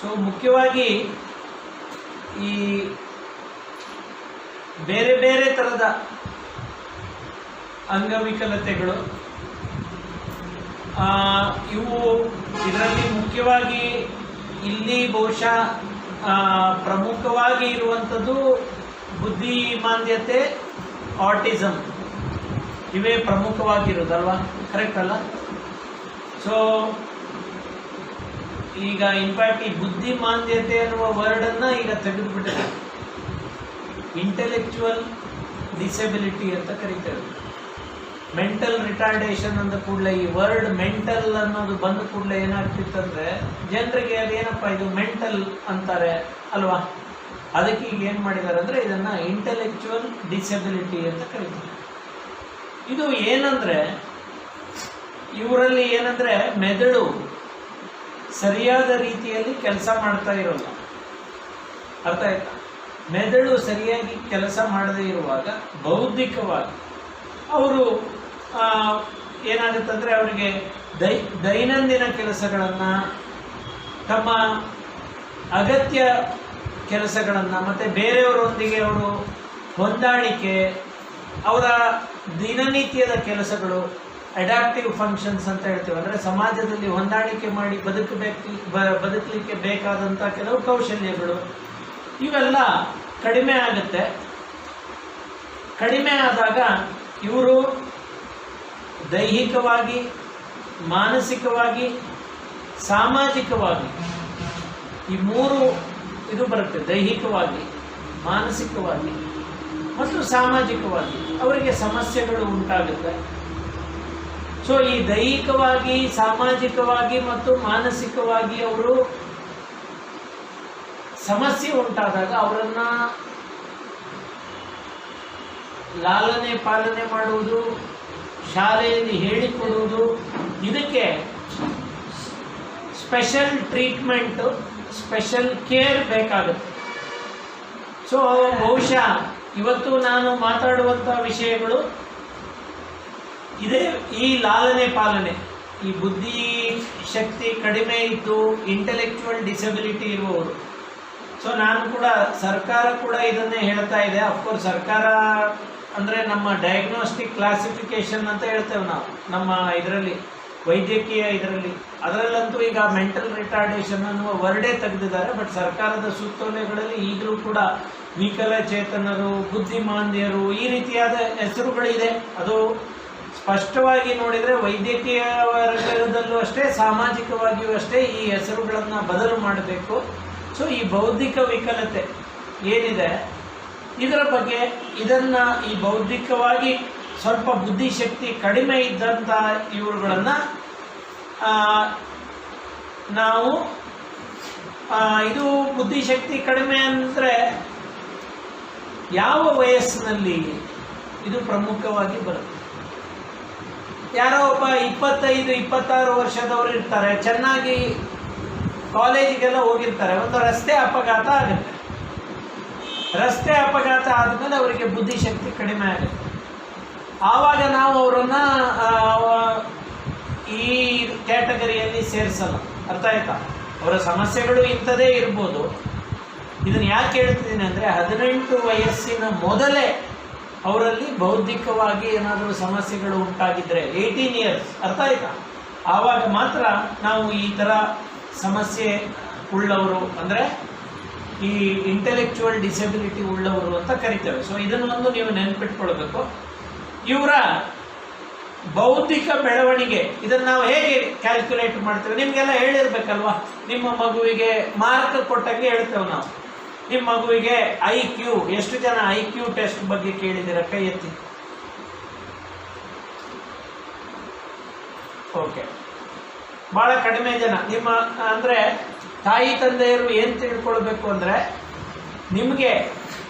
So ಮುಖ್ಯವಾಗಿ ಈ ಬೇರೆ ಬೇರೆ ಥರದ ಅಂಗವಿಕಲತೆಗಳು ಇವು ಇದರಲ್ಲಿ ಮುಖ್ಯವಾಗಿ ಇಲ್ಲಿ ಬಹುಶಃ ಪ್ರಮುಖವಾಗಿ ಇರುವಂಥದ್ದು ಬುದ್ಧಿಮಾಂದ್ಯತೆ, ಆಟಿಸಮ್ ಇವೇ ಪ್ರಮುಖವಾಗಿರೋದಲ್ವಾ? ಕರೆಕ್ಟ್ ಅಲ್ಲ? ಸೊ ಈಗ ಇನ್ಫ್ಯಾಕ್ಟ್ ಈ ಬುದ್ಧಿಮಾಂದ್ಯತೆ ಅನ್ನುವ ವರ್ಡನ್ನು ಈಗ ತೆಗೆದುಬಿಟ್ಟಿದೆ, ಇಂಟೆಲೆಕ್ಚುವಲ್ ಡಿಸೆಬಿಲಿಟಿ ಅಂತ ಕರೀತೇವೆ. ಮೆಂಟಲ್ ರಿಟಾರ್ಡೇಷನ್ ಅಂದ ಕೂಡಲೇ ಈ ವರ್ಡ್ ಮೆಂಟಲ್ ಅನ್ನೋದು ಬಂದ ಕೂಡಲೇ ಏನಾಗ್ತಿತ್ತಂದ್ರೆ ಜನರಿಗೆ ಅದೇನಪ್ಪ ಇದು ಮೆಂಟಲ್ ಅಂತಾರೆ ಅಲ್ವಾ? ಅದಕ್ಕೆ ಈಗ ಏನು ಮಾಡಿದ್ದಾರೆ ಅಂದರೆ ಇದನ್ನು ಇಂಟೆಲೆಕ್ಚುವಲ್ ಡಿಸೆಬಿಲಿಟಿ ಅಂತ ಕರೀತಾರೆ. ಇದು ಏನಂದರೆ ಇವರಲ್ಲಿ ಏನಂದರೆ ಮೆದುಳು ಸರಿಯಾದ ರೀತಿಯಲ್ಲಿ ಕೆಲಸ ಮಾಡ್ತಾ ಇರೋಲ್ಲ. ಅರ್ಥ ಆಯ್ತಾ? ಮೆದುಳು ಸರಿಯಾಗಿ ಕೆಲಸ ಮಾಡದೇ ಇರುವಾಗ ಬೌದ್ಧಿಕವಾಗಿ ಅವರು ಏನಾಗುತ್ತಂದರೆ ಅವರಿಗೆ ದೈನಂದಿನ ಕೆಲಸಗಳನ್ನು, ತಮ್ಮ ಅಗತ್ಯ ಕೆಲಸಗಳನ್ನು ಮತ್ತು ಬೇರೆಯವರೊಂದಿಗೆ ಅವರು ಹೊಂದಾಣಿಕೆ, ಅವರ ದಿನನಿತ್ಯದ ಕೆಲಸಗಳು, ಅಡಾಪ್ಟಿವ್ ಫಂಕ್ಷನ್ಸ್ ಅಂತ ಹೇಳ್ತೀವಿ, ಅಂದರೆ ಸಮಾಜದಲ್ಲಿ ಹೊಂದಾಣಿಕೆ ಮಾಡಿ ಬದುಕಲಿಕ್ಕೆ ಬೇಕಾದಂಥ ಕೆಲವು ಕೌಶಲ್ಯಗಳು ಇವೆಲ್ಲ ಕಡಿಮೆ ಆಗುತ್ತೆ. ಕಡಿಮೆ ಆದಾಗ ಇವರು ದೈಹಿಕವಾಗಿ, ಮಾನಸಿಕವಾಗಿ, ಸಾಮಾಜಿಕವಾಗಿ ಈ ಮೂರು ಇದು ಬರುತ್ತೆ. ದೈಹಿಕವಾಗಿ, ಮಾನಸಿಕವಾಗಿ ಮತ್ತು ಸಾಮಾಜಿಕವಾಗಿ ಅವರಿಗೆ ಸಮಸ್ಯೆಗಳು ಉಂಟಾಗುತ್ತೆ. ಸೊ ಈ ದೈಹಿಕವಾಗಿ, ಸಾಮಾಜಿಕವಾಗಿ ಮತ್ತು ಮಾನಸಿಕವಾಗಿ ಅವರು ಸಮಸ್ಯೆ ಉಂಟಾದಾಗ ಅವರನ್ನು ಲಾಲನೆ ಪಾಲನೆ ಮಾಡುವುದು, ಶಾಲೆಯಲ್ಲಿ ಹೇಳಿಕೊಡುವುದು, ಇದಕ್ಕೆ ಸ್ಪೆಷಲ್ ಟ್ರೀಟ್ಮೆಂಟು, ಸ್ಪೆಷಲ್ ಕೇರ್ ಬೇಕಾಗುತ್ತೆ. ಸೊ ಬಹುಶಃ ಇವತ್ತು ನಾನು ಮಾತಾಡುವಂಥ ವಿಷಯಗಳು ಇದೇ, ಈ ಲಾಲನೆ ಪಾಲನೆ, ಈ ಬುದ್ಧಿ ಶಕ್ತಿ ಕಡಿಮೆ ಇದ್ದು ಇಂಟೆಲೆಕ್ಚುವಲ್ ಡಿಸೆಬಿಲಿಟಿ ಇರುವವರು. ಸೊ ನಾನು ಕೂಡ, ಸರ್ಕಾರ ಕೂಡ ಇದನ್ನೇ ಹೇಳ್ತಾ ಇದೆ. ಅಫ್ಕೋರ್ಸ್ ಸರ್ಕಾರ ಅಂದರೆ ನಮ್ಮ ಡಯಾಗ್ನೋಸ್ಟಿಕ್ ಕ್ಲಾಸಿಫಿಕೇಶನ್ ಅಂತ ಹೇಳ್ತೇವೆ ನಾವು ನಮ್ಮ ಇದರಲ್ಲಿ, ವೈದ್ಯಕೀಯ ಇದರಲ್ಲಿ. ಅದರಲ್ಲಂತೂ ಈಗ ಮೆಂಟಲ್ ರಿಟಾರ್ಡೇಷನ್ ಅನ್ನುವ ವರ್ಡೇ ತೆಗೆದಿದ್ದಾರೆ. ಬಟ್ ಸರ್ಕಾರದ ಸುತ್ತೋಲೆಗಳಲ್ಲಿ ಈಗಲೂ ಕೂಡ ವಿಕಲಚೇತನರು, ಬುದ್ಧಿಮಾಂದ್ಯರು ಈ ರೀತಿಯಾದ ಹೆಸರುಗಳಿದೆ. ಅದು ಸ್ಪಷ್ಟವಾಗಿ ನೋಡಿದರೆ ವೈದ್ಯಕೀಯ ರಂಗದಲ್ಲೂ ಅಷ್ಟೇ, ಸಾಮಾಜಿಕವಾಗಿಯೂ ಅಷ್ಟೇ ಈ ಹೆಸರುಗಳನ್ನು ಬದಲು ಮಾಡಬೇಕು. ಸೊ ಈ ಬೌದ್ಧಿಕ ವಿಕಲತೆ ಏನಿದೆ ಇದರ ಬಗ್ಗೆ, ಇದನ್ನು ಈ ಬೌದ್ಧಿಕವಾಗಿ ಸ್ವಲ್ಪ ಬುದ್ಧಿಶಕ್ತಿ ಕಡಿಮೆ ಇದ್ದಂಥ ಇವುಗಳನ್ನು ನಾವು ಇದು ಬುದ್ಧಿಶಕ್ತಿ ಕಡಿಮೆ ಅಂದರೆ ಯಾವ ವಯಸ್ಸಿನಲ್ಲಿ ಇದು ಪ್ರಮುಖವಾಗಿ ಬರುತ್ತೆ? ಯಾರೋ ಒಬ್ಬ 25-26 ವರ್ಷದವರು ಇರ್ತಾರೆ, ಚೆನ್ನಾಗಿ ಕಾಲೇಜಿಗೆಲ್ಲ ಹೋಗಿರ್ತಾರೆ, ಒಂದು ರಸ್ತೆ ಅಪಘಾತ ಆಗುತ್ತೆ. ರಸ್ತೆ ಅಪಘಾತ ಆದಮೇಲೆ ಅವರಿಗೆ ಬುದ್ಧಿಶಕ್ತಿ ಕಡಿಮೆ ಆಗುತ್ತೆ. ಆವಾಗ ನಾವು ಅವರನ್ನು ಈ ಕ್ಯಾಟಗರಿಯಲ್ಲಿ ಸೇರಿಸಲ್ಲ. ಅರ್ಥ ಆಯ್ತಾ? ಅವರ ಸಮಸ್ಯೆಗಳು ಇಂಥದೇ ಇರ್ಬೋದು. ಇದನ್ನು ಯಾಕೆ ಹೇಳ್ತಿದ್ದೀನಿ ಅಂದರೆ 18 ವಯಸ್ಸಿನ ಮೊದಲೇ ಅವರಲ್ಲಿ ಬೌದ್ಧಿಕವಾಗಿ ಏನಾದರೂ ಸಮಸ್ಯೆಗಳು ಉಂಟಾಗಿದ್ದರೆ 18 ಇಯರ್ಸ್, ಅರ್ಥ ಆಯ್ತಾ? ಆವಾಗ ಮಾತ್ರ ನಾವು ಈ ಥರ ಸಮಸ್ಯೆ ಉಳ್ಳವರು, ಅಂದರೆ ಈ ಇಂಟೆಲೆಕ್ಚುವಲ್ ಡಿಸೆಬಿಲಿಟಿ ಉಳ್ಳವರು ಅಂತ ಕರಿತೇವೆ. ಸೊ ಇದನ್ನೊಂದು ನೀವು ನೆನಪಿಟ್ಕೊಳ್ಬೇಕು. ಇವರ ಬೌದ್ಧಿಕ ಬೆಳವಣಿಗೆ ಇದನ್ನು ನಾವು ಹೇಗೆ ಕ್ಯಾಲ್ಕುಲೇಟ್ ಮಾಡ್ತೇವೆ? ನಿಮಗೆಲ್ಲ ಹೇಳಿರ್ಬೇಕಲ್ವಾ? ನಿಮ್ಮ ಮಗುವಿಗೆ ಮಾರ್ಕ್ ಕೊಟ್ಟಂಗೆ ಹೇಳ್ತೇವೆ ನಾವು. ನಿಮ್ಮ ಮಗುವಿಗೆ IQ, ಎಷ್ಟು ಜನ IQ ಟೆಸ್ಟ್ ಬಗ್ಗೆ ಕೇಳಿದ್ದೀರ? ಕೈ ಎತ್ತಿ. ಓಕೆ, ಭಾಳ ಕಡಿಮೆ ಜನ. ನಿಮ್ಮ ಅಂದರೆ ತಾಯಿ ತಂದೆಯರು ಏನು ತಿಳ್ಕೊಳ್ಬೇಕು ಅಂದರೆ, ನಿಮಗೆ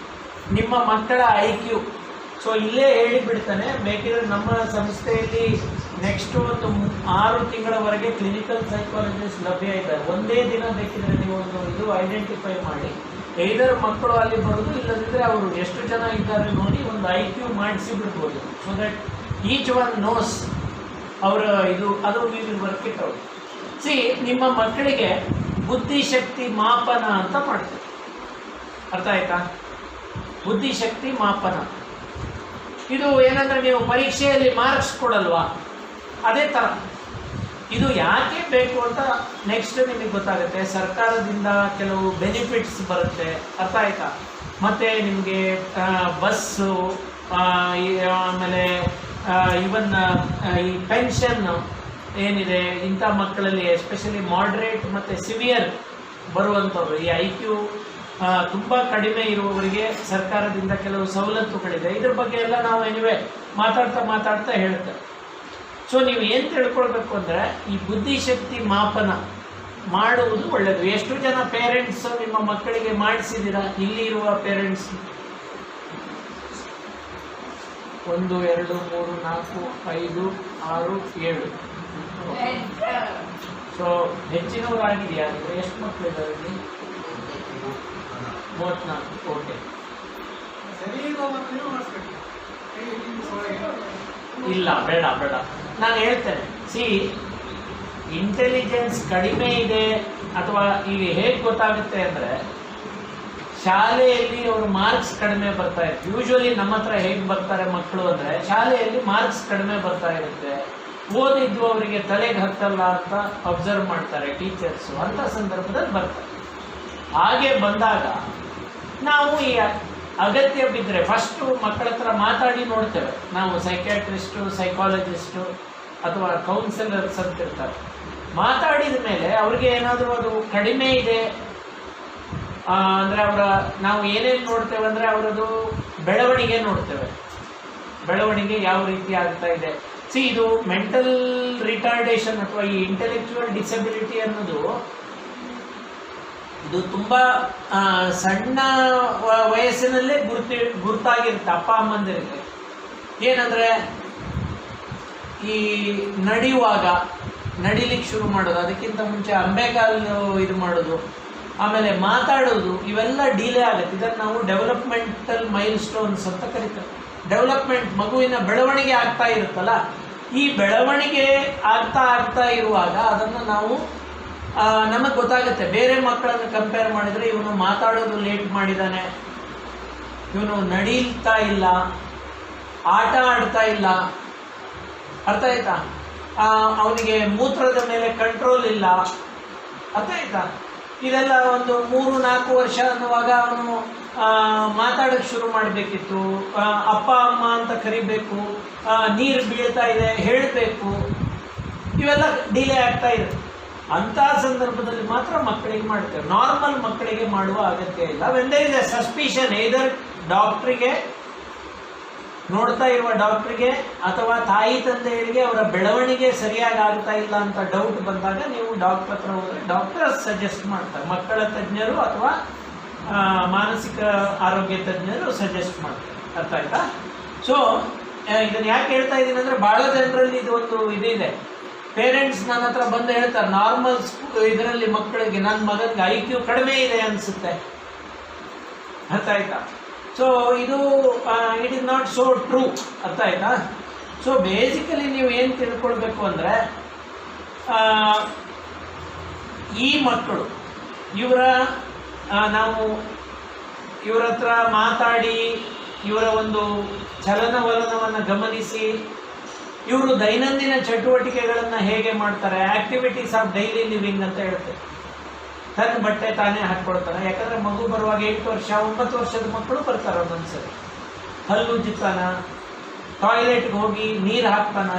ನಿಮ್ಮ ಮಕ್ಕಳ IQ, ಸೊ ಇಲ್ಲೇ ಹೇಳಿಬಿಡ್ತಾನೆ. ಬೇಕಿದ್ರೆ ನಮ್ಮ ಸಂಸ್ಥೆಯಲ್ಲಿ ನೆಕ್ಸ್ಟ್ ಒಂದು 6 ತಿಂಗಳವರೆಗೆ ಕ್ಲಿನಿಕಲ್ ಸೈಕಾಲಜಿಸ್ಟ್ ಲಭ್ಯ ಇದ್ದಾರೆ. ಒಂದೇ ದಿನ ಬೇಕಿದ್ರೆ ನೀವು ಒಂದು ಇದು ಐಡೆಂಟಿಫೈ ಮಾಡಿ, ಐದರ್ ಮಕ್ಕಳು ಅಲ್ಲಿ ಬರೋದು, ಇಲ್ಲದಿದ್ದರೆ ಅವರು ಎಷ್ಟು ಜನ ಇದ್ದಾರೆ ನೋಡಿ ಒಂದು IQ ಮಾಡಿಸಿ ಬಿಡ್ಬೋದು. So that each one knows ಅವರ ಇದು, ಅದು we will work it out. See, ನಿಮ್ಮ ಮಕ್ಕಳಿಗೆ ಬುದ್ಧಿಶಕ್ತಿ ಮಾಪನ ಅಂತ ಮಾಡ್ತೇವೆ. ಅರ್ಥ ಆಯ್ತಾ? ಬುದ್ಧಿಶಕ್ತಿ ಮಾಪನ ಇದು ಏನಂದ್ರೆ ನೀವು ಪರೀಕ್ಷೆಯಲ್ಲಿ ಮಾರ್ಕ್ಸ್ ಕೊಡಲ್ವಾ, ಅದೇ ಥರ. ಇದು ಯಾಕೆ ಬೇಕು ಅಂತ ನೆಕ್ಸ್ಟ್ ನಿಮಗೆ ಗೊತ್ತಾಗುತ್ತೆ. ಸರ್ಕಾರದಿಂದ ಕೆಲವು ಬೆನಿಫಿಟ್ಸ್ ಬರುತ್ತೆ, ಅರ್ಥ ಆಯ್ತಾ? ಮತ್ತು ನಿಮಗೆ ಬಸ್ಸು, ಆಮೇಲೆ ಇವನ್ ಈ ಪೆನ್ಷನ್ ಏನಿದೆ ಇಂಥ ಮಕ್ಕಳಲ್ಲಿ ಎಸ್ಪೆಷಲಿ ಮಾಡ್ರೇಟ್ ಮತ್ತು ಸಿವಿಯರ್ ಬರುವಂಥವ್ರು, ಈ IQ ತುಂಬ ಕಡಿಮೆ ಇರುವವರಿಗೆ ಸರ್ಕಾರದಿಂದ ಕೆಲವು ಸವಲತ್ತುಗಳಿದೆ. ಇದ್ರ ಬಗ್ಗೆ ಎಲ್ಲ ನಾವು ಎನಿವೆ ಮಾತಾಡ್ತಾ ಹೇಳ್ತೇವೆ. ಸೊ ನೀವು ಏನು ತಿಳ್ಕೊಳ್ಬೇಕು ಅಂದರೆ ಈ ಬುದ್ಧಿಶಕ್ತಿ ಮಾಪನ ಮಾಡುವುದು ಒಳ್ಳೆಯದು. ಎಷ್ಟು ಜನ ಪೇರೆಂಟ್ಸ್ ನಿಮ್ಮ ಮಕ್ಕಳಿಗೆ ಮಾಡಿಸಿದ್ದೀರಾ? ಇಲ್ಲಿ ಇರುವ ಪೇರೆಂಟ್ಸ್ 1 2 3 4 5 6 7. ಸೊ ಹೆಚ್ಚಿನವರು ಆಗಿದೆಯಾ? ಎಷ್ಟು ಮಕ್ಕಳಿದ್ದಾರೆ ಇಲ್ಲಿ? 34. ಓಕೆ. ಇಲ್ಲ, ಬೇಡ. ನಾನು ಹೇಳ್ತೇನೆ, ಇಂಟೆಲಿಜೆನ್ಸ್ ಕಡಿಮೆ ಇದೆ ಅಥವಾ ಈಗ ಹೇಗೆ ಗೊತ್ತಾಗುತ್ತೆ ಅಂದರೆ, ಶಾಲೆಯಲ್ಲಿ ಅವರು ಮಾರ್ಕ್ಸ್ ಕಡಿಮೆ ಬರ್ತಾ ಇರುತ್ತೆ. ಯೂಶ್ವಲಿ ನಮ್ಮ ಹತ್ರ ಹೇಗೆ ಬರ್ತಾರೆ ಮಕ್ಕಳು ಅಂದರೆ, ಶಾಲೆಯಲ್ಲಿ ಮಾರ್ಕ್ಸ್ ಕಡಿಮೆ ಬರ್ತಾ ಇರುತ್ತೆ, ಓದಿದ್ದು ಅವರಿಗೆ ತಲೆಗೆ ಹತ್ತಲ್ಲ ಅಂತ ಅಬ್ಸರ್ವ್ ಮಾಡ್ತಾರೆ ಟೀಚರ್ಸು. ಅಂಥ ಸಂದರ್ಭದಲ್ಲಿ ಬರ್ತಾರೆ. ಹಾಗೆ ಬಂದಾಗ ನಾವು ಈ ಅಗತ್ಯ ಬಿದ್ದರೆ ಫಸ್ಟು ಮಕ್ಕಳ ಹತ್ರ ಮಾತಾಡಿ ನೋಡ್ತೇವೆ ನಾವು. ಸೈಕ್ಯಾಟ್ರಿಸ್ಟು, ಸೈಕಾಲಜಿಸ್ಟು ಅಥವಾ ಕೌನ್ಸಿಲರ್ಸ್ ಅಂತ ಇರ್ತಾರೆ. ಮಾತಾಡಿದ ಮೇಲೆ ಅವ್ರಿಗೆ ಏನಾದರೂ ಅದು ಕಡಿಮೆ ಇದೆ ಅಂದರೆ ನಾವು ಏನೇನು ನೋಡ್ತೇವೆ ಅಂದರೆ ಅವರದು ಬೆಳವಣಿಗೆ ನೋಡ್ತೇವೆ. ಬೆಳವಣಿಗೆ ಯಾವ ರೀತಿ ಆಗ್ತಾ ಇದೆ. ಇದು ಮೆಂಟಲ್ ರಿಟಾರ್ಡೇಷನ್ ಅಥವಾ ಈ ಇಂಟೆಲೆಕ್ಚುವಲ್ ಡಿಸಬಿಲಿಟಿ ಅನ್ನೋದು ಇದು ತುಂಬ ಸಣ್ಣ ವಯಸ್ಸಿನಲ್ಲೇ ಗುರುತಾಗಿರುತ್ತೆ ಅಪ್ಪ ಅಮ್ಮಂದಿರಿಗೆ. ಏನಂದರೆ ಈ ನಡೆಯುವಾಗ ನಡಿಲಿಕ್ಕೆ ಶುರು ಮಾಡೋದು, ಅದಕ್ಕಿಂತ ಮುಂಚೆ ಅಂಬೆಗಾಲು ಇದು ಮಾಡೋದು, ಆಮೇಲೆ ಮಾತಾಡೋದು, ಇವೆಲ್ಲ ಡಿಲೇ ಆಗುತ್ತೆ. ಇದನ್ನು ನಾವು ಡೆವಲಪ್ಮೆಂಟಲ್ ಮೈಲ್ ಸ್ಟೋನ್ಸ್ ಅಂತ ಕರೀತಾರೆ. ಡೆವಲಪ್ಮೆಂಟ್, ಮಗುವಿನ ಬೆಳವಣಿಗೆ ಆಗ್ತಾ ಇರುತ್ತಲ್ಲ, ಈ ಬೆಳವಣಿಗೆ ಆಗ್ತಾ ಇರುವಾಗ ಅದನ್ನು ನಾವು ನಮಗೆ ಗೊತ್ತಾಗುತ್ತೆ. ಬೇರೆ ಮಕ್ಕಳನ್ನು ಕಂಪೇರ್ ಮಾಡಿದರೆ ಇವನು ಮಾತಾಡೋದು ಲೇಟ್ ಮಾಡಿದ್ದಾನೆ, ಇವನು ನಡೀತಾ ಇಲ್ಲ, ಆಟ ಆಡ್ತಾ ಇಲ್ಲ, ಅರ್ಥ ಆಯ್ತಾ? ಅವನಿಗೆ ಮೂತ್ರದ ಮೇಲೆ ಕಂಟ್ರೋಲ್ ಇಲ್ಲ, ಅರ್ಥ ಆಯ್ತಾ? ಇದೆಲ್ಲ ಒಂದು 3-4 ವರ್ಷ ಅನ್ನುವಾಗ ಅವನು ಮಾತಾಡೋಕ್ಕೆ ಶುರು ಮಾಡಬೇಕಿತ್ತು. ಅಪ್ಪ ಅಮ್ಮ ಅಂತ ಕರಿಬೇಕು, ನೀರು ಬೀಳ್ತಾ ಇದೆ ಹೇಳಬೇಕು, ಇವೆಲ್ಲ ಡಿಲೇ ಆಗ್ತಾ ಇದೆ. ಅಂಥ ಸಂದರ್ಭದಲ್ಲಿ ಮಾತ್ರ ಮಕ್ಕಳಿಗೆ ಮಾಡ್ತೇವೆ. ನಾರ್ಮಲ್ ಮಕ್ಕಳಿಗೆ ಮಾಡುವ ಅಗತ್ಯ ಇಲ್ಲ. When there is a suspicion, either ಡಾಕ್ಟ್ರಿಗೆ, ನೋಡ್ತಾ ಇರುವ ಡಾಕ್ಟ್ರಿಗೆ ಅಥವಾ ತಾಯಿ ತಂದೆಯರಿಗೆ ಅವರ ಬೆಳವಣಿಗೆ ಸರಿಯಾಗಿ ಆಗ್ತಾ ಇಲ್ಲ ಅಂತ ಡೌಟ್ ಬಂದಾಗ ನೀವು ಡಾಕ್ಟರ್ ಹತ್ರ ಹೋದರೆ ಡಾಕ್ಟರ್ ಸಜೆಸ್ಟ್ ಮಾಡ್ತಾರೆ. ಮಕ್ಕಳ ತಜ್ಞರು ಅಥವಾ ಮಾನಸಿಕ ಆರೋಗ್ಯ ತಜ್ಞರು ಸಜೆಸ್ಟ್ ಮಾಡ್ತಾರೆ. ಅರ್ಥ ಆಯ್ತಾ? ಸೊ ಇದನ್ನು ಯಾಕೆ ಹೇಳ್ತಾ ಇದ್ದೀನಿ ಅಂದರೆ, ಭಾಳ ಜನರಲ್ಲಿ ಇದು ಒಂದು ಇದಿದೆ. ಪೇರೆಂಟ್ಸ್ ನನ್ನ ಹತ್ರ ಬಂದು ಹೇಳ್ತಾರೆ, ನಾರ್ಮಲ್ ಇದರಲ್ಲಿ ಮಕ್ಕಳಿಗೆ ನನ್ನ ಮಗನಿಗೆ IQ ಕಡಿಮೆ ಇದೆ ಅನಿಸುತ್ತೆ. ಅರ್ಥ ಆಯ್ತಾ? ಸೊ ಇದು it is not so true. ಅರ್ಥ ಆಯ್ತಾ? ಸೊ ಬೇಸಿಕಲಿ ನೀವು ಏನು ತಿಳ್ಕೊಳ್ಬೇಕು ಅಂದರೆ, ಈ ಮಕ್ಕಳು ನಾವು ಇವರ ಹತ್ರ ಮಾತಾಡಿ ಇವರ ಒಂದು ಚಲನವಲನವನ್ನು ಗಮನಿಸಿ ಇವರು ದೈನಂದಿನ ಚಟುವಟಿಕೆಗಳನ್ನು ಹೇಗೆ ಮಾಡ್ತಾರೆ, ಆಕ್ಟಿವಿಟೀಸ್ ಆಫ್ ಡೈಲಿ ಲಿವಿಂಗ್ ಅಂತ ಹೇಳ್ತಾರೆ. ತನ್ನ ಬಟ್ಟೆ ತಾನೇ ಹಾಕ್ಕೊಡ್ತಾನೆ. ಯಾಕಂದರೆ ಮಗು ಬರುವಾಗ 8 ವರ್ಷ 9 ವರ್ಷದ ಮಕ್ಕಳು ಬರ್ತಾರೆ ಒಂದೊಂದ್ಸರಿ. ಹಲ್ಲು ಉಜ್ಜುತ್ತಾನ, ಟಾಯ್ಲೆಟ್ಗೆ ಹೋಗಿ ನೀರು ಹಾಕ್ತಾನ,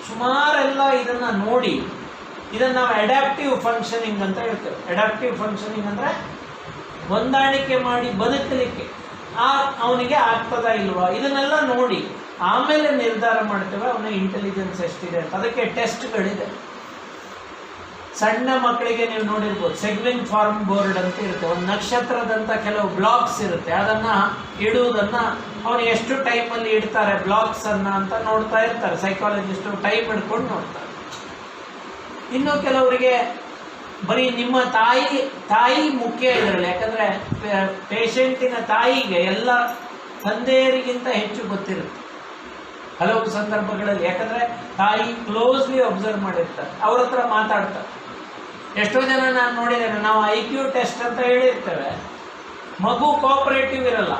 ಸುಮಾರೆಲ್ಲ ಇದನ್ನು ನೋಡಿ ಇದನ್ನು ನಾವು ಅಡ್ಯಾಪ್ಟಿವ್ ಫಂಕ್ಷನಿಂಗ್ ಅಂತ ಹೇಳ್ತೇವೆ. ಅಡ್ಯಾಪ್ಟಿವ್ ಫಂಕ್ಷನಿಂಗ್ ಅಂದರೆ ಹೊಂದಾಣಿಕೆ ಮಾಡಿ ಬದುಕಲಿಕ್ಕೆ ಅವನಿಗೆ ಆಗ್ತದಾ ಇಲ್ವಾ ಇದನ್ನೆಲ್ಲ ನೋಡಿ ಆಮೇಲೆ ನಿರ್ಧಾರ ಮಾಡ್ತೇವೆ ಅವನ ಇಂಟೆಲಿಜೆನ್ಸ್ ಎಷ್ಟಿದೆ ಅಂತ. ಅದಕ್ಕೆ ಟೆಸ್ಟ್ಗಳಿದೆ. ಸಣ್ಣ ಮಕ್ಕಳಿಗೆ ನೀವು ನೋಡಿರ್ಬೋದು, ಸೆಗ್ವಿನ್ ಫಾರ್ಮ್ ಬೋರ್ಡ್ ಅಂತ ಇರುತ್ತೆ. ಒಂದು ನಕ್ಷತ್ರದಂಥ ಕೆಲವು ಬ್ಲಾಕ್ಸ್ ಇರುತ್ತೆ, ಅದನ್ನು ಇಡುವುದನ್ನು ಅವನು ಎಷ್ಟು ಟೈಮಲ್ಲಿ ಇಡ್ತಾರೆ ಬ್ಲಾಕ್ಸನ್ನು ಅಂತ ನೋಡ್ತಾ ಇರ್ತಾರೆ. ಸೈಕಾಲಜಿಸ್ಟು ಟೈಮ್ ಹಿಡ್ಕೊಂಡು ನೋಡ್ತಾರೆ. ಇನ್ನು ಕೆಲವರಿಗೆ ಬರೀ ನಿಮ್ಮ ತಾಯಿ ಮುಖ್ಯ ಇದರಲ್ಲಿ. ಯಾಕಂದರೆ ಪೇಷಂಟಿನ ತಾಯಿಗೆ ಎಲ್ಲ ತಂದೆಯರಿಗಿಂತ ಹೆಚ್ಚು ಗೊತ್ತಿರುತ್ತೆ ಹಲವು ಸಂದರ್ಭಗಳಲ್ಲಿ. ಯಾಕಂದರೆ ತಾಯಿ ಕ್ಲೋಸ್ಲಿ ಅಬ್ಸರ್ವ್ ಮಾಡಿರ್ತಾರೆ, ಅವ್ರ ಹತ್ರ ಮಾತಾಡ್ತಾರೆ. ಎಷ್ಟೋ ಜನ ನಾನು ನೋಡಿದ್ದೇನೆ, ನಾವು IQ ಟೆಸ್ಟ್ ಅಂತ ಹೇಳಿರ್ತೇವೆ, ಮಗು ಕೋಆಪರೇಟಿವ್ ಇರಲ್ಲ.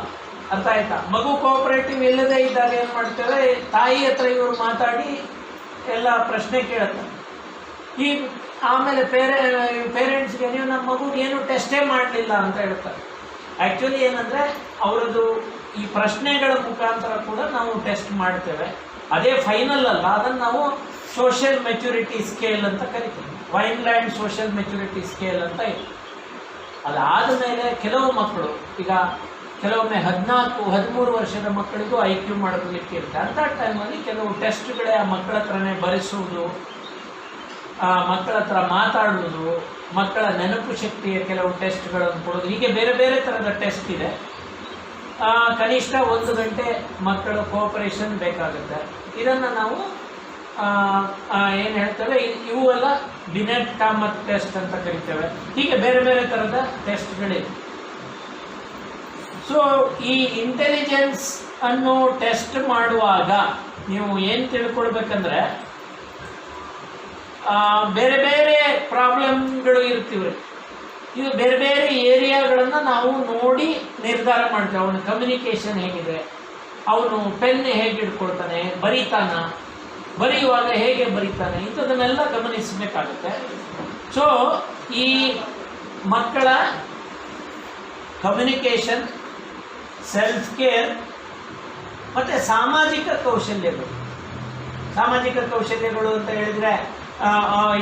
ಅರ್ಥ ಆಯ್ತಾ? ಮಗು ಕೋಆಪರೇಟಿವ್ ಇಲ್ಲದೆ ಇದ್ದಾಗ ಏನು ಮಾಡ್ತೇವೆ, ತಾಯಿ ಹತ್ರ ಇವರು ಮಾತಾಡಿ ಎಲ್ಲ ಪ್ರಶ್ನೆ ಕೇಳುತ್ತಾರೆ. ಈ ಆಮೇಲೆ ಪೇರೆಂಟ್ಸ್ಗೆ ನೀವು ನಮ್ಮ ಮಗುಗೆ ಏನು ಟೆಸ್ಟೇ ಮಾಡಲಿಲ್ಲ ಅಂತ ಹೇಳ್ತಾರೆ. ಆ್ಯಕ್ಚುಲಿ ಏನಂದರೆ ಅವರದ್ದು ಈ ಪ್ರಶ್ನೆಗಳ ಮುಖಾಂತರ ಕೂಡ ನಾವು ಟೆಸ್ಟ್ ಮಾಡ್ತೇವೆ. ಅದೇ ಫೈನಲ್ ಅಲ್ಲ, ಅದನ್ನು ನಾವು ಸೋಷಿಯಲ್ ಮೆಚುರಿಟಿ ಸ್ಕೇಲ್ ಅಂತ ಕರಿತೀವಿ. ವೈನ್ಲ್ಯಾಂಡ್ ಸೋಷಿಯಲ್ ಮೆಚುರಿಟಿ ಸ್ಕೇಲ್ ಅಂತ ಇದೆ. ಅದಾದ ಮೇಲೆ ಕೆಲವು ಮಕ್ಕಳು, ಈಗ ಕೆಲವೊಮ್ಮೆ 14-13 ವರ್ಷದ ಮಕ್ಕಳಿಗೂ IQ ಮಾಡಲಿಕ್ಕೆ ಇರುತ್ತೆ. ಅಂಥ ಟೈಮಲ್ಲಿ ಕೆಲವು ಟೆಸ್ಟ್ಗಳೇ ಆ ಮಕ್ಕಳ ಹತ್ರನೇ ಬರೆಸುವುದು, ಮಕ್ಕಳ ಹತ್ರ ಮಾತಾಡುವುದು, ಮಕ್ಕಳ ನೆನಪು ಶಕ್ತಿಯ ಕೆಲವು ಟೆಸ್ಟ್ಗಳನ್ನು ಕೊಡೋದು, ಹೀಗೆ ಬೇರೆ ಬೇರೆ ಥರದ ಟೆಸ್ಟ್ ಇದೆ. ಕನಿಷ್ಠ 1 ಗಂಟೆ ಮಕ್ಕಳ ಕೋಆಪರೇಷನ್ ಬೇಕಾಗುತ್ತೆ. ಇದನ್ನು ನಾವು ಏನು ಹೇಳ್ತೇವೆ, ಇವೆಲ್ಲ ಬಿನೆಟ್ ಕಾಮತ್ ಟೆಸ್ಟ್ ಅಂತ ಕರಿತೇವೆ. ಹೀಗೆ ಬೇರೆ ಬೇರೆ ಥರದ ಟೆಸ್ಟ್ಗಳಿವೆ. ಸೊ ಈ ಇಂಟೆಲಿಜೆನ್ಸ್ ಅನ್ನು ಟೆಸ್ಟ್ ಮಾಡುವಾಗ ನೀವು ಏನು ತಿಳ್ಕೊಳ್ಬೇಕಂದ್ರೆ, ಬೇರೆ ಬೇರೆ ಪ್ರಾಬ್ಲಮ್ಗಳು ಇರ್ತೀವಿ. ಇದು ಬೇರೆ ಬೇರೆ ಏರಿಯಾಗಳನ್ನು ನಾವು ನೋಡಿ ನಿರ್ಧಾರ ಮಾಡ್ತೇವೆ. ಅವನ ಕಮ್ಯುನಿಕೇಷನ್ ಹೇಗಿದೆ, ಅವನು ಪೆನ್ ಹೇಗೆ ಇಟ್ಕೊಳ್ತಾನೆ, ಬರೆಯುವಾಗ ಹೇಗೆ ಬರೀತಾನೆ, ಇಂಥದನ್ನೆಲ್ಲ ಗಮನಿಸಬೇಕಾಗುತ್ತೆ. ಸೊ ಈ ಮಕ್ಕಳ ಕಮ್ಯುನಿಕೇಷನ್, ಸೆಲ್ಫ್ ಕೇರ್ ಮತ್ತು ಸಾಮಾಜಿಕ ಕೌಶಲ್ಯಗಳು ಅಂತ ಹೇಳಿದರೆ,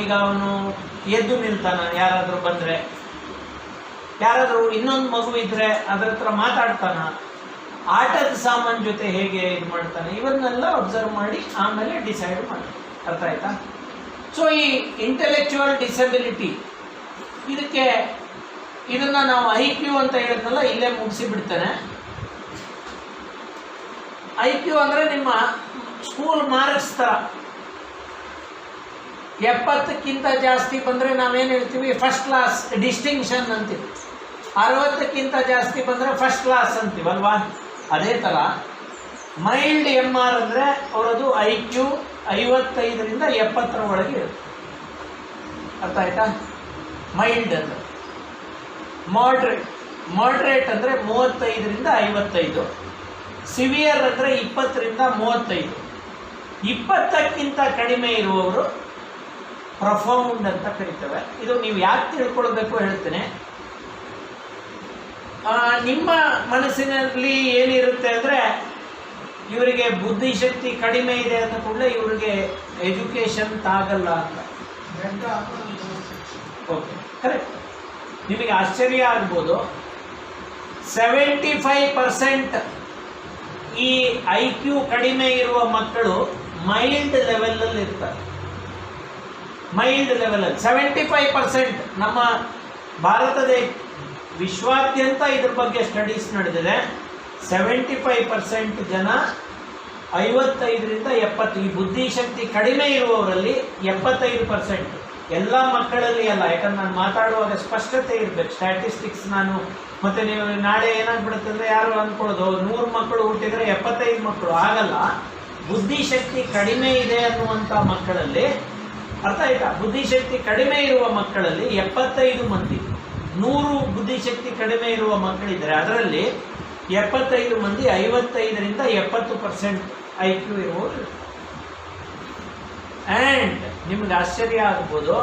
ಈಗ ಅವನು ಎದ್ದು ನಿಲ್ತಾನ, ಯಾರಾದರೂ ಬಂದರೆ, ಯಾರಾದರೂ ಇನ್ನೊಂದು ಮಗು ಇದ್ದರೆ ಅದರ ಹತ್ರ ಮಾತಾಡ್ತಾನ, ಆಟದ ಸಾಮಾನು ಜೊತೆ ಹೇಗೆ ಇದು ಮಾಡ್ತಾನೆ, ಇವನ್ನೆಲ್ಲ ಅಬ್ಸರ್ವ್ ಮಾಡಿ ಆಮೇಲೆ ಡಿಸೈಡ್ ಮಾಡ್ತಾನೆ. ಅರ್ಥ ಆಯ್ತಾ? ಸೊ ಈ ಇಂಟೆಲೆಕ್ಚುವಲ್ ಡಿಸಬಿಲಿಟಿ, ಇದನ್ನು ನಾವು IQ ಅಂತ ಹೇಳಿದ್ನಲ್ಲ, ಇಲ್ಲೇ ಮುಗಿಸಿ ಬಿಡ್ತೇನೆ. IQ ಅಂದರೆ ನಿಮ್ಮ ಸ್ಕೂಲ್ ಮಾರ್ಕ್ಸ್ ಥರ. 70ಕ್ಕಿಂತ ಜಾಸ್ತಿ ಬಂದರೆ ನಾವೇನು ಹೇಳ್ತೀವಿ, ಫಸ್ಟ್ ಕ್ಲಾಸ್ ಡಿಸ್ಟಿಂಕ್ಷನ್ ಅಂತೀವಿ. 60ಕ್ಕಿಂತ ಜಾಸ್ತಿ ಬಂದರೆ ಫಸ್ಟ್ ಕ್ಲಾಸ್ ಅಂತೀವಲ್ವಾ? ಅದೇ ಥರ ಮೈಲ್ಡ್ MR ಅಂದರೆ ಅವರದು IQ 55ರಿಂದ 70ರ ಒಳಗೆ ಇರುತ್ತೆ. ಅರ್ಥ ಆಯ್ತಾ? ಮೈಲ್ಡ್ ಅಂದರೆ. ಮಾಡ್ರೇಟ್ ಅಂದರೆ 35ರಿಂದ 55. ಸಿವಿಯರ್ ಅಂದರೆ 20ರಿಂದ 35. 20ಕ್ಕಿಂತ ಕಡಿಮೆ ಇರುವವರು ಪ್ರೊಫೌಂಡ್ ಅಂತ ಕರಿತೇವೆ. ಇದು ನೀವು ಯಾಕೆ ತಿಳ್ಕೊಳ್ಬೇಕು ಹೇಳ್ತೇನೆ. ನಿಮ್ಮ ಮನಸ್ಸಿನಲ್ಲಿ ಏನಿರುತ್ತೆ ಅಂದರೆ, ಇವರಿಗೆ ಬುದ್ಧಿಶಕ್ತಿ ಕಡಿಮೆ ಇದೆ ಅಂತ ಕೂಡಲೇ ಇವರಿಗೆ ಎಜುಕೇಷನ್ ತಾಗಲ್ಲ ಅಂತ. Okay, correct. ನಿಮಗೆ ಆಶ್ಚರ್ಯ ಆಗ್ಬೋದು, 75% ಈ IQ ಕಡಿಮೆ ಇರುವ ಮಕ್ಕಳು ಮೈಲ್ಡ್ ಲೆವೆಲಲ್ಲಿ ಇರ್ತಾರೆ. ಮೈಲ್ಡ್ ಲೆವೆಲಲ್ಲಿ 75%. ನಮ್ಮ ಭಾರತದ ವಿಶ್ವಾದ್ಯಂತ ಇದ್ರ ಬಗ್ಗೆ ಸ್ಟಡೀಸ್ ನಡೆದಿದೆ. 75% ಜನ 55ರಿಂದ 70, ಈ ಬುದ್ಧಿಶಕ್ತಿ ಕಡಿಮೆ ಇರುವವರಲ್ಲಿ 75%. ಎಲ್ಲ ಮಕ್ಕಳಲ್ಲಿ ಅಲ್ಲ, ಯಾಕಂದ್ರೆ ನಾನು ಮಾತಾಡುವಾಗ ಸ್ಪಷ್ಟತೆ ಇರಬೇಕು. ಸ್ಟ್ಯಾಟಿಸ್ಟಿಕ್ಸ್ ನಾನು ಮತ್ತೆ ನೀವು ನಾಳೆ ಏನಾಗ್ಬಿಡುತ್ತೆ ಅಂದರೆ, ಯಾರು ಅಂದ್ಕೊಳ್ಳೋದು 100 ಮಕ್ಕಳು ಹುಟ್ಟಿದರೆ 75 ಮಕ್ಕಳು ಆಗಲ್ಲ. ಬುದ್ಧಿಶಕ್ತಿ ಕಡಿಮೆ ಇದೆ ಅನ್ನುವಂಥ ಮಕ್ಕಳಲ್ಲಿ, ಅರ್ಥ ಆಯ್ತಾ, ಬುದ್ಧಿಶಕ್ತಿ ಕಡಿಮೆ ಇರುವ ಮಕ್ಕಳಲ್ಲಿ 75 ಮಂದಿ, 100 ಬುದ್ಧಿಶಕ್ತಿ ಕಡಿಮೆ ಇರುವ ಮಕ್ಕಳಿದ್ದಾರೆ, ಅದರಲ್ಲಿ 75 ಮಂದಿ 55ರಿಂದ 70% IQ ಇರುವವರು. ಆ್ಯಂಡ್ ನಿಮ್ಗೆ ಆಶ್ಚರ್ಯ ಆಗ್ಬೋದು,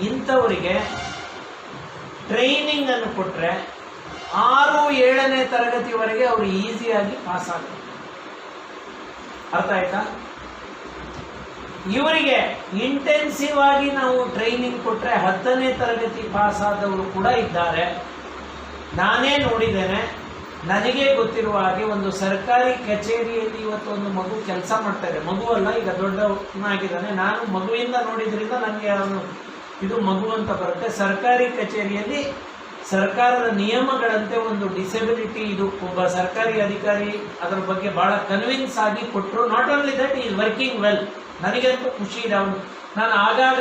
ಇಂಥವರಿಗೆ ಟ್ರೈನಿಂಗ್ ಅನ್ನು ಕೊಟ್ಟರೆ 6-7ನೇ ತರಗತಿವರೆಗೆ ಅವರು ಈಸಿಯಾಗಿ ಪಾಸ್ ಆಗ್ತಾರೆ. ಅರ್ಥ ಆಯ್ತಾ? ಇವರಿಗೆ ಇಂಟೆನ್ಸಿವ್ ಆಗಿ ನಾವು ಟ್ರೈನಿಂಗ್ ಕೊಟ್ಟರೆ 10ನೇ ತರಗತಿ ಪಾಸ್ ಆದವರು ಕೂಡ ಇದ್ದಾರೆ. ನಾನೇ ನೋಡಿದ್ದೇನೆ. ನನಗೆ ಗೊತ್ತಿರುವ ಹಾಗೆ ಒಂದು ಸರ್ಕಾರಿ ಕಚೇರಿಯಲ್ಲಿ ಇವತ್ತು ಒಂದು ಮಗು ಕೆಲಸ ಮಾಡ್ತಾ ಇದೆ. ಮಗು ಅಲ್ಲ, ಈಗ ದೊಡ್ಡವನಾಗಿದ್ದಾನೆ. ನಾನು ಮಗುವಿಂದ ನೋಡಿದ್ರಿಂದ ನನಗೆ ಅವನು ಇದು ಮಗು ಅಂತ ಬರುತ್ತೆ. ಸರ್ಕಾರಿ ಕಚೇರಿಯಲ್ಲಿ ಸರ್ಕಾರದ ನಿಯಮಗಳಂತೆ ಒಂದು ಡಿಸೆಬಿಲಿಟಿ, ಇದು ಒಬ್ಬ ಸರ್ಕಾರಿ ಅಧಿಕಾರಿ ಅದರ ಬಗ್ಗೆ ಭಾಳ ಕನ್ವಿನ್ಸ್ ಆಗಿ ಕೊಟ್ಟರು. Not only that, is working well. ನನಗಂತೂ ಖುಷಿ ಇದೆ. ಅವನು, ನಾನು ಆಗಾಗ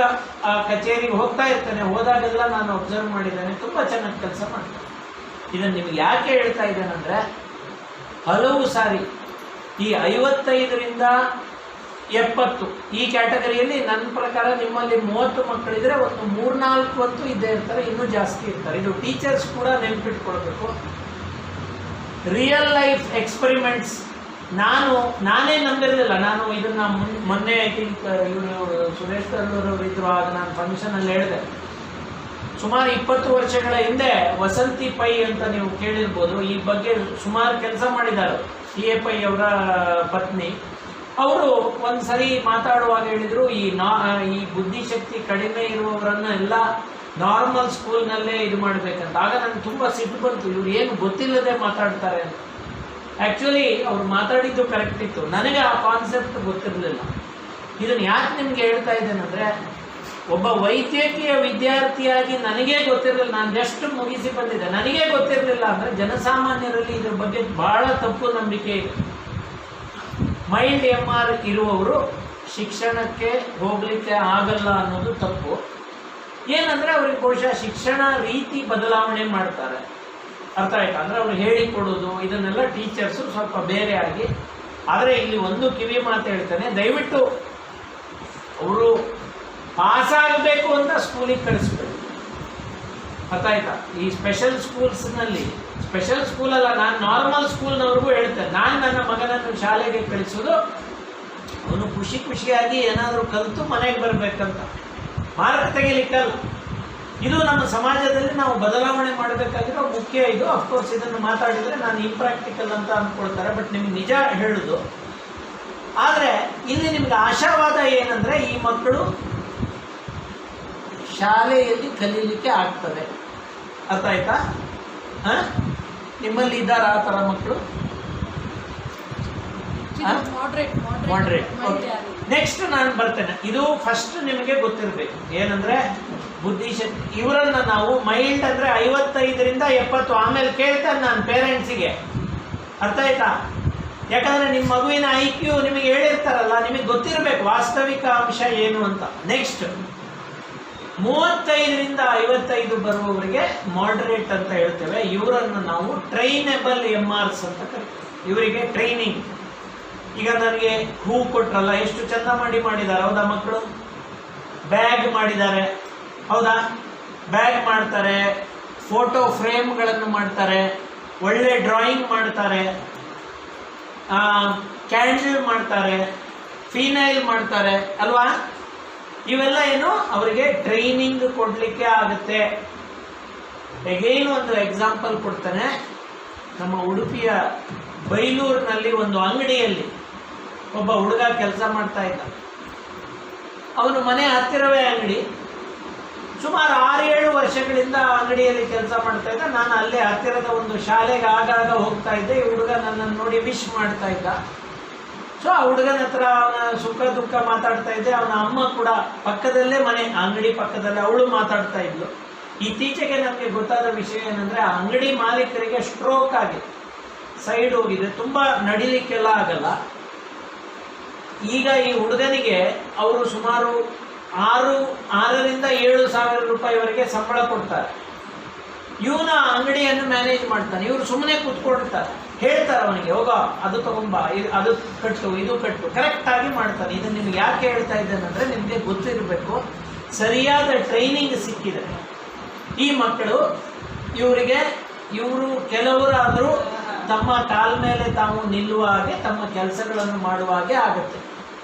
ಆ ಕಚೇರಿಗೆ ಹೋಗ್ತಾ ಇರ್ತೇನೆ, ಹೋದಾಗೆಲ್ಲ ನಾನು ಅಬ್ಸರ್ವ್ ಮಾಡಿದ್ದೇನೆ, ತುಂಬ ಚೆನ್ನಾಗಿ ಕೆಲಸ ಮಾಡ್ತಾನೆ. ಇದನ್ನು ನಿಮಗೆ ಯಾಕೆ ಹೇಳ್ತಾ ಇದ್ದೇನೆಂದರೆ, ಹಲವು ಸಾರಿ ಈ 55ರಿಂದ 70 ಈ ಕ್ಯಾಟಗರಿಯಲ್ಲಿ ನನ್ನ ಪ್ರಕಾರ ನಿಮ್ಮಲ್ಲಿ 30 ಮಕ್ಕಳಿದ್ರೆ ಒಂದು 3-4 ಅಂತೂ ಇದ್ದೇ ಇರ್ತಾರೆ, ಇನ್ನೂ ಜಾಸ್ತಿ ಇರ್ತಾರೆ. ಇದು ಟೀಚರ್ಸ್ ಕೂಡ ನೆನಪಿಟ್ಕೊಳ್ಬೇಕು. ರಿಯಲ್ ಲೈಫ್ ಎಕ್ಸ್ಪೆರಿಮೆಂಟ್ಸ್ ನಾನೇ ನಂಬಿರಲಿಲ್ಲ. ನಾನು ಇದನ್ನ ಮೊನ್ನೆ ಐ ಥಿಂಕ್ ಇವರು ಸುರೇಶ್ ತಲ್ಲೂರವರು ಇದ್ರು, ಆಗ ನಾನು ಫಂಕ್ಷನಲ್ಲಿ ಹೇಳಿದೆ. ಸುಮಾರು 20 ವರ್ಷಗಳ ಹಿಂದೆ ವಸಂತಿ ಪೈ ಅಂತ ನೀವು ಕೇಳಿರ್ಬೋದು, ಈ ಬಗ್ಗೆ ಸುಮಾರು ಕೆಲಸ ಮಾಡಿದ್ದಾರೆ. CA ಪೈ ಅವರ ಪತ್ನಿ ಅವರು ಒಂದ್ಸರಿ ಮಾತಾಡುವಾಗ ಹೇಳಿದ್ರು, ಈ ಬುದ್ಧಿಶಕ್ತಿ ಕಡಿಮೆ ಇರುವವರನ್ನ ಎಲ್ಲ ನಾರ್ಮಲ್ ಸ್ಕೂಲ್ನಲ್ಲೇ ಇದು ಮಾಡಬೇಕಂತ. ಆಗ ನನಗೆ ತುಂಬ ಸಿಟ್ಟು ಬಂತು, ಇವ್ರು ಏನು ಗೊತ್ತಿಲ್ಲದೆ ಮಾತಾಡ್ತಾರೆ ಅಂತ. ಆ್ಯಕ್ಚುಲಿ ಅವ್ರು ಮಾತಾಡಿದ್ದು ಕರೆಕ್ಟ್ ಇತ್ತು, ನನಗೆ ಆ ಕಾನ್ಸೆಪ್ಟ್ ಗೊತ್ತಿರಲಿಲ್ಲ. ಇದನ್ನು ಯಾಕೆ ನಿಮ್ಗೆ ಹೇಳ್ತಾ ಇದ್ದೇನೆಂದರೆ, ಒಬ್ಬ ವೈದ್ಯಕೀಯ ವಿದ್ಯಾರ್ಥಿಯಾಗಿ ನನಗೇ ಗೊತ್ತಿರಲಿಲ್ಲ. ನಾನು ಜಸ್ಟ್ ಮುಗಿಸಿ ಬಂದಿದ್ದೆ, ನನಗೇ ಗೊತ್ತಿರಲಿಲ್ಲ ಅಂದರೆ ಜನಸಾಮಾನ್ಯರಲ್ಲಿ ಇದ್ರ ಬಗ್ಗೆ ಬಹಳ ತಪ್ಪು ನಂಬಿಕೆ ಇದೆ. ಮೈಲ್ಡ್ MR ಇರುವವರು ಶಿಕ್ಷಣಕ್ಕೆ ಹೋಗಲಿಕ್ಕೆ ಆಗಲ್ಲ ಅನ್ನೋದು ತಪ್ಪು. ಏನಂದರೆ ಅವ್ರಿಗೆ ಬಹುಶಃ ಶಿಕ್ಷಣ ರೀತಿ ಬದಲಾವಣೆ ಮಾಡ್ತಾರೆ, ಅರ್ಥ ಆಯ್ತಾ? ಅಂದರೆ ಅವ್ರು ಹೇಳಿಕೊಡೋದು ಇದನ್ನೆಲ್ಲ ಟೀಚರ್ಸು ಸ್ವಲ್ಪ ಬೇರೆ ಆಗಿ. ಆದರೆ ಇಲ್ಲಿ ಒಂದು ಕಿವಿ ಮಾತು ಹೇಳ್ತಾನೆ, ದಯವಿಟ್ಟು ಅವರು ಪಾಸ್ ಆಗಬೇಕು ಅಂತ ಸ್ಕೂಲಿಗೆ ಕಳಿಸ್ಬೇಕು, ಅರ್ಥ ಆಯ್ತಾ? ಈ ಸ್ಪೆಷಲ್ ಸ್ಕೂಲ್ಸ್ನಲ್ಲಿ, ಸ್ಪೆಷಲ್ ಸ್ಕೂಲಲ್ಲ, ನಾನು ನಾರ್ಮಲ್ ಸ್ಕೂಲ್ನವ್ರಿಗೂ ಹೇಳ್ತೇನೆ, ನಾನು ನನ್ನ ಮಗನನ್ನು ಶಾಲೆಗೆ ಕಳಿಸೋದು ಅವನು ಖುಷಿಯಾಗಿ ಏನಾದರೂ ಕಲಿತು ಮನೆಗೆ ಬರಬೇಕಂತ, ಮಾರ್ಕ್ ತೆಗಿಲಿಕ್ಕಲ್ಲ. ಇದು ನಮ್ಮ ಸಮಾಜದಲ್ಲಿ ನಾವು ಬದಲಾವಣೆ ಮಾಡಬೇಕಾಗಿರೋ ಮುಖ್ಯ. ಇದು ಅಫ್ಕೋರ್ಸ್ ಇದನ್ನು ಮಾತಾಡಿದರೆ ನಾನು ಇಂಪ್ರಾಕ್ಟಿಕಲ್ ಅಂತ ಅಂದ್ಕೊಳ್ತಾರೆ, ಬಟ್ ನಿಮ್ಗೆ ನಿಜ ಹೇಳುದು. ಆದರೆ ಇಲ್ಲಿ ನಿಮ್ಗೆ ಆಶಾವಾದ ಏನಂದರೆ, ಈ ಮಕ್ಕಳು ಶಾಲೆಯಲ್ಲಿ ಕಲೀಲಿಕ್ಕೆ ಆಗ್ತದೆ, ಅರ್ಥ ಆಯ್ತಾ? ನಿಮ್ಮಲ್ಲಿ ಇದ್ದಾರೆ ಆ ಥರ ಮಕ್ಕಳು? ಮಾಡ್ರೇಟ್. ನೆಕ್ಸ್ಟ್ ನಾನು ಬರ್ತೇನೆ. ಇದು ಫಸ್ಟ್ ನಿಮಗೆ ಗೊತ್ತಿರಬೇಕು ಏನಂದ್ರೆ, ಬುದ್ಧಿಶಕ್ತಿ ಇವರನ್ನ ನಾವು ಮೈಲ್ಡ್ ಅಂದರೆ 55ರಿಂದ 70, ಆಮೇಲೆ ಕೇಳ್ತೇನೆ ನಾನು ಪೇರೆಂಟ್ಸಿಗೆ, ಅರ್ಥ ಆಯ್ತಾ? ಯಾಕಂದರೆ ನಿಮ್ಮ ಮಗುವಿನ IQ ನಿಮಗೆ ಹೇಳಿರ್ತಾರಲ್ಲ, ನಿಮಗೆ ಗೊತ್ತಿರಬೇಕು ವಾಸ್ತವಿಕ ಅಂಶ ಏನು ಅಂತ. ನೆಕ್ಸ್ಟ್ 35ರಿಂದ 55 ಬರುವವರಿಗೆ ಮಾಡ್ರೇಟ್ ಅಂತ ಹೇಳ್ತೇವೆ. ಇವರನ್ನು ನಾವು ಟ್ರೈನೇಬಲ್ MRs ಅಂತ ಕರಿತೇವೆ. ಇವರಿಗೆ ಟ್ರೈನಿಂಗ್. ಈಗ ನನಗೆ ಹೂ ಕೊಟ್ರಲ್ಲ, ಎಷ್ಟು ಚಂದ ಮಾಡಿದ್ದಾರೆ, ಹೌದಾ ಮಕ್ಕಳು? ಬ್ಯಾಗ್ ಮಾಡಿದ್ದಾರೆ, ಹೌದಾ? ಬ್ಯಾಗ್ ಮಾಡ್ತಾರೆ, ಫೋಟೋ ಫ್ರೇಮ್ಗಳನ್ನು ಮಾಡ್ತಾರೆ, ಒಳ್ಳೆ ಡ್ರಾಯಿಂಗ್ ಮಾಡ್ತಾರೆ, ಕ್ಯಾಂಡಲ್ ಮಾಡ್ತಾರೆ, ಫಿನೈಲ್ ಮಾಡ್ತಾರೆ, ಅಲ್ವಾ? ಇವೆಲ್ಲ ಏನು ಅವರಿಗೆ ಟ್ರೈನಿಂಗ್ ಕೊಡಲಿಕ್ಕೆ ಆಗುತ್ತೆ. ಎಗೈನ್ ಒಂದು ಎಕ್ಸಾಂಪಲ್ ಕೊಡ್ತಾನೆ. ನಮ್ಮ ಉಡುಪಿಯ ಬೈಲೂರಿನಲ್ಲಿ ಒಂದು ಅಂಗಡಿಯಲ್ಲಿ ಒಬ್ಬ ಹುಡುಗ ಕೆಲಸ ಮಾಡ್ತಾ ಇದ್ದ. ಅವನು ಮನೆ ಹತ್ತಿರವೇ ಅಂಗಡಿ. ಸುಮಾರು 6-7 ವರ್ಷಗಳಿಂದ ಅಂಗಡಿಯಲ್ಲಿ ಕೆಲಸ ಮಾಡ್ತಾ ಇದ್ದ. ನಾನು ಅಲ್ಲೇ ಹತ್ತಿರದ ಒಂದು ಶಾಲೆಗೆ ಆಗಾಗ ಹೋಗ್ತಾ ಇದ್ದೆ. ಈ ಹುಡುಗ ನನ್ನನ್ನು ನೋಡಿ ವಿಶ್ ಮಾಡ್ತಾ ಇದ್ದ. ಸೊ ಆ ಹುಡುಗನ ಹತ್ರ ಅವನ ಸುಖ ದುಃಖ ಮಾತಾಡ್ತಾ ಇದ್ದೆ. ಅವನ ಅಮ್ಮ ಕೂಡ ಪಕ್ಕದಲ್ಲೇ, ಮನೆ ಅಂಗಡಿ ಪಕ್ಕದಲ್ಲೇ, ಅವಳು ಮಾತಾಡ್ತಾ ಇದ್ಲು. ಇತ್ತೀಚೆಗೆ ನಮಗೆ ಗೊತ್ತಾದ ವಿಷಯ ಏನಂದರೆ, ಆ ಅಂಗಡಿ ಮಾಲೀಕರಿಗೆ ಸ್ಟ್ರೋಕ್ ಆಗಿದೆ, ಸೈಡ್ ಹೋಗಿದೆ, ತುಂಬ ನಡಿಲಿಕ್ಕೆಲ್ಲ ಆಗಲ್ಲ. ಈಗ ಈ ಹುಡುಗನಿಗೆ ಅವರು ಸುಮಾರು 6ರಿಂದ 7 ಸಾವಿರ ರೂಪಾಯಿವರೆಗೆ ಸಂಬಳ ಕೊಡ್ತಾರೆ. ಇವನ ಅಂಗಡಿಯನ್ನು ಮ್ಯಾನೇಜ್ ಮಾಡ್ತಾನೆ. ಇವರು ಸುಮ್ಮನೆ ಕೂತ್ಕೊಳ್ತಾರೆ. ಹೇಳ್ತಾರೆ ಅವನಿಗೆ, ಹೋಗ ಅದು ತಗೊಂಬ, ಅದು ಕಟ್ಟು, ಇದು ಕಟ್ಟು, ಕರೆಕ್ಟಾಗಿ ಮಾಡ್ತಾನೆ. ಇದನ್ನು ನಿಮ್ಗೆ ಯಾಕೆ ಹೇಳ್ತಾ ಇದ್ದೇನೆಂದರೆ, ನಿಮಗೆ ಗೊತ್ತಿರಬೇಕು, ಸರಿಯಾದ ಟ್ರೈನಿಂಗ್ ಸಿಕ್ಕಿದೆ ಈ ಮಕ್ಕಳು. ಇವರು ಕೆಲವರಾದರೂ ತಮ್ಮ ಕಾಲ ಮೇಲೆ ತಾವು ನಿಲ್ಲುವ ಹಾಗೆ, ತಮ್ಮ ಕೆಲಸಗಳನ್ನು ಮಾಡುವ ಹಾಗೆ ಆಗುತ್ತೆ,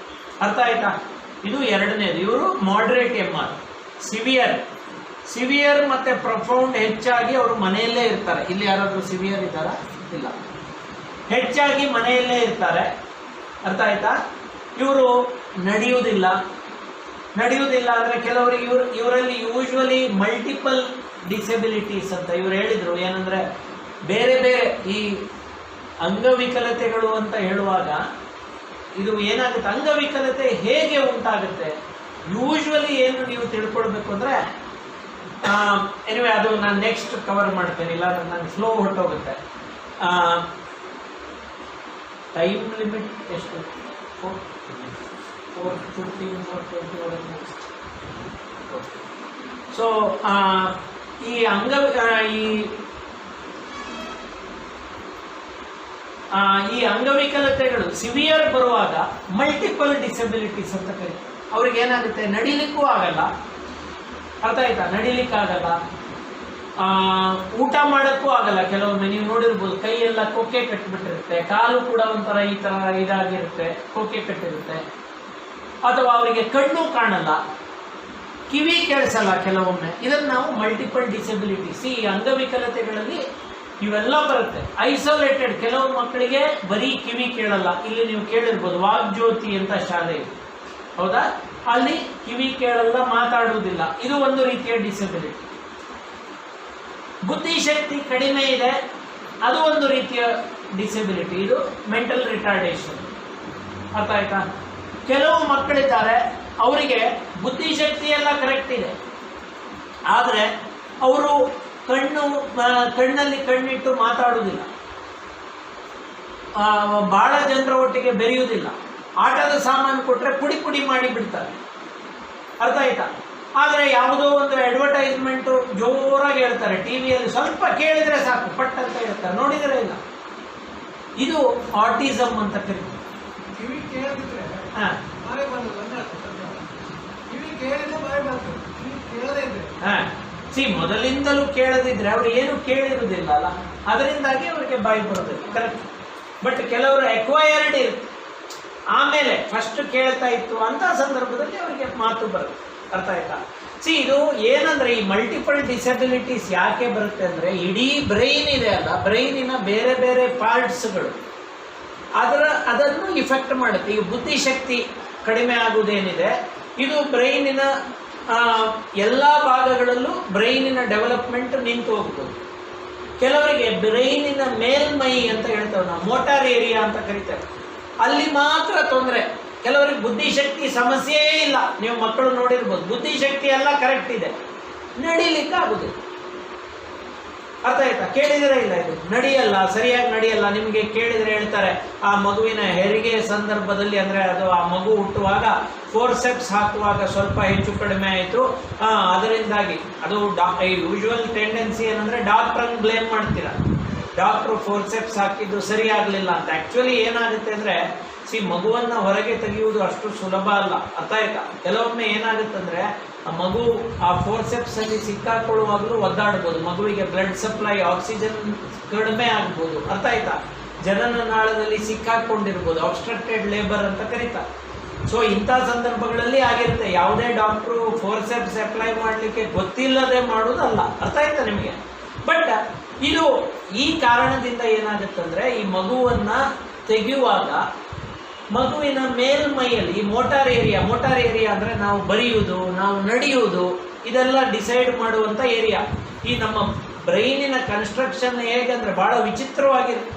ಅರ್ಥ ಆಯ್ತಾ? ಇದು ಎರಡನೇದು. ಇವರು ಮಾಡ್ರೇಟ್ MR. ಸಿವಿಯರ್ ಮತ್ತು ಪ್ರೊಫೌಂಡ್ ಹೆಚ್ಚಾಗಿ ಅವರು ಮನೆಯಲ್ಲೇ ಇರ್ತಾರೆ. ಇಲ್ಲಿ ಯಾರಾದರೂ ಸಿವಿಯರ್ ಇದ್ದಾರಾ? ಇಲ್ಲ. ಹೆಚ್ಚಾಗಿ ಮನೆಯಲ್ಲೇ ಇರ್ತಾರೆ, ಅರ್ಥ ಆಯ್ತಾ? ಇವರು ನಡೆಯುವುದಿಲ್ಲ ಅಂದರೆ ಕೆಲವರಿಗೆ ಇವರಲ್ಲಿ ಯೂಶ್ವಲಿ ಮಲ್ಟಿಪಲ್ ಡಿಸೆಬಿಲಿಟೀಸ್ ಅಂತ ಇವರು ಹೇಳಿದರು. ಏನಂದರೆ, ಬೇರೆ ಬೇರೆ ಈ ಅಂಗವಿಕಲತೆಗಳು ಅಂತ ಹೇಳುವಾಗ ಇದು ಏನಾಗುತ್ತೆ, ಅಂಗವಿಕಲತೆ ಹೇಗೆ ಉಂಟಾಗುತ್ತೆ, ಯೂಶ್ವಲಿ ಏನು ನೀವು ತಿಳ್ಕೊಳ್ಬೇಕು ಅಂದರೆ, ಎನಿವೆ ಅದು ನಾನು ನೆಕ್ಸ್ಟ್ ಕವರ್ ಮಾಡ್ತೇನೆ, ಇಲ್ಲ ನನ್ನ ಫ್ಲೋ ಹೊರಟೋಗುತ್ತೆ. ಟೈಮ್ ಲಿಮಿಟ್ ಎಷ್ಟು? 4:15 4:20 ಒಳಗೆ ಮುಗಿಸ್ತೀನಿ. ಸೊ ಈ ಈ ಅಂಗವಿಕಲತೆಗಳು ಸಿವಿಯರ್ ಬರುವಾಗ ಮಲ್ಟಿಪಲ್ ಡಿಸಬಿಲಿಟೀಸ್ ಅಂತ ಕರೀತಾರೆ. ಅವ್ರಿಗೆ ಏನಾಗುತ್ತೆ, ನಡಿಲಿಕ್ಕೂ ಆಗಲ್ಲ, ಅರ್ಥ ಆಯ್ತಾ, ನಡಿಲಿಕ್ಕಾಗಲ್ಲ, ಊಟ ಮಾಡೋಕ್ಕೂ ಆಗಲ್ಲ. ಕೆಲವೊಮ್ಮೆ ನೀವು ನೋಡಿರ್ಬೋದು, ಕೈಯೆಲ್ಲ ಕೊಕ್ಕೆ ಕಟ್ಟಿಬಿಟ್ಟಿರುತ್ತೆ, ಕಾಲು ಕೂಡ ಒಂಥರ ಈ ಥರ ಇದಾಗಿರುತ್ತೆ, ಕೊಕ್ಕೆ ಕಟ್ಟಿರುತ್ತೆ. ಅಥವಾ ಅವರಿಗೆ ಕಣ್ಣು ಕಾಣಲ್ಲ, ಕಿವಿ ಕೇಳಿಸಲ್ಲ ಕೆಲವೊಮ್ಮೆ. ಇದನ್ನು ನಾವು ಮಲ್ಟಿಪಲ್ ಡಿಸಬಿಲಿಟೀಸ್, ಈ ಅಂಗವಿಕಲತೆಗಳಲ್ಲಿ ಇವೆಲ್ಲ ಬರುತ್ತೆ. ಐಸೋಲೇಟೆಡ್, ಕೆಲವು ಮಕ್ಕಳಿಗೆ ಬರೀ ಕಿವಿ ಕೇಳಲ್ಲ. ಇಲ್ಲಿ ನೀವು ಕೇಳಿರ್ಬೋದು ವಾಗ್ಜ್ಯೋತಿ ಅಂತ ಶಾಲೆ ಇದೆ, ಹೌದಾ, ಅಲ್ಲಿ ಕಿವಿ ಕೇಳಲ್ಲ, ಮಾತಾಡುವುದಿಲ್ಲ. ಇದು ಒಂದು ರೀತಿಯ ಡಿಸಬಿಲಿಟಿ. ಬುದ್ಧಿಶಕ್ತಿ ಕಡಿಮೆ ಇದೆ, ಅದು ಒಂದು ರೀತಿಯ ಡಿಸಬಿಲಿಟಿ, ಇದು ಮೆಂಟಲ್ ರಿಟಾರ್ಡೇಷನ್. ಅರ್ಥ ಆಯ್ತಾ? ಕೆಲವು ಮಕ್ಕಳಿದ್ದಾರೆ, ಅವರಿಗೆ ಬುದ್ಧಿಶಕ್ತಿ ಎಲ್ಲ ಕರೆಕ್ಟ್ ಇದೆ, ಆದರೆ ಅವರು ಕಣ್ಣಲ್ಲಿ ಕಣ್ಣಿಟ್ಟು ಮಾತಾಡುವುದಿಲ್ಲ, ಬಹಳ ಜನರ ಒಟ್ಟಿಗೆ ಬೆರೆಯುವುದಿಲ್ಲ, ಆಟದ ಸಾಮಾನು ಕೊಟ್ಟರೆ ಪುಡಿ ಪುಡಿ ಮಾಡಿ ಬಿಡ್ತಾರೆ. ಅರ್ಥ ಆಯ್ತಾ? ಆದರೆ ಯಾವುದೋ ಒಂದು ಅಡ್ವರ್ಟೈಸ್ಮೆಂಟು ಜೋರಾಗಿ ಹೇಳ್ತಾರೆ ಟಿವಿಯಲ್ಲಿ, ಸ್ವಲ್ಪ ಕೇಳಿದರೆ ಸಾಕು ಪಟ್ ಅಂತ ಹೇಳ್ತಾರೆ, ನೋಡಿದರೆ ಇಲ್ಲ. ಇದು ಆಟಿಸಮ್ ಅಂತ ಕರೀತಾರೆ. ಕಿವಿ ಕೇಳದಿದ್ರೆ ಹಾಂ ಬಾಯಿ ಬರ್ತದೆ, ಕಿವಿ ಕೇಳಿದ್ರೆ ಬಾಯಿ ಬರ್ತದೆ, ಕಿವಿ ಕೇಳದೇ ಇದ್ರೆ ಹಾಂ ಮೊದಲಿಂದಲೂ ಕೇಳದಿದ್ರೆ ಅವರು ಏನು ಕೇಳಿರುವುದಿಲ್ಲ ಅಲ್ಲ, ಅದರಿಂದಾಗಿ ಅವರಿಗೆ ಬಾಯಿ ಬರೋದಿಲ್ಲ, ಕರೆಕ್ಟ್. ಬಟ್ ಕೆಲವರು ಎಕ್ವೈರ್ಡ್ ಇರುತ್ತೆ, ಆಮೇಲೆ ಫಸ್ಟ್ ಕೇಳ್ತಾ ಇತ್ತು ಅಂತ ಸಂದರ್ಭದಲ್ಲಿ ಅವರಿಗೆ ಮಾತು ಬರುತ್ತೆ. ಅರ್ಥ ಆಯ್ತಾ? ಇದು ಏನಂದ್ರೆ, ಈ ಮಲ್ಟಿಪಲ್ ಡಿಸಬಿಲಿಟೀಸ್ ಯಾಕೆ ಬರುತ್ತೆ ಅಂದ್ರೆ, ಇಡೀ ಬ್ರೈನ್ ಇದೆ ಅಲ್ಲ, ಬ್ರೈನಿನ ಬೇರೆ ಬೇರೆ ಪಾರ್ಟ್ಸ್ಗಳು ಅದನ್ನು ಇಫೆಕ್ಟ್ ಮಾಡುತ್ತೆ. ಈಗ ಬುದ್ಧಿಶಕ್ತಿ ಕಡಿಮೆ ಆಗುವುದೇನಿದೆ, ಇದು ಬ್ರೈನಿನ ಎಲ್ಲ ಭಾಗಗಳಲ್ಲೂ ಬ್ರೈನಿನ ಡೆವಲಪ್ಮೆಂಟ್ ನಿಂತು ಹೋಗ್ಬೋದು. ಕೆಲವರಿಗೆ ಬ್ರೈನಿನ ಮೇಲ್ಮೈ ಅಂತ ಹೇಳ್ತೇವೆ ನಾವು, ಮೋಟಾರ್ ಏರಿಯಾ ಅಂತ ಕರಿತೇವೆ, ಅಲ್ಲಿ ಮಾತ್ರ ತೊಂದರೆ. ಕೆಲವರಿಗೆ ಬುದ್ಧಿಶಕ್ತಿ ಸಮಸ್ಯೆಯೇ ಇಲ್ಲ, ನೀವು ಮಕ್ಕಳು ನೋಡಿರ್ಬೋದು, ಬುದ್ಧಿಶಕ್ತಿ ಎಲ್ಲ ಕರೆಕ್ಟ್ ಇದೆ, ನಡಿಲಿಕ್ಕೆ ಆಗುದಿಲ್ಲ. ಅರ್ಥ ಆಯ್ತಾ? ಕೇಳಿದರೆ ಇಲ್ಲ, ಇದು ನಡೆಯಲ್ಲ, ಸರಿಯಾಗಿ ನಡೆಯಲ್ಲ. ನಿಮಗೆ ಕೇಳಿದರೆ ಹೇಳ್ತಾರೆ, ಆ ಮಗುವಿನ ಹೆರಿಗೆ ಸಂದರ್ಭದಲ್ಲಿ, ಅಂದರೆ ಅದು ಆ ಮಗು ಹುಟ್ಟುವಾಗ ಫೋರ್ಸೆಪ್ಸ್ ಹಾಕುವಾಗ ಸ್ವಲ್ಪ ಹೆಚ್ಚು ಕಡಿಮೆ ಆಯಿತು, ಅದರಿಂದಾಗಿ ಅದು ಯೂಶುವಲ್ ಟೆಂಡೆನ್ಸಿ ಏನಂದರೆ ಡಾಕ್ಟ್ರನ್ನು ಬ್ಲೇಮ್ ಮಾಡ್ತೀರಾ, ಡಾಕ್ಟ್ರು ಫೋರ್ಸೆಪ್ಸ್ ಹಾಕಿದ್ದು ಸರಿಯಾಗಲಿಲ್ಲ ಅಂತ. ಆ್ಯಕ್ಚುಲಿ ಏನಾಗುತ್ತೆ ಅಂದರೆ, ಮಗುವನ್ನು ಹೊರಗೆ ತೆಗೆಯುವುದು ಅಷ್ಟು ಸುಲಭ ಅಲ್ಲ. ಅರ್ಥ ಆಯ್ತಾ? ಕೆಲವೊಮ್ಮೆ ಏನಾಗುತ್ತಂದ್ರೆ, ಆ ಮಗು ಆ ಫೋರ್ಸೆಪ್ಸ್ ಅಲ್ಲಿ ಸಿಕ್ಕಾಕೊಳ್ಳುವಾಗಲೂ ಒದ್ದಾಡ್ಬೋದು, ಮಗುವಿಗೆ ಬ್ಲಡ್ ಸಪ್ಲೈ, ಆಕ್ಸಿಜನ್ ಕಡಿಮೆ ಆಗ್ಬೋದು. ಅರ್ಥ ಆಯ್ತಾ? ಜನನ ನಾಳದಲ್ಲಿ ಸಿಕ್ಕಾಕೊಂಡಿರ್ಬೋದು, ಅಬ್ಸ್ಟ್ರಕ್ಟೆಡ್ ಲೇಬರ್ ಅಂತ ಕರೀತಾರೆ. ಸೊ ಇಂಥ ಸಂದರ್ಭಗಳಲ್ಲಿ ಆಗಿರುತ್ತೆ. ಯಾವುದೇ ಡಾಕ್ಟ್ರು ಫೋರ್ಸೆಪ್ಸ್ ಅಪ್ಲೈ ಮಾಡಲಿಕ್ಕೆ ಗೊತ್ತಿಲ್ಲದೆ ಮಾಡೋದಲ್ಲ. ಅರ್ಥ ಆಯ್ತಾ ನಿಮಗೆ? ಬಟ್ ಇದು ಈ ಕಾರಣದಿಂದ ಏನಾಗುತ್ತಂದ್ರೆ, ಈ ಮಗುವನ್ನ ತೆಗೆಯುವಾಗ ಮಗುವಿನ ಮೇಲ್ಮೈಯಲ್ಲಿ ಈ ಮೋಟಾರ್ ಏರಿಯಾ ಅಂದರೆ ನಾವು ಬರೆಯುವುದು, ನಾವು ನಡೆಯುವುದು, ಇದೆಲ್ಲ ಡಿಸೈಡ್ ಮಾಡುವಂಥ ಏರಿಯಾ. ಈ ನಮ್ಮ ಬ್ರೈನಿನ ಕನ್ಸ್ಟ್ರಕ್ಷನ್ ಹೇಗಂದ್ರೆ ಬಹಳ ವಿಚಿತ್ರವಾಗಿರುತ್ತೆ.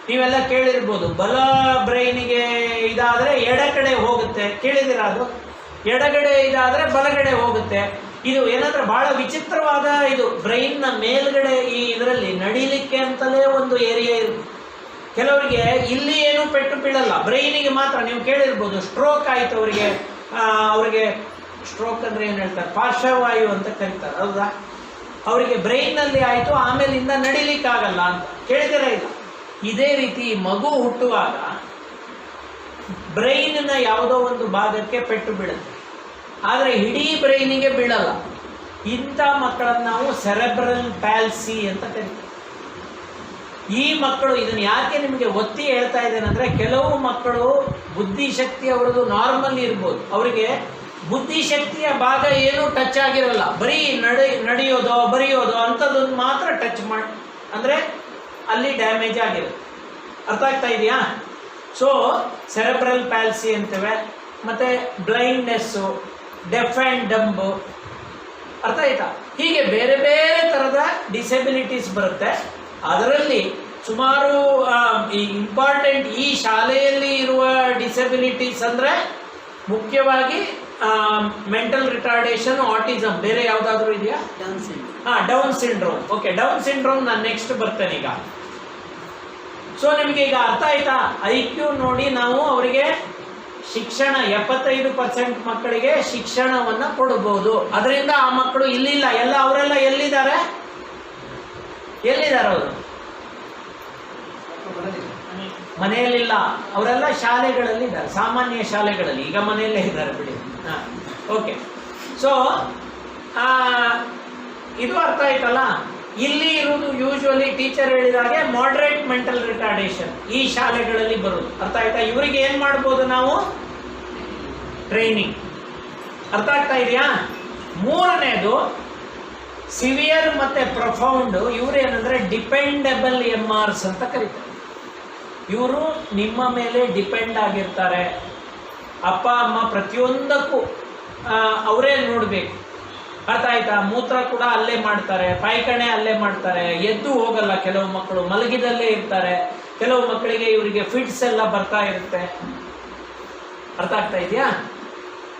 ನೀವೆಲ್ಲ ಕೇಳಿರ್ಬೋದು, ಬಲ ಬ್ರೈನಿಗೆ ಇದಾದರೆ ಎಡಗಡೆ ಹೋಗುತ್ತೆ, ಕೇಳಿದಿರಾ? ಅದು ಎಡಗಡೆ ಇದಾದರೆ ಬಲಗಡೆ ಹೋಗುತ್ತೆ. ಇದು ಏನಂದ್ರೆ ಬಹಳ ವಿಚಿತ್ರವಾದ ಇದು. ಬ್ರೈನ್ನ ಮೇಲ್ಗಡೆ ಈ ಇದರಲ್ಲಿ ನಡಿಲಿಕ್ಕೆ ಅಂತಲೇ ಒಂದು ಏರಿಯಾ ಇರುತ್ತೆ. ಕೆಲವರಿಗೆ ಇಲ್ಲಿ ಏನು ಪೆಟ್ಟು ಬೀಳಲ್ಲ, ಬ್ರೈನಿಗೆ ಮಾತ್ರ. ನೀವು ಕೇಳಿರ್ಬೋದು, ಸ್ಟ್ರೋಕ್ ಆಯಿತು ಅವರಿಗೆ ಸ್ಟ್ರೋಕ್ ಅಂದರೆ ಏನು ಹೇಳ್ತಾರೆ, ಪಾರ್ಶ್ವವಾಯು ಅಂತ ಕರೀತಾರೆ, ಹೌದಾ? ಅವರಿಗೆ ಬ್ರೈನ್ನಲ್ಲಿ ಆಯಿತು, ಆಮೇಲಿಂದ ನಡಿಲಿಕ್ಕಾಗಲ್ಲ ಅಂತ ಕೇಳಿದರೆ ಇಲ್ಲ. ಇದೇ ರೀತಿ ಮಗು ಹುಟ್ಟುವಾಗ ಬ್ರೈನಿನ ಯಾವುದೋ ಒಂದು ಭಾಗಕ್ಕೆ ಪೆಟ್ಟು ಬೀಳುತ್ತೆ, ಆದರೆ ಇಡೀ ಬ್ರೈನಿಗೆ ಬೀಳಲ್ಲ. ಇಂಥ ಮಕ್ಕಳನ್ನು ನಾವು ಸೆರೆಬ್ರಲ್ ಪ್ಯಾಲ್ಸಿ ಅಂತ ಕರಿತೀವಿ. ಈ ಮಕ್ಕಳು, ಇದನ್ನು ಯಾಕೆ ನಿಮಗೆ ಒತ್ತಿ ಹೇಳ್ತಾ ಇದ್ದೇನೆ ಅಂದರೆ, ಕೆಲವು ಮಕ್ಕಳು ಬುದ್ಧಿಶಕ್ತಿ ಅವರದು ನಾರ್ಮಲ್ ಇರ್ಬೋದು, ಅವರಿಗೆ ಬುದ್ಧಿಶಕ್ತಿಯ ಭಾಗ ಏನೂ ಟಚ್ ಆಗಿರಲ್ಲ, ಬರೀ ನಡೆಯೋದೋ ಬರೆಯೋದೋ ಅಂಥದ್ದೊಂದು ಮಾತ್ರ ಟಚ್ ಮಾಡಿ, ಅಂದರೆ ಅಲ್ಲಿ ಡ್ಯಾಮೇಜ್ ಆಗಿರುತ್ತೆ. ಅರ್ಥ ಆಗ್ತಾ ಇದೆಯಾ? ಸೊ ಸೆರೆಬ್ರಲ್ ಪ್ಯಾಲ್ಸಿ ಅಂತೇವೆ, ಮತ್ತು ಬ್ಲೈಂಡ್ನೆಸ್ಸು, ಡೆಫ್ ಆ್ಯಂಡ್ ಡಂಬು. ಅರ್ಥ ಆಯ್ತಾ? ಹೀಗೆ ಬೇರೆ ಬೇರೆ ಥರದ ಡಿಸೆಬಿಲಿಟೀಸ್ ಬರುತ್ತೆ. ಅದರಲ್ಲಿ ಸುಮಾರು ಇಂಪಾರ್ಟೆಂಟ್ ಈ ಶಾಲೆಯಲ್ಲಿ ಇರುವ ಡಿಸೆಬಿಲಿಟೀಸ್ ಅಂದರೆ ಮುಖ್ಯವಾಗಿ ಮೆಂಟಲ್ ರಿಟಾರ್ಡೇಷನ್, ಆಟಿಸಮ್. ಬೇರೆ ಯಾವುದಾದ್ರೂ ಇದೆಯಾ? Down syndrome. Okay, down syndrome ನಾನು ನೆಕ್ಸ್ಟ್ ಬರ್ತೇನೆ ಈಗ. ಸೊ ನಿಮಗೆ ಈಗ ಅರ್ಥ ಆಯ್ತಾ? IQ ನೋಡಿ ನಾವು ಅವರಿಗೆ ಶಿಕ್ಷಣ 75% ಮಕ್ಕಳಿಗೆ ಶಿಕ್ಷಣವನ್ನು ಕೊಡಬಹುದು. ಅದರಿಂದ ಆ ಮಕ್ಕಳು ಇಲ್ಲಿಲ್ಲ, ಅವರೆಲ್ಲ ಎಲ್ಲಿದ್ದಾರೆ ಅವರು? ಮನೆಯಲ್ಲಿಲ್ಲ, ಅವರೆಲ್ಲ ಶಾಲೆಗಳಲ್ಲಿ ಇದ್ದಾರೆ, ಸಾಮಾನ್ಯ ಶಾಲೆಗಳಲ್ಲಿ, ಈಗ ಮನೆಯಲ್ಲೇ ಇದ್ದಾರೆ ಬಿಡಿ. ಓಕೆ, ಸೊ ಇದು ಅರ್ಥ ಆಯ್ತಲ್ಲ. ಇಲ್ಲಿ ಇರುವುದು ಯೂಶುವಲಿ ಟೀಚರ್ ಹೇಳಿದಾಗೆ ಮಾಡ್ರೇಟ್ ಮೆಂಟಲ್ ರಿಟಾರ್ಡೇಷನ್ ಈ ಶಾಲೆಗಳಲ್ಲಿ ಬರುವುದು. ಅರ್ಥ ಆಯ್ತಾ? ಇವರಿಗೆ ಏನ್ ಮಾಡ್ಬೋದು ನಾವು? ಟ್ರೈನಿಂಗ್. ಅರ್ಥ ಆಗ್ತಾ ಇದೆಯಾ? ಮೂರನೇದು ಸಿವಿಯರ್ ಮತ್ತೆ ಪ್ರೊಫೌಂಡ್. ಇವರು ಏನಂದ್ರೆ ಡಿಪೆಂಡೆಬಲ್ MRs ಅಂತ ಕರೀತಾರೆ. ಇವರು ನಿಮ್ಮ ಮೇಲೆ ಡಿಪೆಂಡ್ ಆಗಿರ್ತಾರೆ. ಅಪ್ಪ ಅಮ್ಮ ಪ್ರತಿಯೊಂದಕ್ಕೂ ಅವರೇ ನೋಡಬೇಕು. ಅರ್ಥ ಆಯ್ತಾ? ಮೂತ್ರ ಕೂಡ ಅಲ್ಲೇ ಮಾಡ್ತಾರೆ, ಪಾಯ್ಕಣೆ ಅಲ್ಲೇ ಮಾಡ್ತಾರೆ, ಎದ್ದು ಹೋಗಲ್ಲ. ಕೆಲವು ಮಕ್ಕಳು ಮಲಗಿದಲ್ಲೇ ಇರ್ತಾರೆ, ಕೆಲವು ಮಕ್ಕಳಿಗೆ ಇವರಿಗೆ ಫಿಟ್ಸ್ ಎಲ್ಲ ಬರ್ತಾ ಇರುತ್ತೆ. ಅರ್ಥ ಆಗ್ತಾ ಇದೆಯಾ?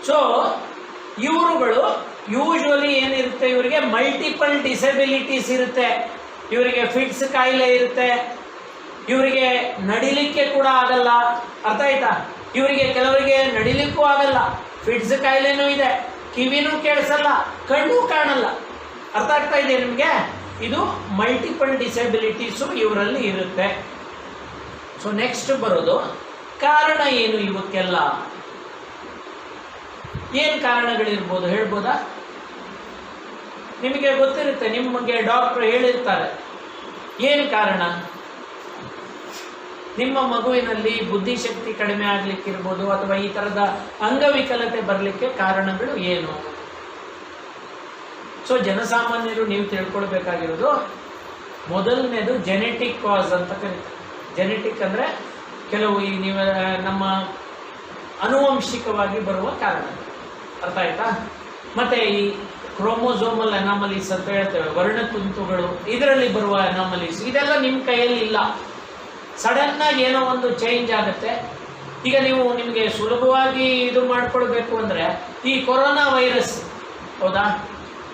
ಸೊ ಇವರುಗಳು ಯೂಶುವಲಿ ಏನಿರುತ್ತೆ, ಇವರಿಗೆ ಮಲ್ಟಿಪಲ್ ಡಿಸೆಬಿಲಿಟೀಸ್ ಇರುತ್ತೆ. ಇವರಿಗೆ ಫಿಟ್ಸ್ ಕಾಯಿಲೆ ಇರುತ್ತೆ, ಇವರಿಗೆ ನಡಿಲಿಕ್ಕೆ ಕೂಡ ಆಗಲ್ಲ. ಅರ್ಥ ಆಯ್ತಾ? ಇವರಿಗೆ ಕೆಲವರಿಗೆ ನಡಿಲಿಕ್ಕೂ ಆಗಲ್ಲ, ಫಿಟ್ಸ್ ಕಾಯಿಲೆನೂ ಇದೆ, ಕಿವಿನೂ ಕೇಳಿಸಲ್ಲ, ಕಣ್ಣು ಕಾಣಲ್ಲ. ಅರ್ಥ ಆಗ್ತಾ ಇದೆ ನಿಮಗೆ? ಇದು ಮಲ್ಟಿಪಲ್ ಡಿಸೆಬಿಲಿಟೀಸು ಇವರಲ್ಲಿ ಇರುತ್ತೆ. ಸೊ ನೆಕ್ಸ್ಟ್ ಬರೋದು ಕಾರಣ ಏನು ಇವಕ್ಕೆಲ್ಲ? ಏನು ಕಾರಣಗಳಿರ್ಬೋದು ಹೇಳ್ಬೋದಾ? ನಿಮಗೆ ಗೊತ್ತಿರುತ್ತೆ, ನಿಮಗೆ ಡಾಕ್ಟರ್ ಹೇಳಿರ್ತಾರೆ ಏನು ಕಾರಣ. ನಿಮ್ಮ ಮಗುವಿನಲ್ಲಿ ಬುದ್ಧಿಶಕ್ತಿ ಕಡಿಮೆ ಆಗ್ಲಿಕ್ಕಿರ್ಬೋದು, ಅಥವಾ ಈ ತರದ ಅಂಗವಿಕಲತೆ ಬರಲಿಕ್ಕೆ ಕಾರಣಗಳು ಏನು? ಸೊ ಜನಸಾಮಾನ್ಯರು ನೀವು ತಿಳ್ಕೊಳ್ಬೇಕಾಗಿರೋದು ಮೊದಲನೇದು ಜೆನೆಟಿಕ್ ಕಾಸ್ ಅಂತ ಕರೀತಾರೆ. ಜೆನೆಟಿಕ್ ಅಂದ್ರೆ ಕೆಲವು ಈ ನೀವು ನಮ್ಮ ಅನುವಂಶಿಕವಾಗಿ ಬರುವ ಕಾರಣ. ಅರ್ಥ ಆಯ್ತಾ? ಮತ್ತೆ ಈ ಕ್ರೋಮೋಸೋಮಲ್ ಅನಾಮಲೀಸ್ ಅಂತ ಹೇಳ್ತೇವೆ, ವರ್ಣತಂತುಗಳು, ಇದರಲ್ಲಿ ಬರುವ ಅನಾಮಲೀಸ್, ಇದೆಲ್ಲ ನಿಮ್ಮ ಕೈಯಲ್ಲಿ ಇಲ್ಲ. ಸಡನ್ ಆಗಿ ಏನೋ ಒಂದು ಚೇಂಜ್ ಆಗುತ್ತೆ. ಈಗ ನೀವು ನಿಮಗೆ ಸುಲಭವಾಗಿ ಇದು ಮಾಡ್ಕೊಳ್ಬೇಕು ಅಂದ್ರೆ ಈ ಕೊರೋನಾ ವೈರಸ್, ಹೌದಾ?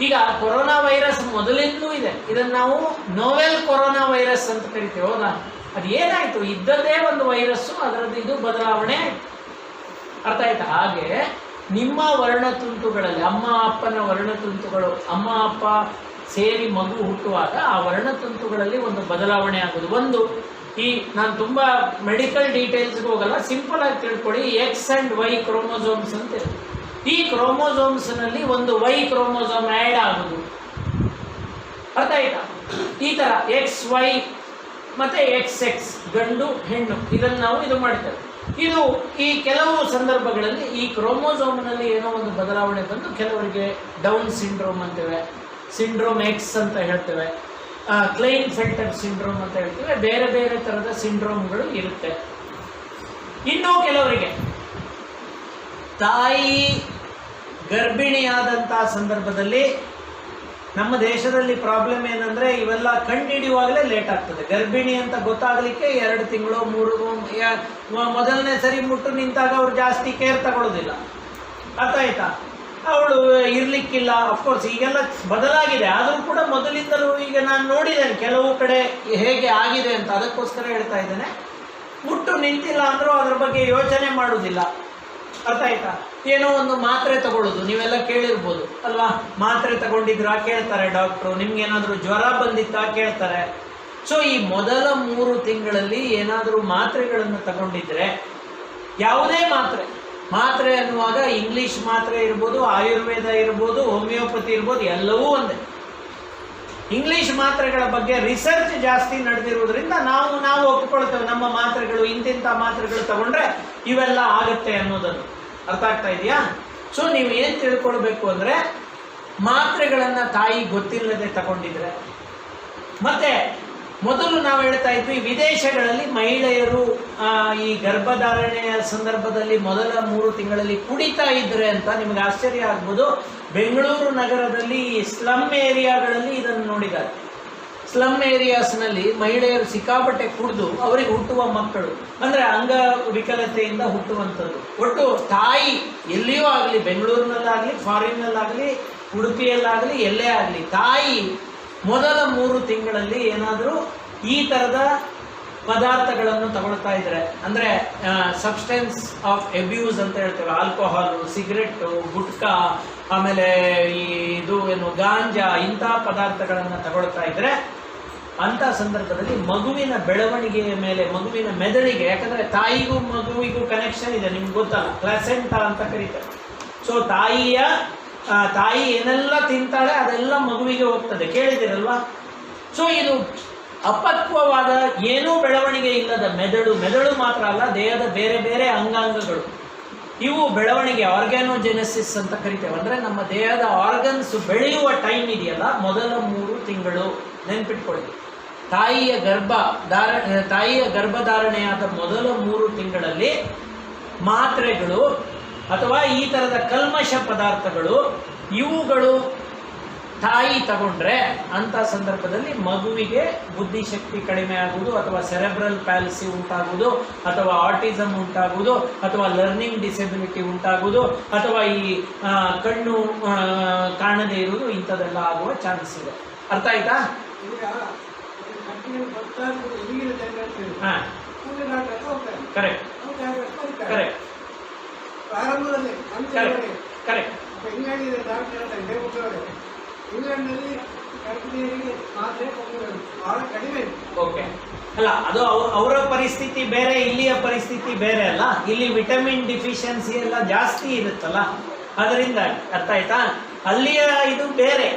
ಈಗ ಕೊರೋನಾ ವೈರಸ್ ಮೊದಲಿಂದಲೂ ಇದೆ, ಇದನ್ನು ನಾವು ನೋವೆಲ್ ಕೊರೋನಾ ವೈರಸ್ ಅಂತ ಕರಿತೀವಿ, ಹೌದಾ? ಅದು ಏನಾಯ್ತು, ಇದ್ದದ್ದೇ ಒಂದು ವೈರಸ್ಸು, ಅದರದ್ದು ಇದು ಬದಲಾವಣೆ ಆಯ್ತು. ಅರ್ಥ ಆಯ್ತಾ? ಹಾಗೆ ನಿಮ್ಮ ವರ್ಣತಂತುಗಳಲ್ಲಿ, ಅಮ್ಮ ಅಪ್ಪನ ವರ್ಣತಂತುಗಳು, ಅಮ್ಮ ಅಪ್ಪ ಸೇರಿ ಮಗು ಹುಟ್ಟುವಾಗ ಆ ವರ್ಣತಂತುಗಳಲ್ಲಿ ಒಂದು ಬದಲಾವಣೆ ಆಗೋದು. ಒಂದು ಈ ನಾನು ತುಂಬಾ ಮೆಡಿಕಲ್ ಡೀಟೇಲ್ಸ್ಗೆ ಹೋಗಲ್ಲ, ಸಿಂಪಲ್ ಆಗಿ ತಿಳ್ಕೊಳ್ಳಿ. ಎಕ್ಸ್ ಅಂಡ್ ವೈ ಕ್ರೋಮೋಸೋಮ್ಸ್ ಅಂತ ಇದೆ. ಈ ಕ್ರೋಮೋಸೋಮ್ಸ್ ನಲ್ಲಿ ಒಂದು ವೈ ಕ್ರೋಮೋಸೋಮ್ ಆ್ಯಡ್ ಆಗುದು. ಅರ್ಥ ಆಯ್ತಾ? ಈ ತರ XY ಮತ್ತೆ XX ಗಂಡು ಹೆಣ್ಣು, ಇದನ್ನು ನಾವು ಇದು ಮಾಡ್ತೇವೆ. ಇದು ಈ ಕೆಲವು ಸಂದರ್ಭಗಳಲ್ಲಿ ಈ ಕ್ರೋಮೋಸೋಮ್ನಲ್ಲಿ ಏನೋ ಒಂದು ಬದಲಾವಣೆ ಬಂದು ಕೆಲವರಿಗೆ ಡೌನ್ ಸಿಂಡ್ರೋಮ್ ಅಂತೇವೆ, ಸಿಂಡ್ರೋಮ್ X ಅಂತ ಹೇಳ್ತೇವೆ, ಕ್ಲೈನ್ ಫೆಲ್ಟರ್ ಸಿಂಡ್ರೋಮ್ ಅಂತ ಹೇಳ್ತೇವೆ. ಬೇರೆ ಬೇರೆ ಥರದ ಸಿಂಡ್ರೋಮ್ಗಳು ಇರುತ್ತೆ. ಇನ್ನೂ ಕೆಲವರಿಗೆ ತಾಯಿ ಗರ್ಭಿಣಿಯಾದಂತಹ ಸಂದರ್ಭದಲ್ಲಿ, ನಮ್ಮ ದೇಶದಲ್ಲಿ ಪ್ರಾಬ್ಲಮ್ ಏನಂದ್ರೆ ಇವೆಲ್ಲ ಕಂಡುಹಿಡಿಯುವಾಗಲೇ ಲೇಟ್ ಆಗ್ತದೆ. ಗರ್ಭಿಣಿ ಅಂತ ಗೊತ್ತಾಗಲಿಕ್ಕೆ 2 ತಿಂಗಳು 3, ಮೊದಲನೇ ಸರಿ ಮುಟ್ಟು ನಿಂತಾಗ ಅವ್ರು ಜಾಸ್ತಿ ಕೇರ್ ತಗೊಳ್ಳೋದಿಲ್ಲ. ಅರ್ಥ ಆಯ್ತಾ? ಅವಳು ಇರ್ಲಿಕ್ಕಿಲ್ಲ. ಅಫ್ಕೋರ್ಸ್ ಈಗೆಲ್ಲ ಬದಲಾಗಿದೆ, ಆದರೂ ಕೂಡ ಮೊದಲಿಂದಲೂ ಈಗ ನಾನು ನೋಡಿದ್ದೇನೆ ಕೆಲವು ಕಡೆ ಹೇಗೆ ಆಗಿದೆ ಅಂತ, ಅದಕ್ಕೋಸ್ಕರ ಹೇಳ್ತಾ ಇದ್ದೇನೆ. ಮುಟ್ಟು ನಿಂತಿಲ್ಲ ಅಂದ್ರೂ ಅದ್ರ ಬಗ್ಗೆ ಯೋಚನೆ ಮಾಡುವುದಿಲ್ಲ. ಅರ್ಥ ಆಯ್ತಾ? ಏನೋ ಒಂದು ಮಾತ್ರೆ ತಗೊಳ್ಳೋದು, ನೀವೆಲ್ಲ ಕೇಳಿರ್ಬೋದು ಅಲ್ವಾ? ಮಾತ್ರೆ ತಗೊಂಡಿದ್ರಾ ಕೇಳ್ತಾರೆ ಡಾಕ್ಟ್ರು, ನಿಮ್ಗೇನಾದರೂ ಜ್ವರ ಬಂದಿತ್ತಾ ಕೇಳ್ತಾರೆ. ಸೊ ಈ ಮೊದಲ 3 ತಿಂಗಳಲ್ಲಿ ಏನಾದರೂ ಮಾತ್ರೆಗಳನ್ನು ತಗೊಂಡಿದ್ರೆ, ಯಾವುದೇ ಮಾತ್ರೆ ಅನ್ನುವಾಗ ಇಂಗ್ಲಿಷ್ ಮಾತ್ರೆ ಇರ್ಬೋದು, ಆಯುರ್ವೇದ ಇರ್ಬೋದು, ಹೋಮಿಯೋಪತಿ ಇರ್ಬೋದು, ಎಲ್ಲವೂ ಒಂದೇ. ಇಂಗ್ಲಿಷ್ ಮಾತ್ರೆಗಳ ಬಗ್ಗೆ ರಿಸರ್ಚ್ ಜಾಸ್ತಿ ನಡೆದಿರುವುದರಿಂದ ನಾವು ಒಪ್ಪಿಕೊಳ್ತೇವೆ, ನಮ್ಮ ಮಾತ್ರೆಗಳು ಇಂತಿಂಥ ಮಾತ್ರೆಗಳು ತಗೊಂಡ್ರೆ ಇವೆಲ್ಲ ಆಗುತ್ತೆ ಅನ್ನೋದನ್ನು. ಅರ್ಥ ಆಗ್ತಾ ಇದೆಯಾ? ಸೊ ನೀವು ಏನು ತಿಳ್ಕೊಳ್ಬೇಕು ಅಂದರೆ, ಮಾತ್ರೆಗಳನ್ನು ತಾಯಿ ಗೊತ್ತಿಲ್ಲದೆ ತಗೊಂಡಿದ್ರೆ, ಮತ್ತೆ ಮೊದಲು ನಾವು ಹೇಳ್ತಾ ಇದ್ವಿ ವಿದೇಶಗಳಲ್ಲಿ ಮಹಿಳೆಯರು ಈ ಗರ್ಭಧಾರಣೆಯ ಸಂದರ್ಭದಲ್ಲಿ ಮೊದಲ 3 ತಿಂಗಳಲ್ಲಿ ಕುಡಿತಾ ಇದ್ರೆ ಅಂತ. ನಿಮಗೆ ಆಶ್ಚರ್ಯ ಆಗ್ಬೋದು, ಬೆಂಗಳೂರು ನಗರದಲ್ಲಿ ಸ್ಲಮ್ ಏರಿಯಾಗಳಲ್ಲಿ ಇದನ್ನು ನೋಡಿದ್ದಾರೆ. ಸ್ಲಮ್ ಏರಿಯಾಸ್ನಲ್ಲಿ ಮಹಿಳೆಯರು ಸಿಕ್ಕಾಪಟ್ಟೆ ಕುಡಿದು ಅವರಿಗೆ ಹುಟ್ಟುವ ಮಕ್ಕಳು, ಅಂದರೆ ಅಂಗವಿಕಲತೆಯಿಂದ ಹುಟ್ಟುವಂಥದ್ದು. ಒಟ್ಟು ತಾಯಿ ಎಲ್ಲಿಯೂ ಆಗಲಿ, ಬೆಂಗಳೂರಿನಲ್ಲಾಗಲಿ, ಫಾರಿನ್ನಲ್ಲಾಗಲಿ, ಉಡುಪಿಯಲ್ಲಾಗಲಿ, ಎಲ್ಲೇ ಆಗಲಿ, ತಾಯಿ ಮೊದಲ 3 ತಿಂಗಳಲ್ಲಿ ಏನಾದರೂ ಈ ಥರದ ಪದಾರ್ಥಗಳನ್ನು ತಗೊಳ್ತಾ ಇದ್ದಾರೆ, ಅಂದರೆ ಸಬ್ಸ್ಟೆನ್ಸ್ ಆಫ್ ಅಬ್ಯೂಸ್ ಅಂತ ಹೇಳ್ತೇವೆ, ಆಲ್ಕೋಹಾಲು, ಸಿಗರೆಟ್ಟು, ಗುಟ್ಕಾ, ಆಮೇಲೆ ಈ ಇದು ಏನು ಗಾಂಜಾ, ಇಂಥ ಪದಾರ್ಥಗಳನ್ನು ತಗೊಳ್ತಾ ಇದ್ರೆ ಅಂತ ಸಂದರ್ಭದಲ್ಲಿ ಮಗುವಿನ ಬೆಳವಣಿಗೆಯ ಮೇಲೆ, ಮಗುವಿನ ಮೆದುಳಿಗೆ, ಯಾಕಂದ್ರೆ ತಾಯಿಗೂ ಮಗುವಿಗೂ ಕನೆಕ್ಷನ್ ಇದೆ, ನಿಮ್ಗೆ ಗೊತ್ತಲ್ಲ, ಪ್ಲಾಸೆಂಟಾ ಅಂತ ಕರೀತಾರೆ. ಸೊ ತಾಯಿ ಏನೆಲ್ಲ ತಿಂತಾಳೆ ಅದೆಲ್ಲ ಮಗುವಿಗೆ ಹೋಗ್ತದೆ, ಕೇಳಿದಿರಲ್ವಾ? ಸೊ ಇದು ಅಪಕ್ವವಾದ, ಏನೂ ಬೆಳವಣಿಗೆ ಇಲ್ಲದ ಮೆದುಳು ಮಾತ್ರ ಅಲ್ಲ, ದೇಹದ ಬೇರೆ ಬೇರೆ ಅಂಗಾಂಗಗಳು, ಇವು ಬೆಳವಣಿಗೆ, ಆರ್ಗ್ಯಾನೋಜೆನೆಸಿಸ್ ಅಂತ ಕರಿತೇವೆ. ಅಂದರೆ ನಮ್ಮ ದೇಹದ ಆರ್ಗನ್ಸ್ ಬೆಳೆಯುವ ಟೈಮ್ ಇದೆಯಲ್ಲ, ಮೊದಲ 3 ತಿಂಗಳು. ನೆನ್ಪಿಟ್ಕೊಳ್ಳಿ, ತಾಯಿಯ ಗರ್ಭಧಾರಣೆಯಾದ ಮೊದಲ 3 ತಿಂಗಳಲ್ಲಿ ಮಾತ್ರೆಗಳು ಅಥವಾ ಈ ಥರದ ಕಲ್ಮಶ ಪದಾರ್ಥಗಳು ಇವುಗಳು ತಾಯಿ ತಗೊಂಡ್ರೆ ಅಂತ ಸಂದರ್ಭದಲ್ಲಿ ಮಗುವಿಗೆ ಬುದ್ಧಿಶಕ್ತಿ ಕಡಿಮೆ ಆಗುವುದು, ಅಥವಾ ಸೆರೆಬ್ರಲ್ ಪ್ಯಾಲ್ಸಿ ಉಂಟಾಗುವುದು, ಅಥವಾ ಆಟಿಸಮ್ ಉಂಟಾಗುವುದು, ಅಥವಾ ಲರ್ನಿಂಗ್ ಡಿಸೆಬಿಲಿಟಿ ಉಂಟಾಗುವುದು, ಅಥವಾ ಈ ಕಣ್ಣು ಕಾಣದೇ ಇರುವುದು, ಇಂಥದ್ದೆಲ್ಲ ಆಗುವ ಚಾನ್ಸ್ ಇದೆ. ಅರ್ಥ ಆಯ್ತಾ? ಹಾಂ, ಕರೆಕ್ಟ್ ಕರೆಕ್ಟ್ ಪ್ರಾರಂಭದಲ್ಲಿ ಕರೆಕ್ಟ್. ಇಂಗ್ಲೆಂಡ್ನಲ್ಲಿ ಗರ್ಭಿಣಿಯರಿಗೆ ಮಾತ್ರೆ ಬಹಳ ಕಡಿಮೆ. ಓಕೆ, ಅಲ್ಲ ಅದು ಅವರ ಪರಿಸ್ಥಿತಿ ಬೇರೆ, ಇಲ್ಲಿಯ ಪರಿಸ್ಥಿತಿ ಬೇರೆ ಅಲ್ಲ. ಇಲ್ಲಿ ವಿಟಮಿನ್ ಡಿಫಿಷಿಯನ್ಸಿ ಎಲ್ಲ ಜಾಸ್ತಿ ಇರುತ್ತಲ್ಲ, ಅದರಿಂದ ಅರ್ಥ ಆಯ್ತಾ? ಅಲ್ಲಿಯ ಇದು ಬೇರೆ.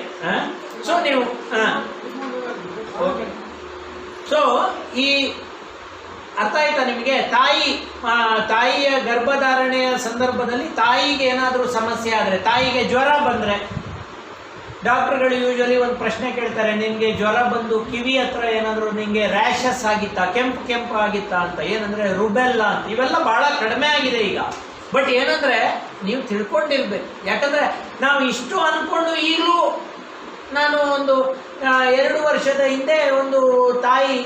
ಸೊ ನೀವು ಓಕೆ, ಸೊ ಈ ಅರ್ಥ ಆಯ್ತಾ ನಿಮಗೆ? ತಾಯಿಯ ಗರ್ಭಧಾರಣೆಯ ಸಂದರ್ಭದಲ್ಲಿ ತಾಯಿಗೆ ಏನಾದರೂ ಸಮಸ್ಯೆ ಆದರೆ, ತಾಯಿಗೆ ಜ್ವರ ಬಂದರೆ ಡಾಕ್ಟರ್ಗಳು ಯೂಶಲಿ ಒಂದು ಪ್ರಶ್ನೆ ಕೇಳ್ತಾರೆ, ನಿನಗೆ ಜ್ವರ ಬಂದು ಕಿವಿ ಹತ್ರ ಏನಾದರೂ ನಿನಗೆ ರ್ಯಾಷಸ್ ಆಗಿತ್ತಾ, ಕೆಂಪು ಆಗಿತ್ತಾ ಅಂತ. ಏನಂದರೆ ರುಬೆಲ್ಲಾ ಅಂತ. ಇವೆಲ್ಲ ಭಾಳ ಕಡಿಮೆ ಆಗಿದೆ ಈಗ. ಬಟ್ ಏನಂದರೆ ನೀವು ತಿಳ್ಕೊಂಡಿರ್ಬೇಕು, ಯಾಕಂದರೆ ನಾವು ಇಷ್ಟು ಅಂದ್ಕೊಂಡು ಈಗಲೂ, ನಾನು ಒಂದು 2 ವರ್ಷದ ಹಿಂದೆ ಒಂದು ತಾಯಿ,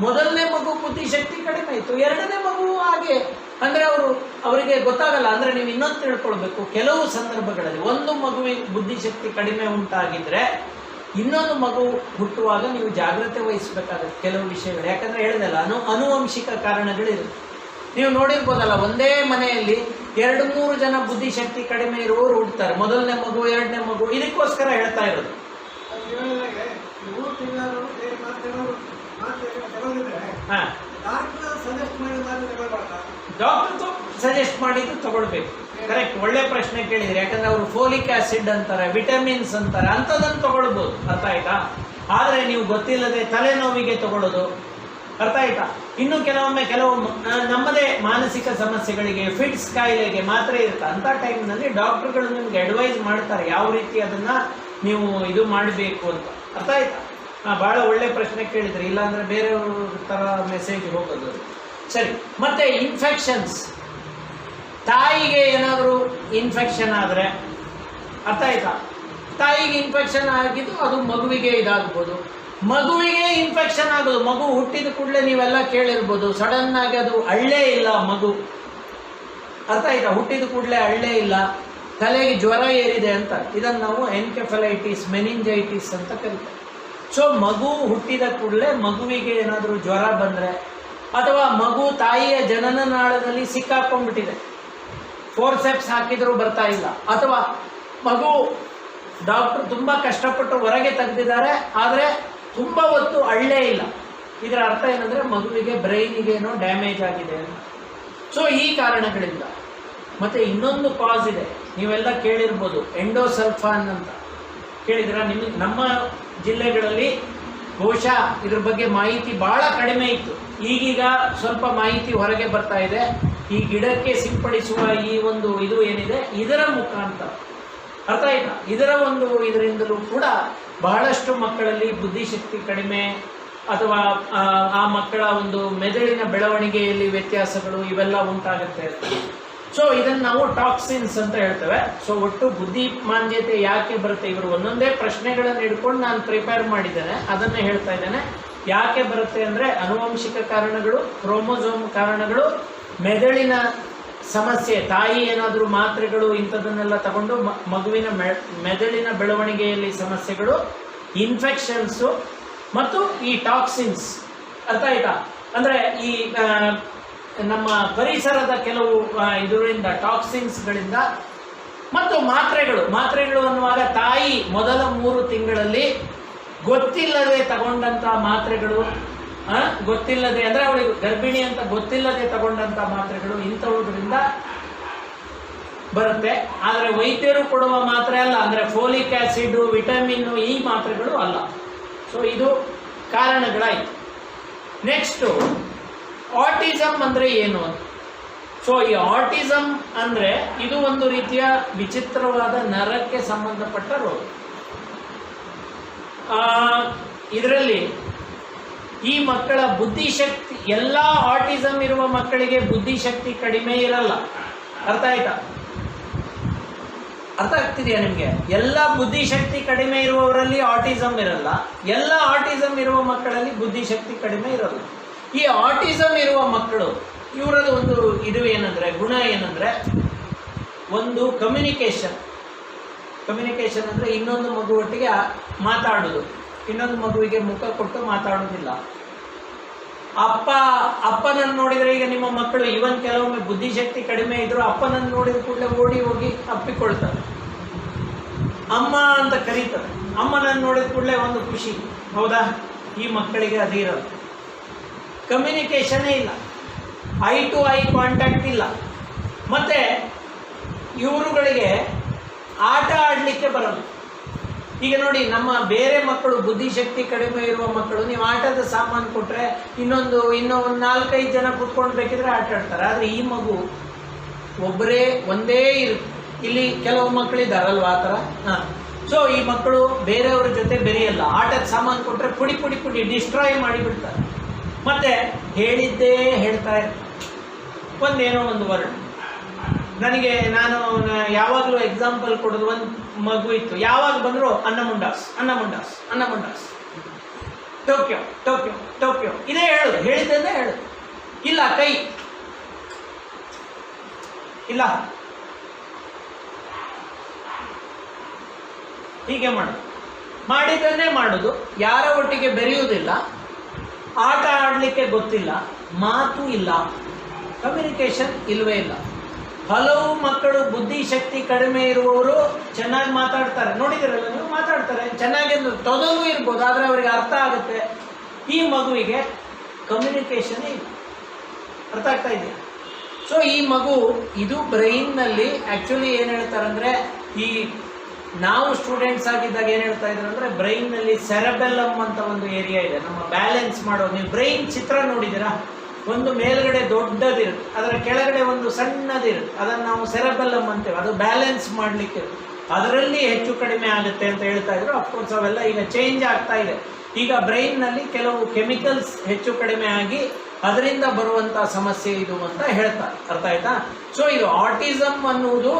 ಮೊದಲನೇ ಮಗು ಬುದ್ಧಿಶಕ್ತಿ ಕಡಿಮೆ ಇತ್ತು, 2ನೇ ಮಗು ಹಾಗೆ. ಅಂದರೆ ಅವರಿಗೆ ಗೊತ್ತಾಗಲ್ಲ. ಅಂದರೆ ನೀವು ಇನ್ನೊಂದು ತಿಳ್ಕೊಳ್ಬೇಕು, ಕೆಲವು ಸಂದರ್ಭಗಳಲ್ಲಿ ಒಂದು ಮಗುವಿಗೆ ಬುದ್ಧಿಶಕ್ತಿ ಕಡಿಮೆ ಉಂಟಾಗಿದ್ರೆ ಇನ್ನೊಂದು ಮಗು ಹುಟ್ಟುವಾಗ ನೀವು ಜಾಗ್ರತೆ ವಹಿಸಬೇಕಾಗುತ್ತೆ ಕೆಲವು ವಿಷಯಗಳು. ಯಾಕಂದರೆ ಹೇಳಿದಲ್ಲ, ಅನುವಂಶಿಕ ಕಾರಣಗಳಿರುತ್ತೆ. ನೀವು ನೋಡಿರ್ಬೋದಲ್ಲ, ಒಂದೇ ಮನೆಯಲ್ಲಿ 2-3 ಜನ ಬುದ್ಧಿಶಕ್ತಿ ಕಡಿಮೆ ಇರುವವರು ಹುಡ್ತಾರೆ, ಮೊದಲನೇ ಮಗು 2ನೇ ಮಗು. ಇದಕ್ಕೋಸ್ಕರ ಹೇಳ್ತಾ ಇರೋದು. ಹಾಂ, ಡಾಕ್ಟರ್ ಸಜೆಸ್ಟ್ ಮಾಡಿದ್ದು ತಗೊಳ್ಬೇಕು. ಕರೆಕ್ಟ್, ಒಳ್ಳೆ ಪ್ರಶ್ನೆ ಕೇಳಿದ್ರಿ. ಯಾಕಂದ್ರೆ ಅವರು ಫೋಲಿಕ್ ಆಸಿಡ್ ಅಂತಾರೆ, ವಿಟಮಿನ್ಸ್ ಅಂತಾರೆ, ಅಂಥದ್ದನ್ನು ತಗೊಳ್ಬೋದು. ಅರ್ಥ ಆಯ್ತಾ? ಆದರೆ ನೀವು ಗೊತ್ತಿಲ್ಲದೆ ತಲೆನೋವಿಗೆ ತಗೊಳ್ಳೋದು, ಅರ್ಥ ಆಯ್ತಾ? ಇನ್ನು ಕೆಲವು ನಮ್ಮದೇ ಮಾನಸಿಕ ಸಮಸ್ಯೆಗಳಿಗೆ, ಫಿಟ್ಸ್ ಕಾಯಿಲೆಗೆ ಮಾತ್ರೆ ಇರುತ್ತೆ. ಅಂಥ ಟೈಮ್ನಲ್ಲಿ ಡಾಕ್ಟರ್ಗಳು ನಿಮ್ಗೆ ಅಡ್ವೈಸ್ ಮಾಡ್ತಾರೆ ಯಾವ ರೀತಿ ಅದನ್ನು ನೀವು ಇದು ಮಾಡಬೇಕು ಅಂತ. ಅರ್ಥ ಆಯ್ತಾ? ಭಾಳ ಒಳ್ಳೆ ಪ್ರಶ್ನೆ ಕೇಳಿದ್ರಿ. ಇಲ್ಲಾಂದರೆ ಬೇರೆ ಥರ ಮೆಸೇಜ್ ಹೋಗೋದು. ಸರಿ, ಮತ್ತೆ ಇನ್ಫೆಕ್ಷನ್ಸ್. ತಾಯಿಗೆ ಏನಾದರೂ ಇನ್ಫೆಕ್ಷನ್ ಆದರೆ, ಅರ್ಥ ಆಯ್ತಾ? ತಾಯಿಗೆ ಇನ್ಫೆಕ್ಷನ್ ಆಗಿದ್ದು ಅದು ಮಗುವಿಗೆ ಇದಾಗ್ಬೋದು. ಮಗುವಿಗೆ ಇನ್ಫೆಕ್ಷನ್ ಆಗೋದು, ಮಗು ಹುಟ್ಟಿದ ಕೂಡಲೇ ನೀವೆಲ್ಲ ಕೇಳಿರ್ಬೋದು, ಸಡನ್ ಆಗಿ ಅದು ಅಳ್ಳೇ ಇಲ್ಲ ಮಗು. ಅರ್ಥ ಆಯ್ತಾ? ಹುಟ್ಟಿದ ಕೂಡಲೇ ಅಳ್ಳೇ ಇಲ್ಲ, ತಲೆಗೆ ಜ್ವರ ಏರಿದೆ ಅಂತ. ಇದನ್ನು ನಾವು ಎನ್ಕೆಫಲೈಟಿಸ್, ಮೆನಿಂಜೈಟಿಸ್ ಅಂತ ಕರಿತೀವಿ. ಸೊ ಮಗು ಹುಟ್ಟಿದ ಕೂಡಲೇ ಮಗುವಿಗೆ ಏನಾದರೂ ಜ್ವರ ಬಂದರೆ, ಅಥವಾ ಮಗು ತಾಯಿಯ ಜನನ ನಾಳದಲ್ಲಿ ಸಿಕ್ಕಾಕೊಂಡ್ಬಿಟ್ಟಿದೆ, ಫೋರ್ಸೆಪ್ಸ್ ಹಾಕಿದರೂ ಬರ್ತಾ ಇಲ್ಲ, ಅಥವಾ ಮಗು ಡಾಕ್ಟರ್ ತುಂಬ ಕಷ್ಟಪಟ್ಟು ಹೊರಗೆ ತೆಗೆದಿದ್ದಾರೆ ಆದರೆ ತುಂಬ ಹೊತ್ತು ಅಳ್ಳೇ ಇಲ್ಲ. ಇದರ ಅರ್ಥ ಏನಂದರೆ ಮಗುವಿಗೆ ಬ್ರೈನಿಗೆ ಏನೋ ಡ್ಯಾಮೇಜ್ ಆಗಿದೆ ಅಂತ. ಸೊ ಈ ಕಾರಣಗಳಿಂದ. ಮತ್ತು ಇನ್ನೊಂದು ಕಾಸ್ ಇದೆ, ನೀವೆಲ್ಲ ಕೇಳಿರ್ಬೋದು, ಎಂಡೋಸಲ್ಫಾನ್ ಅಂತ ಕೇಳಿದ್ರೆ. ನಮ್ಮ ಜಿಲ್ಲೆಗಳಲ್ಲಿ ಬಹುಶಃ ಇದ್ರ ಬಗ್ಗೆ ಮಾಹಿತಿ ಭಾಳ ಕಡಿಮೆ ಇತ್ತು. ಈಗೀಗ ಸ್ವಲ್ಪ ಮಾಹಿತಿ ಹೊರಗೆ ಬರ್ತಾ ಇದೆ. ಈ ಗಿಡಕ್ಕೆ ಸಿಂಪಡಿಸುವ ಈ ಒಂದು ಇದು ಏನಿದೆ, ಇದರ ಮುಖಾಂತರ, ಅರ್ಥ ಆಯ್ತಾ? ಇದರಿಂದಲೂ ಕೂಡ ಬಹಳಷ್ಟು ಮಕ್ಕಳಲ್ಲಿ ಬುದ್ಧಿಶಕ್ತಿ ಕಡಿಮೆ, ಅಥವಾ ಆ ಮಕ್ಕಳ ಒಂದು ಮೆದುಳಿನ ಬೆಳವಣಿಗೆಯಲ್ಲಿ ವ್ಯತ್ಯಾಸಗಳು ಇವೆಲ್ಲ ಉಂಟಾಗುತ್ತೆ. ಸೊ ಇದನ್ನು ನಾವು ಟಾಕ್ಸಿನ್ಸ್ ಅಂತ ಹೇಳ್ತೇವೆ. ಸೊ ಒಟ್ಟು ಬುದ್ಧಿಮಾಂದ್ಯತೆ ಯಾಕೆ ಬರುತ್ತೆ, ಇವರು ಒಂದೊಂದೇ ಪ್ರಶ್ನೆಗಳನ್ನು ಹಿಡ್ಕೊಂಡು ನಾನು ಪ್ರಿಪೇರ್ ಮಾಡಿದ್ದೇನೆ, ಅದನ್ನೇ ಹೇಳ್ತಾ ಇದ್ದೇನೆ. ಯಾಕೆ ಬರುತ್ತೆ ಅಂದರೆ ಆನುವಂಶಿಕ ಕಾರಣಗಳು, ಕ್ರೋಮೋಸೋಮ್ ಕಾರಣಗಳು, ಮೆದುಳಿನ ಸಮಸ್ಯೆ, ತಾಯಿ ಏನಾದರೂ ಮಾತ್ರೆಗಳು ಇಂಥದನ್ನೆಲ್ಲ ತಗೊಂಡು ಮಗುವಿನ ಮೆದುಳಿನ ಬೆಳವಣಿಗೆಯಲ್ಲಿ ಸಮಸ್ಯೆಗಳು, ಇನ್ಫೆಕ್ಷನ್ಸು ಮತ್ತು ಈ ಟಾಕ್ಸಿನ್ಸ್. ಅರ್ಥ ಆಯ್ತಾ? ಅಂದರೆ ಈ ನಮ್ಮ ಪರಿಸರದ ಕೆಲವು ಇದರಿಂದ, ಟಾಕ್ಸಿನ್ಸ್ಗಳಿಂದ, ಮತ್ತು ಮಾತ್ರೆಗಳು ಅನ್ನುವಾಗ ತಾಯಿ ಮೊದಲ 3 ತಿಂಗಳಲ್ಲಿ ಗೊತ್ತಿಲ್ಲದೆ ತಗೊಂಡಂತ ಮಾತ್ರೆಗಳು, ಗೊತ್ತಿಲ್ಲದೆ ಅಂದ್ರೆ ಅವಳಿಗೆ ಗರ್ಭಿಣಿ ಅಂತ ಗೊತ್ತಿಲ್ಲದೆ ತಗೊಂಡಂತ ಮಾತ್ರೆಗಳು, ಇಂಥವುದರಿಂದ ಬರುತ್ತೆ. ಆದರೆ ವೈದ್ಯರು ಕೊಡುವ ಮಾತ್ರೆ ಅಲ್ಲ, ಅಂದ್ರೆ ಫೋಲಿಕ್ ಆಸಿಡ್, ವಿಟಮಿನ್, ಈ ಮಾತ್ರೆಗಳು ಅಲ್ಲ. ಸೊ ಇದು ಕಾರಣಗಳಾಯ್ತು. ನೆಕ್ಸ್ಟ್, ಆಟಿಸಮ್ ಅಂದ್ರೆ ಏನು ಅಂತ. ಸೊ ಈ ಆಟಿಸಮ್ ಅಂದ್ರೆ ಇದು ಒಂದು ರೀತಿಯ ವಿಚಿತ್ರವಾದ ನರಕ್ಕೆ ಸಂಬಂಧಪಟ್ಟ ರೋಗ. ಇದರಲ್ಲಿ ಈ ಮಕ್ಕಳ ಬುದ್ಧಿಶಕ್ತಿ, ಎಲ್ಲ ಆಟಿಸಮ್ ಇರುವ ಮಕ್ಕಳಿಗೆ ಬುದ್ಧಿಶಕ್ತಿ ಕಡಿಮೆ ಇರಲ್ಲ. ಅರ್ಥ ಆಯ್ತಾ? ಅರ್ಥ ಆಗ್ತಿದೆಯಾ ನಿಮಗೆ? ಎಲ್ಲ ಬುದ್ಧಿಶಕ್ತಿ ಕಡಿಮೆ ಇರುವವರಲ್ಲಿ ಆಟಿಸಮ್ ಇರಲ್ಲ, ಎಲ್ಲ ಆಟಿಸಮ್ ಇರುವ ಮಕ್ಕಳಲ್ಲಿ ಬುದ್ಧಿಶಕ್ತಿ ಕಡಿಮೆ ಇರಲ್ಲ. ಈ ಆಟಿಸಮ್ ಇರುವ ಮಕ್ಕಳು ಇವರದ್ದು ಒಂದು ಇದು ಏನಂದ್ರೆ, ಗುಣ ಏನಂದ್ರೆ, ಒಂದು ಕಮ್ಯುನಿಕೇಶನ್ ಅಂದ್ರೆ ಇನ್ನೊಂದು ಮಗುವೊಟ್ಟಿಗೆ ಮಾತಾಡೋದು, ಇನ್ನೊಂದು ಮಗುವಿಗೆ ಮುಖ ಕೊಟ್ಟು ಮಾತಾಡೋದಿಲ್ಲ. ಅಪ್ಪನನ್ನು ನೋಡಿದರೆ, ಈಗ ನಿಮ್ಮ ಮಕ್ಕಳು ಇವನ್ ಕೆಲವೊಮ್ಮೆ ಬುದ್ಧಿಶಕ್ತಿ ಕಡಿಮೆ ಇದ್ರು ಅಪ್ಪನನ್ನು ನೋಡಿದ ಕೂಡಲೇ ಓಡಿ ಹೋಗಿ ಅಪ್ಪಿಕೊಳ್ತಾರೆ, ಅಮ್ಮ ಅಂತ ಕರೀತಾರೆ. ಅಮ್ಮನನ್ನು ನೋಡಿದ ಕೂಡಲೇ ಒಂದು ಖುಷಿ, ಹೌದಾ? ಈ ಮಕ್ಕಳಿಗೆ ಅದೇ ಇರಲ್ಲ. ಕಮ್ಯುನಿಕೇಶನೇ ಇಲ್ಲ, ಐ ಟು ಐ ಕಾಂಟ್ಯಾಕ್ಟ್ ಇಲ್ಲ. ಮತ್ತೆ ಇವರುಗಳಿಗೆ ಆಟ ಆಡಲಿಕ್ಕೆ ಬರಲ್ಲ. ಈಗ ನೋಡಿ, ನಮ್ಮ ಬೇರೆ ಮಕ್ಕಳು, ಬುದ್ಧಿಶಕ್ತಿ ಕಡಿಮೆ ಇರುವ ಮಕ್ಕಳು, ನೀವು ಆಟದ ಸಾಮಾನು ಕೊಟ್ಟರೆ ಇನ್ನೂ ಒಂದು 4-5 ಜನ ಕುತ್ಕೊಂಡು ಬೇಕಿದ್ರೆ ಆಟ ಆಡ್ತಾರೆ. ಆದರೆ ಈ ಮಗು ಒಂದೇ ಇರುತ್ತೆ. ಇಲ್ಲಿ ಕೆಲವು ಮಕ್ಕಳಿದ್ದಾರಲ್ವ ಆ ಥರ. ಸೊ ಈ ಮಕ್ಕಳು ಬೇರೆಯವ್ರ ಜೊತೆ ಬೆರೆಯಲ್ಲ. ಆಟದ ಸಾಮಾನು ಕೊಟ್ಟರೆ ಪುಡಿ ಡಿಸ್ಟ್ರಾಯ್ ಮಾಡಿಬಿಡ್ತಾರೆ. ಮತ್ತೆ ಹೇಳಿದ್ದೇ ಹೇಳ್ತಾ ಇರ್ತಾರೆ, ಒಂದೇನೋ ಒಂದು ವರ್ಡ್. ನಾನು ಯಾವಾಗಲೂ ಎಕ್ಸಾಂಪಲ್ ಕೊಡೋದು, ಒಂದು ಮಗು ಇತ್ತು, ಯಾವಾಗ ಬಂದರೂ ಅನ್ನಮುಂಡಾಸ್, ಟೋಕ್ಯೋ ಇದೇ ಹೇಳಿದ್ದನ್ನೇ ಹೇಳೋದು. ಇಲ್ಲ ಕೈ ಇಲ್ಲ, ಹೀಗೆ ಮಾಡಿದ್ದನ್ನೇ ಮಾಡೋದು. ಯಾರ ಒಟ್ಟಿಗೆ ಬೆರೆಯುವುದಿಲ್ಲ, ಆಟ ಆಡಲಿಕ್ಕೆ ಗೊತ್ತಿಲ್ಲ, ಮಾತು ಇಲ್ಲ, ಕಮ್ಯುನಿಕೇಶನ್ ಇಲ್ಲವೇ ಇಲ್ಲ. ಹಲವು ಮಕ್ಕಳು ಬುದ್ಧಿಶಕ್ತಿ ಕಡಿಮೆ ಇರುವವರು ಚೆನ್ನಾಗಿ ಮಾತಾಡ್ತಾರೆ, ನೋಡಿದಿರಲ್ಲ ನೀವು, ಮಾತಾಡ್ತಾರೆ ಚೆನ್ನಾಗಿ, ತೊದಲು ಇರ್ಬೋದು, ಆದರೆ ಅವರಿಗೆ ಅರ್ಥ ಆಗುತ್ತೆ. ಈ ಮಗುವಿಗೆ ಕಮ್ಯುನಿಕೇಶನ್ ಇಲ್ಲ. ಅರ್ಥ ಆಗ್ತಾ ಇದೆಯಾ? ಸೊ ಈ ಮಗು, ಇದು ಬ್ರೈನ್ನಲ್ಲಿ ಆ್ಯಕ್ಚುಲಿ ಏನು ಹೇಳ್ತಾರಂದರೆ, ನಾವು ಸ್ಟೂಡೆಂಟ್ಸ್ ಆಗಿದ್ದಾಗ ಏನು ಹೇಳ್ತಾ ಇದ್ರು ಅಂದರೆ, ಬ್ರೈನ್ನಲ್ಲಿ ಸೆರೆಬೆಲ್ಲಮ್ ಅಂತ ಒಂದು ಏರಿಯಾ ಇದೆ, ನಮ್ಮ ಬ್ಯಾಲೆನ್ಸ್ ಮಾಡೋ. ನೀವು ಬ್ರೈನ್ ಚಿತ್ರ ನೋಡಿದ್ದೀರಾ? ಒಂದು ಮೇಲ್ಗಡೆ ದೊಡ್ಡದಿರುತ್ತೆ, ಅದರ ಕೆಳಗಡೆ ಒಂದು ಸಣ್ಣದಿರುತ್ತೆ, ಅದನ್ನು ನಾವು ಸೆರೆಬೆಲ್ಲಮ್ ಅಂತೇವೆ. ಅದು ಬ್ಯಾಲೆನ್ಸ್ ಮಾಡಲಿಕ್ಕೆ, ಅದರಲ್ಲಿ ಹೆಚ್ಚು ಕಡಿಮೆ ಆಗುತ್ತೆ ಅಂತ ಹೇಳ್ತಾ ಇದ್ರು. ಅಫ್ಕೋರ್ಸ್ ಅವೆಲ್ಲ ಈಗ ಚೇಂಜ್ ಆಗ್ತಾ ಇದೆ. ಈಗ ಬ್ರೈನ್ನಲ್ಲಿ ಕೆಲವು ಕೆಮಿಕಲ್ಸ್ ಹೆಚ್ಚು ಕಡಿಮೆ ಆಗಿ ಅದರಿಂದ ಬರುವಂಥ ಸಮಸ್ಯೆ ಇದು ಅಂತ ಹೇಳ್ತಾರೆ. ಅರ್ಥ ಆಯ್ತಾ? ಸೊ ಇದು ಆಟಿಸಮ್ ಅನ್ನುವುದು,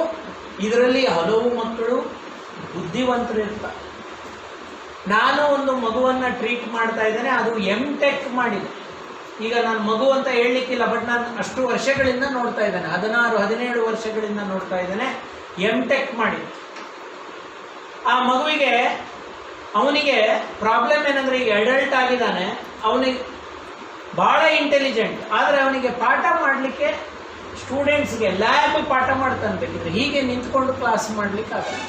ಇದರಲ್ಲಿ ಹಲವು ಮಕ್ಕಳು ಬುದ್ಧಿವಂತರು ಇರ್ತಾರೆ. ನಾನು ಒಂದು ಮಗುವನ್ನು ಟ್ರೀಟ್ ಮಾಡ್ತಾ ಇದ್ದೇನೆ, ಅದು M.Tech ಮಾಡಿದೆ. ಈಗ ನಾನು ಮಗು ಅಂತ ಹೇಳಲಿಕ್ಕಿಲ್ಲ, ಬಟ್ ನಾನು ಅಷ್ಟು ವರ್ಷಗಳಿಂದ ನೋಡ್ತಾ ಇದ್ದೇನೆ, 16-17 ವರ್ಷಗಳಿಂದ ನೋಡ್ತಾ ಇದ್ದೇನೆ. M.Tech ಮಾಡಿದೆ. ಆ ಮಗುವಿಗೆ, ಅವನಿಗೆ ಪ್ರಾಬ್ಲಮ್ ಏನಂದರೆ, ಈಗ ಅಡಲ್ಟ್ ಆಗಿದ್ದಾನೆ, ಅವನಿಗೆ ಭಾಳ ಇಂಟೆಲಿಜೆಂಟ್, ಆದರೆ ಅವನಿಗೆ ಪಾಠ ಮಾಡಲಿಕ್ಕೆ ಸ್ಟೂಡೆಂಟ್ಸ್ಗೆ ಲ್ಯಾಬ್ ಪಾಠ ಮಾಡ್ತಾನೆ, ಬೇಕಿದ್ರೆ ಹೀಗೆ ನಿಂತ್ಕೊಂಡು ಕ್ಲಾಸ್ ಮಾಡಲಿಕ್ಕೆ ಆಗಲ್ಲ.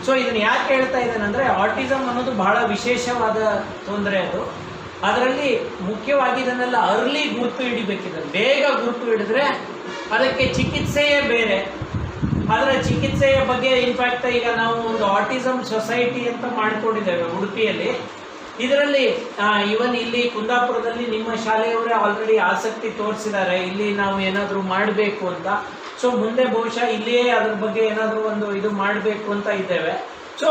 ಸೊ ಇದನ್ನು ಯಾಕೆ ಹೇಳ್ತಾ ಇದ್ದೇನೆಂದರೆ, ಆಟಿಸಮ್ ಅನ್ನೋದು ಬಹಳ ವಿಶೇಷವಾದ ತೊಂದರೆ. ಅದು ಅದರಲ್ಲಿ ಮುಖ್ಯವಾಗಿ ಇದನ್ನೆಲ್ಲ ಅರ್ಲಿ ಗುರುತು ಹಿಡಿಬೇಕಿದೆ. ಬೇಗ ಗುರುತು ಹಿಡಿದ್ರೆ ಅದಕ್ಕೆ ಚಿಕಿತ್ಸೆಯೇ ಬೇರೆ. ಅದರ ಚಿಕಿತ್ಸೆಯ ಬಗ್ಗೆ ಇನ್ಫ್ಯಾಕ್ಟ್ ಈಗ ನಾವು ಒಂದು ಆಟಿಸಮ್ ಸೊಸೈಟಿ ಅಂತ ಮಾಡಿಕೊಂಡಿದ್ದೇವೆ ಉಡುಪಿಯಲ್ಲಿ. ಇದರಲ್ಲಿ ಇವನ್ ಇಲ್ಲಿ ಕುಂದಾಪುರದಲ್ಲಿ ನಿಮ್ಮ ಶಾಲೆಯವರೇ ಆಲ್ರೆಡಿ ಆಸಕ್ತಿ ತೋರಿಸಿದ್ದಾರೆ, ಇಲ್ಲಿ ನಾವು ಏನಾದರೂ ಮಾಡಬೇಕು ಅಂತ. ಸೊ ಮುಂದೆ ಬಹುಶಃ ಇಲ್ಲಿಯೇ ಅದ್ರ ಬಗ್ಗೆ ಏನಾದರೂ ಒಂದು ಇದು ಮಾಡಬೇಕು ಅಂತ ಇದ್ದೇವೆ. ಸೊ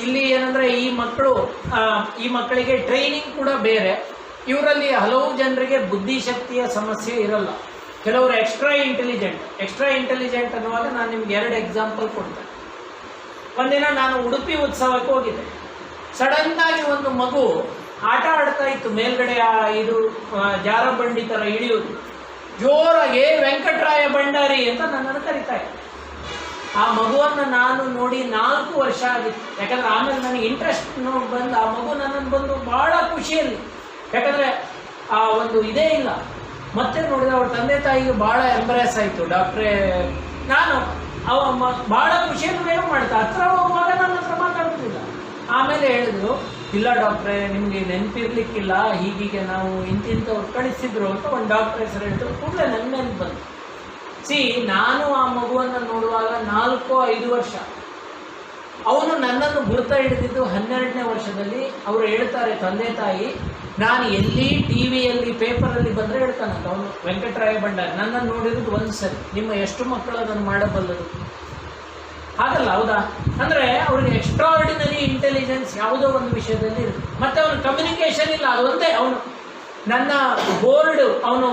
ಇಲ್ಲಿ ಏನಂದರೆ, ಈ ಮಕ್ಕಳಿಗೆ ಟ್ರೈನಿಂಗ್ ಕೂಡ ಬೇರೆ. ಇವರಲ್ಲಿ ಹಲವು ಜನರಿಗೆ ಬುದ್ಧಿಶಕ್ತಿಯ ಸಮಸ್ಯೆ ಇರಲ್ಲ. ಕೆಲವರು ಎಕ್ಸ್ಟ್ರಾ ಇಂಟೆಲಿಜೆಂಟ್ ಅನ್ನುವಾಗ ನಾನು ನಿಮ್ಗೆ 2 ಎಕ್ಸಾಂಪಲ್ ಕೊಡ್ತೇನೆ. ಒಂದಿನ ನಾನು ಉಡುಪಿ ಉತ್ಸವಕ್ಕೆ ಹೋಗಿದ್ದೆ. ಸಡನ್ನಾಗಿ ಒಂದು ಮಗು ಆಟ ಆಡ್ತಾ ಇತ್ತು, ಮೇಲ್ಗಡೆ ಇದು ಜಾರಬಂಡಿ ಥರ ಇಳಿಯೋದು, ಜೋರಾಗಿ ವೆಂಕಟರಾಯ ಭಂಡಾರಿ ಅಂತ ನನ್ನನ್ನು ಕರೀತಾ ಇತ್ತು. ಆ ಮಗುವನ್ನು ನಾನು ನೋಡಿ 4 ವರ್ಷ ಆಗಿತ್ತು. ಯಾಕಂದರೆ ಆಮೇಲೆ ನನಗೆ ಇಂಟ್ರೆಸ್ಟ್ ಬಂದು ಆ ಮಗು ನನ್ನನ್ನು ಬಂದು ಭಾಳ ಖುಷಿಯಲ್ಲಿ, ಯಾಕಂದರೆ ಆ ಒಂದು ಇದೇ ಇಲ್ಲ. ಮತ್ತೆ ನೋಡಿದ್ರೆ ಅವ್ರ ತಂದೆ ತಾಯಿಗೆ ಭಾಳ ಎಂಬ್ರೆಸ್ ಆಯಿತು. ಡಾಕ್ಟ್ರೇ, ನಾನು ಭಾಳ ಖುಷಿಯನ್ನು ಏನು ಮಾಡ್ತಾ ಹತ್ರ ಹೋಗುವಾಗ ನನ್ನ ಹತ್ರ ಮಾತಾಡ್ತಿಲ್ಲ. ಆಮೇಲೆ ಹೇಳಿದ್ರು, ಇಲ್ಲ ಡಾಕ್ಟ್ರೇ ನಿಮಗೆ ನೆನಪಿರ್ಲಿಕ್ಕಿಲ್ಲ, ಹೀಗೀಗೆ ನಾವು ಇಂತಿಂಥವ್ರು ಕಳಿಸಿದ್ರು ಅಂತ ಒಂದು ಡಾಕ್ಟ್ರ್ ಹೆಸರು ಹೇಳಿದ್ರು. ಕೂಡಲೇ ನನ್ನ ನೆನಪು ಬಂತು. ನಾನು ಆ ಮಗುವನ್ನು ನೋಡುವಾಗ 4-5 ವರ್ಷ, ಅವನು ನನ್ನನ್ನು ಗುರುತ ಹಿಡಿದಿದ್ದು 12ನೇ ವರ್ಷದಲ್ಲಿ. ಅವರು ಹೇಳ್ತಾರೆ ತಂದೆ ತಾಯಿ, ನಾನು ಎಲ್ಲಿ ಟಿ ವಿಯಲ್ಲಿ ಪೇಪರಲ್ಲಿ ಬಂದರೆ ಹೇಳ್ತಾನಂತ ಅವನು, ವೆಂಕಟರಾಯ ಭಂಡಾರಿ, ನನ್ನನ್ನು ನೋಡಿರೋದು ಒಂದು ಸರಿ, ನಿಮ್ಮ ಎಷ್ಟು ಮಕ್ಕಳು ಅದನ್ನು ಮಾಡಬಲ್ಲದು? ಹಾಗಲ್ಲ, ಹೌದಾ? ಅಂದರೆ ಅವ್ರಿಗೆ ಎಕ್ಸ್ಟ್ರಾಆರ್ಡಿನರಿ ಇಂಟೆಲಿಜೆನ್ಸ್ ಯಾವುದೋ ಒಂದು ವಿಷಯದಲ್ಲಿ ಇರುತ್ತೆ. ಮತ್ತು ಅವನು ಕಮ್ಯುನಿಕೇಷನ್ ಇಲ್ಲ, ಅದು ಒಂದೇ. ಅವನು ನನ್ನ ಬೋರ್ಡ್, ಅವನು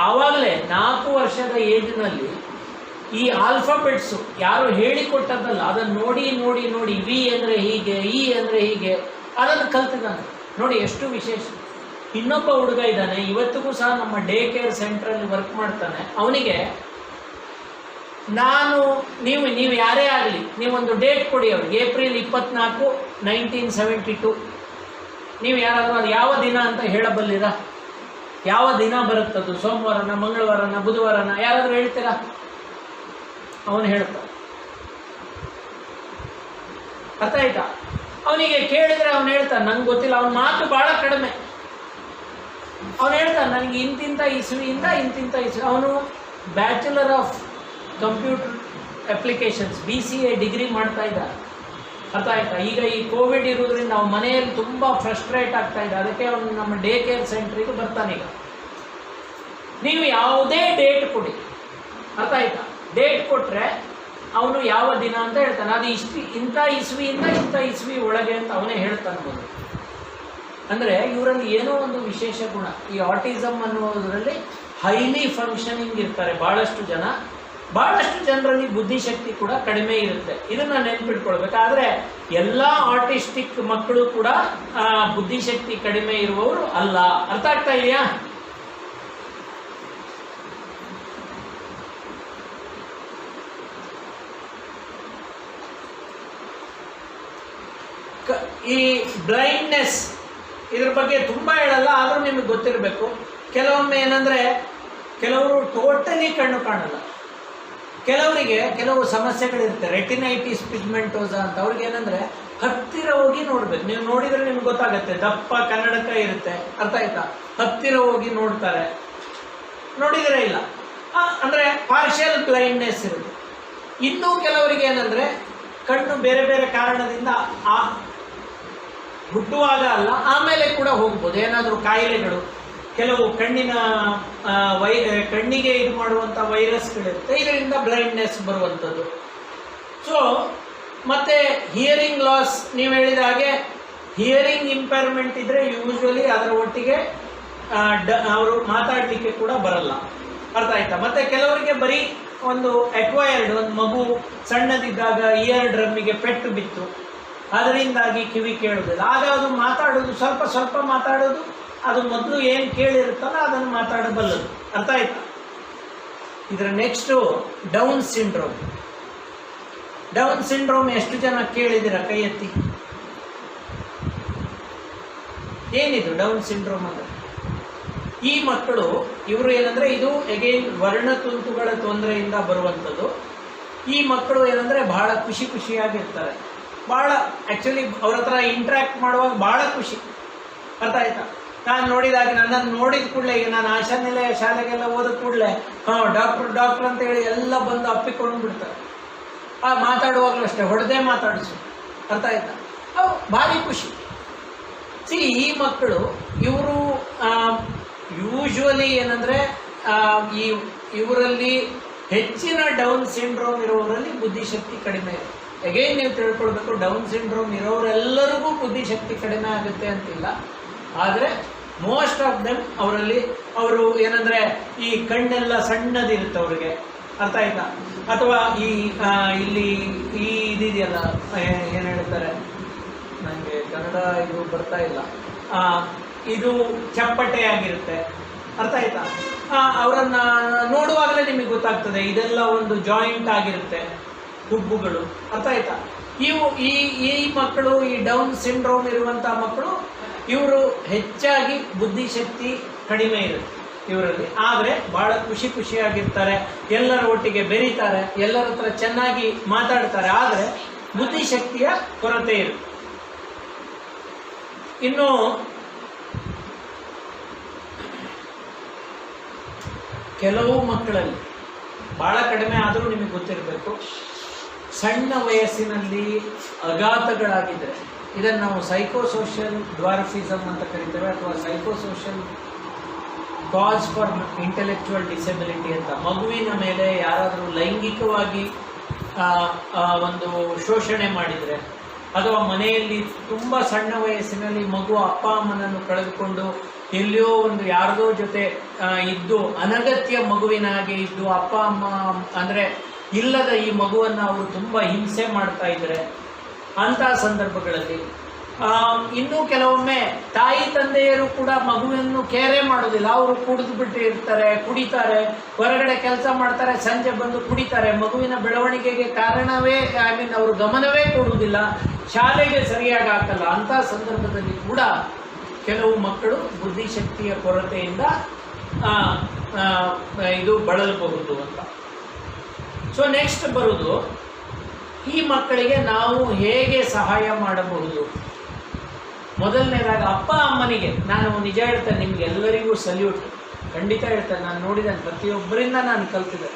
ಆವಾಗಲೇ 4 ವರ್ಷದ ಏಜ್ನಲ್ಲಿ ಈ ಆಲ್ಫಾಬೆಟ್ಸು ಯಾರು ಹೇಳಿಕೊಟ್ಟದ್ದಲ್ಲ, ಅದನ್ನು ನೋಡಿ ನೋಡಿ ನೋಡಿ ವಿ ಅಂದರೆ ಹೀಗೆ, ಇ ಅಂದರೆ ಹೀಗೆ, ಅದನ್ನು ಕಲ್ತಿದ್ದಾನೆ. ನೋಡಿ ಎಷ್ಟು ವಿಶೇಷ. ಇನ್ನೊಬ್ಬ ಹುಡುಗ ಇದ್ದಾನೆ, ಇವತ್ತಿಗೂ ಸಹ ನಮ್ಮ ಡೇ ಕೇರ್ ಸೆಂಟ್ರಲ್ಲಿ ವರ್ಕ್ ಮಾಡ್ತಾನೆ. ಅವನಿಗೆ ನೀವು ಯಾರೇ ಆಗಲಿ, ನೀವೊಂದು ಡೇಟ್ ಕೊಡಿ ಅವ್ರಿಗೆ, ಏಪ್ರಿಲ್ 24, 1972. ನೀವು ಯಾರಾದರೂ ಅದು ಯಾವ ದಿನ ಅಂತ ಹೇಳಬಲ್ಲಿರಾ? ಯಾವ ದಿನ ಬರುತ್ತದು? ಸೋಮವಾರನ, ಮಂಗಳವಾರನ, ಬುಧವಾರನ? ಯಾರಾದರೂ ಹೇಳ್ತೀರಾ? ಅವನು ಹೇಳ್ತಾನೆ. ಅರ್ಥ ಆಯ್ತಾ? ಅವನಿಗೆ ಕೇಳಿದರೆ ಅವನು ಹೇಳ್ತಾನೆ ನಂಗೆ ಗೊತ್ತಿಲ್ಲ. ಅವನ ಮಾತು ಭಾಳ ಕಡಿಮೆ. ಅವನು ಹೇಳ್ತಾನೆ ನನಗೆ ಇಂತಿಂಥ ಇಸ್ವಿಯಿಂದ ಇಂತಿಂಥ ಇಸ್ವಿ. ಅವನು bachelor of computer applications BCA degree ಮಾಡ್ತಾ ಇದ್ದ. ಅರ್ಥ ಆಯ್ತಾ? ಈಗ ಈ ಕೋವಿಡ್ ಇರೋದ್ರಿಂದ ನಾವು ಮನೆಯಲ್ಲಿ ತುಂಬ ಫ್ರಸ್ಟ್ರೇಟ್ ಆಗ್ತಾ ಇದೆ. ಅದಕ್ಕೆ ಅವನು ನಮ್ಮ ಡೇ ಕೇರ್ ಸೆಂಟ್ರಿಗೆ ಬರ್ತಾನೀಗ. ನೀವು ಯಾವುದೇ ಡೇಟ್ ಕೊಡಿ, ಅರ್ಥ ಆಯ್ತಾ? ಡೇಟ್ ಕೊಟ್ಟರೆ ಅವನು ಯಾವ ದಿನ ಅಂತ ಹೇಳ್ತಾನೆ. ಅದು ಇಂಥ ಇಸ್ವಿಯಿಂದ ಇಂಥ ಇಸ್ವಿ ಒಳಗೆ ಅಂತ ಅವನೇ ಹೇಳ್ತಾನೆ ಮೊದಲು. ಅಂದರೆ ಇವರಲ್ಲಿ ಏನೋ ಒಂದು ವಿಶೇಷ ಗುಣ. ಈ ಆಟಿಸಮ್ ಅನ್ನುವುದರಲ್ಲಿ ಹೈಲಿ ಫಂಕ್ಷನಿಂಗ್ ಇರ್ತಾರೆ ಭಾಳಷ್ಟು ಜನ. ಭಾಳಷ್ಟು ಜನರಲ್ಲಿ ಬುದ್ಧಿಶಕ್ತಿ ಕೂಡ ಕಡಿಮೆ ಇರುತ್ತೆ. ಇದನ್ನು ನೆನ್ಪಿಟ್ಕೊಳ್ಬೇಕಾದ್ರೆ ಎಲ್ಲ ಆಟಿಸ್ಟಿಕ್ ಮಕ್ಕಳು ಕೂಡ ಬುದ್ಧಿಶಕ್ತಿ ಕಡಿಮೆ ಇರುವವರು ಅಲ್ಲ. ಅರ್ಥ ಆಗ್ತಾ ಇದೆಯಾ? ಈ ಬ್ಲೈಂಡ್ನೆಸ್ ಇದ್ರ ಬಗ್ಗೆ ತುಂಬ ಹೇಳಲ್ಲ, ಆದರೂ ನಿಮಗೆ ಗೊತ್ತಿರಬೇಕು. ಕೆಲವೊಮ್ಮೆ ಏನಂದರೆ ಕೆಲವರು ಟೋಟಲಿ ಕಣ್ಣು ಕಾಣಲ್ಲ, ಕೆಲವರಿಗೆ ಕೆಲವು ಸಮಸ್ಯೆಗಳಿರುತ್ತೆ. ರೆಟಿನೈಟಿಸ್ ಪಿಗ್ಮೆಂಟೋಸಾ ಅಂತ. ಅವ್ರಿಗೆ ಏನಂದರೆ ಹತ್ತಿರ ಹೋಗಿ ನೋಡ್ಬೇಕು. ನೀವು ನೋಡಿದರೆ ನಿಮ್ಗೆ ಗೊತ್ತಾಗುತ್ತೆ. ದಪ್ಪ ಕನ್ನಡಕ ಇರುತ್ತೆ, ಅರ್ಥ ಆಯ್ತಾ? ಹತ್ತಿರ ಹೋಗಿ ನೋಡ್ತಾರೆ, ನೋಡಿದರೆ ಇಲ್ಲ. ಅಂದರೆ ಪಾರ್ಷಿಯಲ್ ಬ್ಲೈಂಡ್ನೆಸ್ ಇರುತ್ತೆ. ಇನ್ನೂ ಕೆಲವರಿಗೆ ಏನಂದರೆ ಕಣ್ಣು ಬೇರೆ ಬೇರೆ ಕಾರಣದಿಂದ ಹುಟ್ಟುವಾಗ ಅಲ್ಲ, ಆಮೇಲೆ ಕೂಡ ಹೋಗ್ಬೋದು. ಏನಾದರೂ ಕಾಯಿಲೆಗಳು, ಕೆಲವು ಕಣ್ಣಿಗೆ ಇದು ಮಾಡುವಂಥ ವೈರಸ್ಗಳಿರುತ್ತೆ, ಇದರಿಂದ ಬ್ಲೈಂಡ್ನೆಸ್ ಬರುವಂಥದ್ದು. ಸೊ ಮತ್ತು ಹಿಯರಿಂಗ್ ಲಾಸ್, ನೀವು ಹೇಳಿದ ಹಾಗೆ ಹಿಯರಿಂಗ್ ಇಂಪೇರ್ಮೆಂಟ್ ಇದ್ದರೆ ಯೂಶ್ವಲಿ ಅದರ ಒಟ್ಟಿಗೆ ಅವರು ಮಾತಾಡಲಿಕ್ಕೆ ಕೂಡ ಬರಲ್ಲ. ಅರ್ಥ ಆಯ್ತಾ? ಮತ್ತು ಕೆಲವರಿಗೆ ಬರೀ ಒಂದು ಎಕ್ವೈರ್ಡ್, ಒಂದು ಮಗು ಸಣ್ಣದಿದ್ದಾಗ ಇಯರ್ ಡ್ರಮ್ಮಿಗೆ ಪೆಟ್ಟು ಬಿತ್ತು, ಅದರಿಂದಾಗಿ ಕಿವಿ ಕೇಳೋದಿಲ್ಲ. ಆಗ ಅದು ಮಾತಾಡೋದು ಸ್ವಲ್ಪ ಮಾತಾಡೋದು, ಅದು ಮೊದಲು ಏನು ಕೇಳಿರುತ್ತಲ್ಲ ಅದನ್ನು ಮಾತಾಡಬಲ್ಲದು. ಅರ್ಥ ಆಯ್ತಾ? ಇದರ next down syndrome. Down syndrome ಎಷ್ಟು ಜನ ಕೇಳಿದ್ದೀರಾ? ಕೈ ಎತ್ತಿ. ಏನಿದು ಡೌನ್ ಸಿಂಡ್ರೋಮ್ ಅಂದರೆ? ಈ ಮಕ್ಕಳು, ಇವರು ಏನಂದರೆ ಇದು ಎಗೈನ್ ವರ್ಣತಂತುಗಳ ತೊಂದರೆಯಿಂದ ಬರುವಂಥದ್ದು. ಈ ಮಕ್ಕಳು ಏನಂದರೆ ಭಾಳ ಖುಷಿಯಾಗಿರ್ತಾರೆ. ಭಾಳ ಆ್ಯಕ್ಚುಲಿ ಅವ್ರ ಹತ್ರ ಇಂಟ್ರ್ಯಾಕ್ಟ್ ಮಾಡುವಾಗ ಭಾಳ ಖುಷಿ. ಅರ್ಥ ಆಯ್ತಾ? ನಾನು ನೋಡಿದಾಗ, ನನ್ನನ್ನು ನೋಡಿದ ಕೂಡಲೇ, ಈಗ ನಾನು ಆಶಾನಿಲಯ ಶಾಲೆಗೆಲ್ಲ ಹೋದ ಕೂಡಲೇ ಡಾಕ್ಟ್ರು ಅಂತ ಹೇಳಿ ಎಲ್ಲ ಬಂದು ಅಪ್ಪಿಕೊಂಡು ಬಿಡ್ತಾರೆ. ಮಾತಾಡುವಾಗಲೂ ಅಷ್ಟೇ ಹೊಡೆದೇ ಮಾತಾಡಿಸು. ಅರ್ಥ ಆಯ್ತಾ? ಅವು ಭಾರಿ ಖುಷಿ. ಈ ಮಕ್ಕಳು ಇವರು ಯೂಶ್ವಲಿ ಏನಂದರೆ ಇವರಲ್ಲಿ ಹೆಚ್ಚಿನ ಡೌನ್ ಸಿಂಡ್ರೋಮ್ ಇರೋರಲ್ಲಿ ಬುದ್ಧಿಶಕ್ತಿ ಕಡಿಮೆ ಇದೆ. ಅಗೈನ್ ನೀವು ತಿಳ್ಕೊಳ್ಬೇಕು, ಡೌನ್ ಸಿಂಡ್ರೋಮ್ ಇರೋರೆಲ್ಲರಿಗೂ ಬುದ್ಧಿಶಕ್ತಿ ಕಡಿಮೆ ಆಗುತ್ತೆ ಅಂತಿಲ್ಲ. ಆದರೆ ಮೋಸ್ಟ್ ಆಫ್ ದೆಮ್ ಅವರು ಏನಂದರೆ ಈ ಕಣ್ಣೆಲ್ಲ ಸಣ್ಣದಿರುತ್ತೆ ಅವ್ರಿಗೆ. ಅರ್ಥ ಆಯ್ತಾ? ಅಥವಾ ಇಲ್ಲಿ ಇದಿದೆಯಲ್ಲ, ಏನು ಹೇಳ್ತಾರೆ, ನನಗೆ ಕನ್ನಡ ಇದು ಬರ್ತಾ ಇಲ್ಲ, ಇದು ಚಪ್ಪಟೆಯಾಗಿರುತ್ತೆ. ಅರ್ಥ ಆಯ್ತಾ? ಅವರನ್ನು ನೋಡುವಾಗಲೇ ನಿಮಗೆ ಗೊತ್ತಾಗ್ತದೆ ಇದೆಲ್ಲ ಒಂದು ಜಾಯಿಂಟ್ ಆಗಿರುತ್ತೆ, ಹುಬ್ಬುಗಳು. ಅರ್ಥ ಆಯ್ತಾ? ಈ ಮಕ್ಕಳು, ಈ ಡೌನ್ ಸಿಂಡ್ರೋಮ್ ಇರುವಂಥ ಮಕ್ಕಳು, ಇವರು ಹೆಚ್ಚಾಗಿ ಬುದ್ಧಿಶಕ್ತಿ ಕಡಿಮೆ ಇರುತ್ತೆ ಇವರಲ್ಲಿ. ಆದರೆ ಭಾಳ ಖುಷಿಯಾಗಿರ್ತಾರೆ, ಎಲ್ಲರ ಒಟ್ಟಿಗೆ ಬೆರೀತಾರೆ, ಎಲ್ಲರ ಹತ್ರ ಚೆನ್ನಾಗಿ ಮಾತಾಡ್ತಾರೆ. ಆದರೆ ಬುದ್ಧಿಶಕ್ತಿಯ ಕೊರತೆ ಇರುತ್ತೆ. ಇನ್ನು ಕೆಲವು ಮಕ್ಕಳಲ್ಲಿ ಬಹಳ ಕಡಿಮೆ ಆದರೂ ನಿಮಗೆ ಗೊತ್ತಿರಬೇಕು, ಸಣ್ಣ ವಯಸ್ಸಿನಲ್ಲಿ ಅಘಾತಗಳಾಗಿದ್ದರೆ ಇದನ್ನು ನಾವು ಸೈಕೋಸೋಷಿಯಲ್ ಡ್ವಾರ್ಫಿಸಮ್ ಅಂತ ಕರಿತೇವೆ, ಅಥವಾ psychosocial cause for intellectual disability ಅಂತ. ಮಗುವಿನ ಮೇಲೆ ಯಾರಾದರೂ ಲೈಂಗಿಕವಾಗಿ ಒಂದು ಶೋಷಣೆ ಮಾಡಿದರೆ, ಅಥವಾ ಮನೆಯಲ್ಲಿ ತುಂಬ ಸಣ್ಣ ವಯಸ್ಸಿನಲ್ಲಿ ಮಗು ಅಪ್ಪ ಅಮ್ಮನನ್ನು ಕಳೆದುಕೊಂಡು ಎಲ್ಲಿಯೋ ಒಂದು ಯಾರದೋ ಜೊತೆ ಇದ್ದು ಅನಗತ್ಯ ಮಗುವಿನ ಹಾಗೆ ಇದ್ದು ಅಪ್ಪ ಅಮ್ಮ ಅಂದರೆ ಇಲ್ಲದ ಈ ಮಗುವನ್ನು ಅವರು ತುಂಬ ಹಿಂಸೆ ಮಾಡ್ತಾ ಇದ್ದಾರೆ, ಅಂತಹ ಸಂದರ್ಭಗಳಲ್ಲಿ ಇನ್ನೂ ಕೆಲವೊಮ್ಮೆ ತಾಯಿ ತಂದೆಯರು ಕೂಡ ಮಗುವನ್ನು ಕೇರೆ ಮಾಡೋದಿಲ್ಲ. ಅವರು ಕುಡಿದು ಬಿಟ್ಟು ಇರ್ತಾರೆ, ಕುಡಿತಾರೆ, ಹೊರಗಡೆ ಕೆಲಸ ಮಾಡ್ತಾರೆ, ಸಂಜೆ ಬಂದು ಕುಡಿತಾರೆ, ಮಗುವಿನ ಬೆಳವಣಿಗೆಗೆ ಕಾರಣವೇ ಅವರು ಗಮನವೇ ಕೊಡುವುದಿಲ್ಲ, ಶಾಲೆಗೆ ಸರಿಯಾಗಿ ಹಾಕಲ್ಲ. ಅಂತಹ ಸಂದರ್ಭದಲ್ಲಿ ಕೂಡ ಕೆಲವು ಮಕ್ಕಳು ಬುದ್ಧಿಶಕ್ತಿಯ ಕೊರತೆಯಿಂದ ಇದು ಬಳಲಬಹುದು ಅಂತ. ಸೊ ನೆಕ್ಸ್ಟ್ ಬರುವುದು, ಈ ಮಕ್ಕಳಿಗೆ ನಾವು ಹೇಗೆ ಸಹಾಯ ಮಾಡಬಹುದು. ಮೊದಲನೇದಾಗಿ ಅಪ್ಪ ಅಮ್ಮನಿಗೆ ನಾನು ನಿಜ ಹೇಳ್ತೇನೆ, ನಿಮ್ಗೆಲ್ಲರಿಗೂ ಸಲ್ಯೂಟ್, ಖಂಡಿತ ಹೇಳ್ತೇನೆ. ನಾನು ನೋಡಿದ್ದೇನೆ, ಪ್ರತಿಯೊಬ್ಬರಿಂದ ನಾನು ಕಲ್ತಿದ್ದೆ.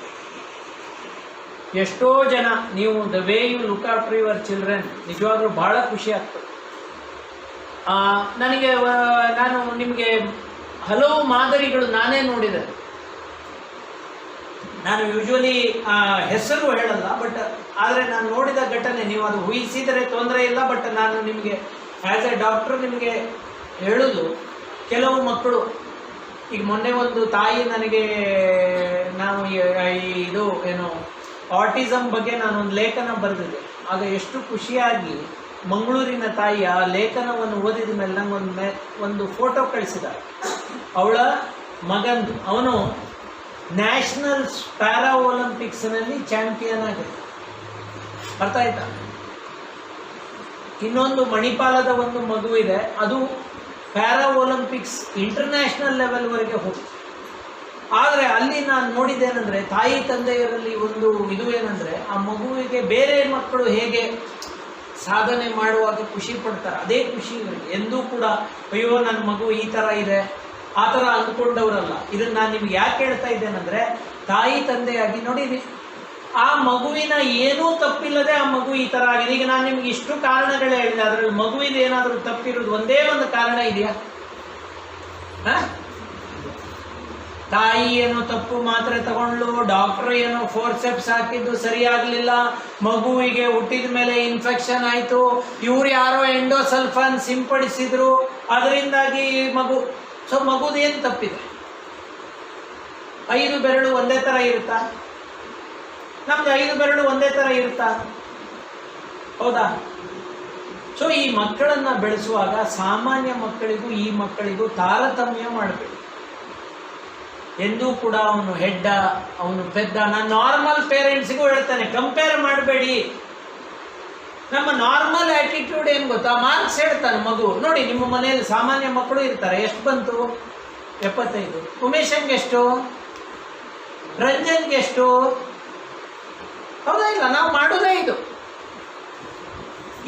ಎಷ್ಟೋ ಜನ ನೀವು the way you look after your children, ನಿಜವಾಗ್ಲೂ ಭಾಳ ಖುಷಿ ಆಗ್ತದೆ. ನಾನು ನಿಮಗೆ ಹಲವು ಮಾದರಿಗಳು ನಾನೇ ನೋಡಿದೆ. ನಾನು ಯೂಶ್ವಲಿ ಹೆಸರು ಹೇಳಲ್ಲ, ಬಟ್ ಆದರೆ ನಾನು ನೋಡಿದ ಘಟನೆ, ನೀವು ಅದು ಊಹಿಸಿದರೆ ತೊಂದರೆ ಇಲ್ಲ, ಬಟ್ ನಾನು ನಿಮಗೆ ಆ್ಯಸ್ ಎ ಡಾಕ್ಟರ್ ನಿಮಗೆ ಹೇಳೋದು, ಕೆಲವು ಮಕ್ಕಳು ಈಗ ಮೊನ್ನೆ ಒಂದು ತಾಯಿ ನನಗೆ, ನಾವು ಇದು ಏನು ಆಟಿಸಮ್ ಬಗ್ಗೆ ನಾನೊಂದು ಲೇಖನ ಬರೆದಿದ್ದೆ. ಆಗ ಎಷ್ಟು ಖುಷಿಯಾಗಿ ಮಂಗಳೂರಿನ ತಾಯಿ ಆ ಲೇಖನವನ್ನು ಓದಿದ ಮೇಲೆ ನಂಗೆ ಒಂದು ಫೋಟೋ ಕಳಿಸಿದ. ಅವಳ ಮಗಂದು, ಅವನು ನ್ಯಾಷನಲ್ ಪ್ಯಾರಾ ಒಲಿಂಪಿಕ್ಸ್ನಲ್ಲಿ ಚಾಂಪಿಯನ್ ಆಗಿದೆ, ಅರ್ಥ ಆಯ್ತಾ. ಇನ್ನೊಂದು ಮಣಿಪಾಲದ ಒಂದು ಮಗು ಇದೆ, ಅದು ಪ್ಯಾರಾ ಒಲಿಂಪಿಕ್ಸ್ ಇಂಟರ್ನ್ಯಾಷನಲ್ ಲೆವೆಲ್ವರೆಗೆ ಹೋಗುತ್ತೆ. ಆದರೆ ಅಲ್ಲಿ ನಾನು ನೋಡಿದ್ದೇನೆಂದರೆ, ತಾಯಿ ತಂದೆಯರಲ್ಲಿ ಒಂದು ಇದು ಏನಂದರೆ, ಆ ಮಗುವಿಗೆ ಬೇರೆ ಮಕ್ಕಳು ಹೇಗೆ ಸಾಧನೆ ಮಾಡುವಾಗ ಖುಷಿ ಪಡ್ತಾರೆ, ಅದೇ ಖುಷಿ ಇವರಿಗೆ. ಎಂದೂ ಕೂಡ ಅಯ್ಯೋ ನನ್ನ ಮಗು ಈ ಥರ ಇದೆ ಆ ಥರ ಅಂದ್ಕೊಂಡವರಲ್ಲ. ಇದನ್ನು ನಾನು ನಿಮ್ಗೆ ಯಾಕೆ ಹೇಳ್ತಾ ಇದ್ದೇನೆಂದರೆ, ತಾಯಿ ತಂದೆಯಾಗಿ ನೋಡಿರಿ, ಆ ಮಗುವಿನ ಏನೂ ತಪ್ಪಿಲ್ಲದೆ ಆ ಮಗು ಈ ಥರ ಆಗಿದೆ. ಈಗ ನಾನು ನಿಮ್ಗೆ ಇಷ್ಟು ಕಾರಣಗಳೇ ಹೇಳಿದೆ, ಅದರಲ್ಲಿ ಮಗುವಿನ ಏನಾದರೂ ತಪ್ಪಿರೋದು ಒಂದೇ ಒಂದು ಕಾರಣ ಇದೆಯಾ? ತಾಯಿ ಏನೋ ತಪ್ಪು ಮಾತ್ರೆ ತಗೊಂಡ್ಲು, ಡಾಕ್ಟರ್ ಏನೋ ಫೋರ್ಸೆಪ್ಸ್ ಹಾಕಿದ್ದು ಸರಿಯಾಗಲಿಲ್ಲ, ಮಗುವಿಗೆ ಹುಟ್ಟಿದ ಮೇಲೆ ಇನ್ಫೆಕ್ಷನ್ ಆಯಿತು, ಇವ್ರು ಯಾರೋ ಎಂಡೋಸಲ್ಫಾನ್ ಸಿಂಪಡಿಸಿದ್ರು, ಅದರಿಂದಾಗಿ ಮಗು. ಸೊ ಮಗುದೇನು ತಪ್ಪಿದೆ? 5 ಬೆರಳು ಒಂದೇ ಥರ ಇರುತ್ತಾ? ನಮ್ದು 5 ಬೆರಳು ಒಂದೇ ಥರ ಇರುತ್ತಾ? ಹೌದಾ? ಸೊ ಈ ಮಕ್ಕಳನ್ನು ಬೆಳೆಸುವಾಗ ಸಾಮಾನ್ಯ ಮಕ್ಕಳಿಗೂ ಈ ಮಕ್ಕಳಿಗೂ ತಾರತಮ್ಯ ಮಾಡಬೇಕು. ಎಂದೂ ಕೂಡ ಅವನು ಹೆಡ್ಡ, ಅವನು ಪೆದ್ದ. ನಾನು ನಾರ್ಮಲ್ ಪೇರೆಂಟ್ಸಿಗೂ ಹೇಳ್ತಾನೆ, ಕಂಪೇರ್ ಮಾಡಬೇಡಿ. ನಮ್ಮ ನಾರ್ಮಲ್ ಆ್ಯಟಿಟ್ಯೂಡ್ ಏನು ಗೊತ್ತಾ? ಮಾರ್ಕ್ಸ್ ಹೇಳ್ತಾನೆ ಮಗು. ನೋಡಿ, ನಿಮ್ಮ ಮನೆಯಲ್ಲಿ ಸಾಮಾನ್ಯ ಮಕ್ಕಳು ಇರ್ತಾರೆ. ಎಷ್ಟು ಬಂತು? 75. ಉಮೇಶನ್ಗೆ ಎಷ್ಟು? ರಂಜನ್ಗೆ ಎಷ್ಟು? ಹೌದಾ ಇಲ್ಲ? ನಾವು ಮಾಡೋದೇ ಇದು.